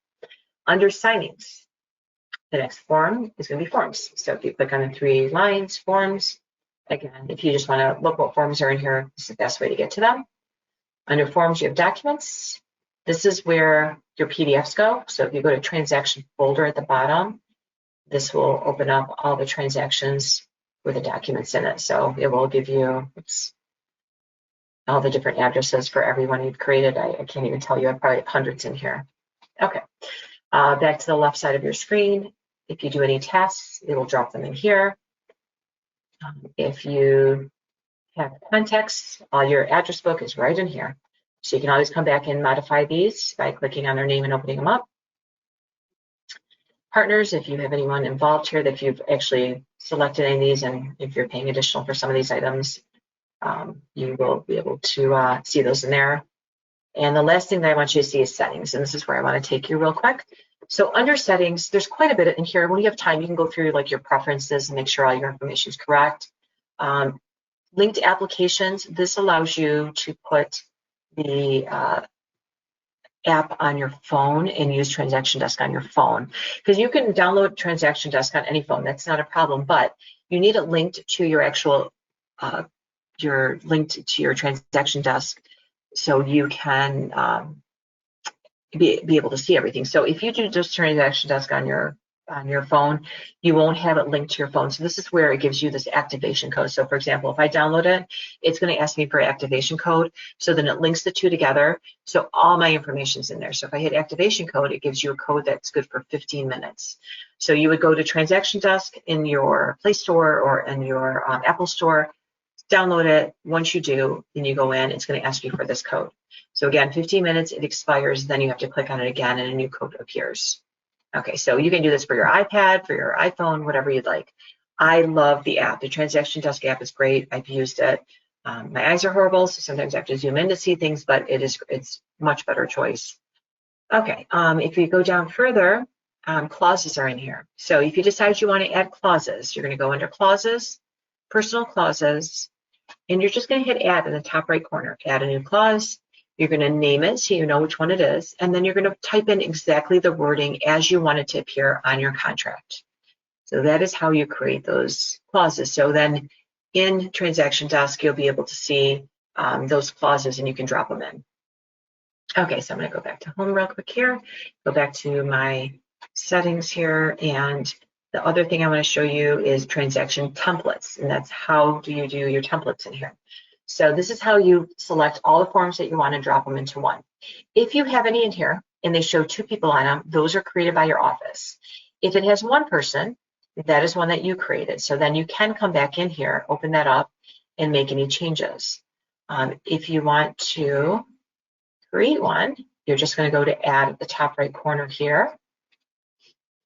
Under signings, the next form is going to be forms. So if you click on the 3 lines, forms, again, if you just want to look what forms are in here, this is the best way to get to them. Under forms, you have documents. This is where your PDFs go. So if you go to transaction folder at the bottom, this will open up all the transactions with the documents in it. So it will give you all the different addresses for everyone you've created. I can't even tell you, I probably have hundreds in here. Okay, back to the left side of your screen. If you do any tasks, it will drop them in here. If you have context, all your address book is right in here. So you can always come back and modify these by clicking on their name and opening them up. Partners, if you have anyone involved here that you've actually selected any of these, and if you're paying additional for some of these items, you will be able to see those in there. And the last thing that I want you to see is settings, and this is where I want to take you real quick. So under settings, there's quite a bit in here. When you have time, you can go through like your preferences and make sure all your information is correct. Linked applications, this allows you to put the app on your phone and use TransactionDesk on your phone, because you can download TransactionDesk on any phone. That's not a problem, but you need it linked to your actual linked to your TransactionDesk so you can be able to see everything. So if you do just TransactionDesk on your phone, you won't have it linked to your phone. So this is where it gives you this activation code. So for example, if I download it, it's going to ask me for activation code. So then it links the two together. So all my information's in there. So if I hit activation code, it gives you a code that's good for 15 minutes. So you would go to TransactionDesk in your Play Store or in your Apple Store, download it. Once you do, then you go in, it's going to ask you for this code. So again, 15 minutes, it expires, then you have to click on it again and a new code appears. Okay, so you can do this for your iPad, for your iPhone, whatever you'd like. I love the app. The TransactionDesk app is great. I've used it. My eyes are horrible, so sometimes I have to zoom in to see things, but it's much better choice. Okay, if you go down further, clauses are in here. So if you decide you want to add clauses, you're going to go under clauses, personal clauses, and you're just going to hit add in the top right corner. Add a new clause. You're going to name it so you know which one it is, and then you're going to type in exactly the wording as you want it to appear on your contract. So that is how you create those clauses. So then in TransactionDesk, you'll be able to see those clauses and you can drop them in. Okay, so I'm going to go back to home real quick here, go back to my settings here, and the other thing I want to show you is transaction templates, and that's how do you do your templates in here. So this is how you select all the forms that you want and drop them into one. If you have any in here and they show two people on them, those are created by your office. If it has one person, that is one that you created. So then you can come back in here, open that up, and make any changes. If you want to create one, you're just going to go to add at the top right corner here.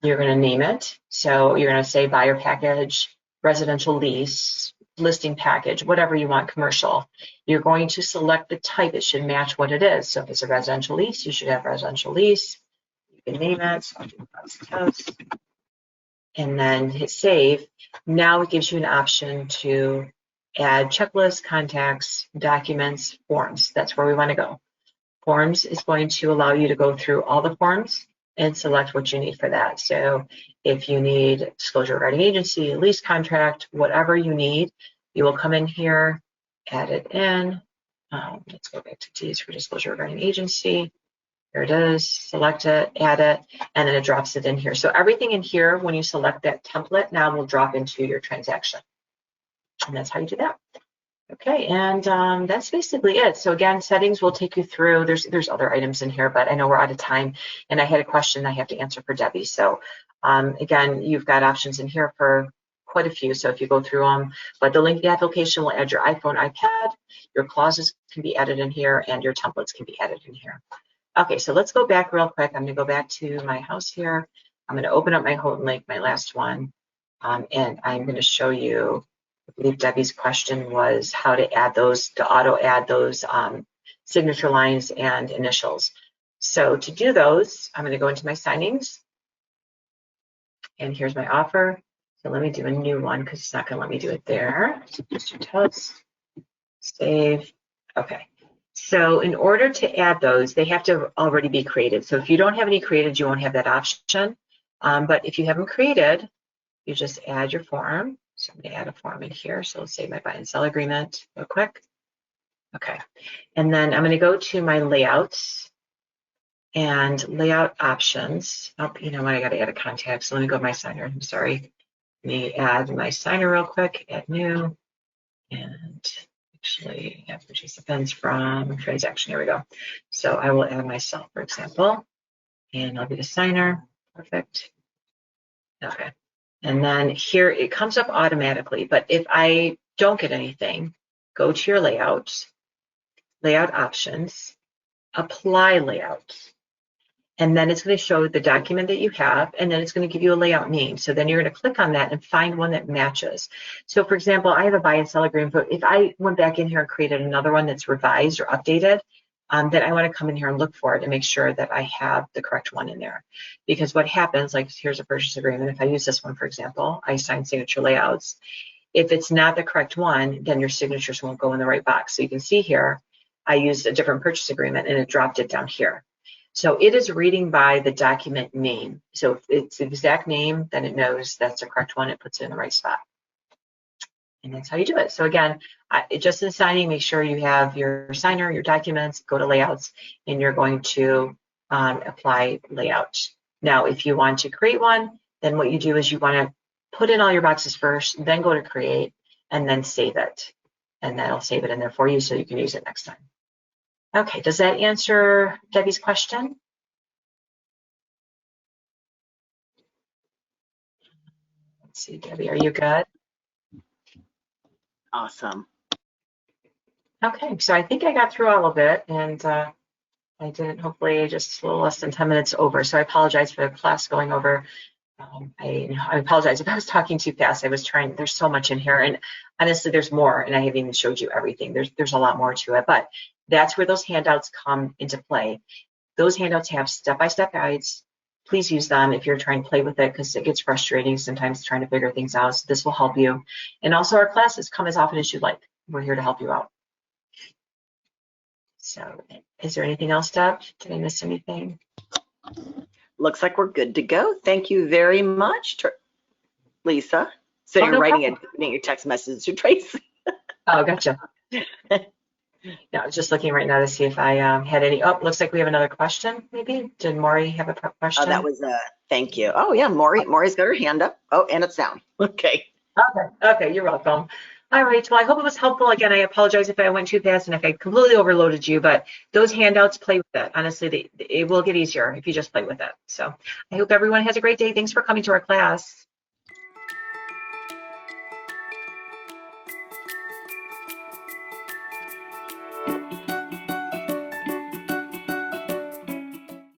You're going to name it. So you're going to say buyer package, residential lease, listing package, whatever you want, commercial. You're going to select the type. It should match what it is. So if it's a residential lease, you should have residential lease. You can name it. So I'll do house, and then hit save. Now it gives you an option to add checklists, contacts, documents, forms. That's where we want to go. Forms is going to allow you to go through all the forms and select what you need for that. So if you need disclosure regarding agency, lease contract, whatever you need, you will come in here, add it in. Let's go back to D's for disclosure regarding agency. There it is, select it, add it, and then it drops it in here. So everything in here, when you select that template, now will drop into your transaction. And that's how you do that. Okay, and that's basically it. So again, settings will take you through. There's other items in here, but I know we're out of time, and I had a question I have to answer for Debbie. So again, you've got options in here for quite a few. So if you go through them, but the link application will add your iPhone, iPad. Your clauses can be added in here, and your templates can be added in here. Okay, so let's go back real quick. I'm going to go back to my house here. I'm going to open up my Houghton link, my last one, and I'm going to show you. I believe Debbie's question was how to add those, to auto add those signature lines and initials. So to do those, I'm going to go into my signings, and here's my offer. So let me do a new one because it's not going to let me do it there. So just test, save. Okay. So in order to add those, they have to already be created. So if you don't have any created, you won't have that option. But if you have them created, you just add your form. So I'm going to add a form in here. So let's say my buy and sell agreement real quick. Okay. And then I'm going to go to my layouts and layout options. Oh, you know what? I got to add a contact. So let me go to my signer. I'm sorry. Let me add my signer real quick. Add new. And actually have participants from transaction. Here we go. So I will add myself, for example, and I'll be the signer. Perfect. Okay. And then here it comes up automatically. But if I don't get anything, go to your layout options, apply layout. And then it's going to show the document that you have, and then it's going to give you a layout name. So then you're going to click on that and find one that matches. So for example, I have a buy and sell agreement, but if I went back in here and created another one that's revised or updated, then I want to come in here and look for it and make sure that I have the correct one in there. Because what happens, like here's a purchase agreement. If I use this one, for example, I assign signature layouts. If it's not the correct one, then your signatures won't go in the right box. So you can see here, I used a different purchase agreement and it dropped it down here. So it is reading by the document name. So if it's the exact name, then it knows that's the correct one. It puts it in the right spot. And that's how you do it. So again, just in signing, make sure you have your signer, your documents, go to layouts, and you're going to apply layout. Now, if you want to create one, then what you do is you want to put in all your boxes first, then go to create, and then save it. And that'll save it in there for you so you can use it next time. Okay, does that answer Debbie's question? Let's see, Debbie, are you good? Awesome. Okay, so I think I got through all of it, and I did hopefully just a little less than 10 minutes over. So I apologize for the class going over. I apologize if I was talking too fast. I was trying, there's so much in here, and honestly, there's more, and I haven't even showed you everything. There's a lot more to it, but that's where those handouts come into play. Those handouts have step-by-step guides. Please use them if you're trying to play with it, because it gets frustrating sometimes trying to figure things out. So this will help you. And also our classes come as often as you'd like. We're here to help you out. So is there anything else, Deb? Did I miss anything? Looks like we're good to go. Thank you very much, Lisa. So you're writing your text message to Tracy. Oh, gotcha. Yeah, I was just looking right now to see if I had any. Oh, looks like we have another question, maybe. Did Maury have a question? Oh, that was a thank you. Oh, yeah, Maury's got her hand up. Oh, and it's down. Okay. Okay, you're welcome. All right, well, I hope it was helpful. Again, I apologize if I went too fast and if I completely overloaded you, but those handouts, play with it. Honestly, it will get easier if you just play with it. So I hope everyone has a great day. Thanks for coming to our class.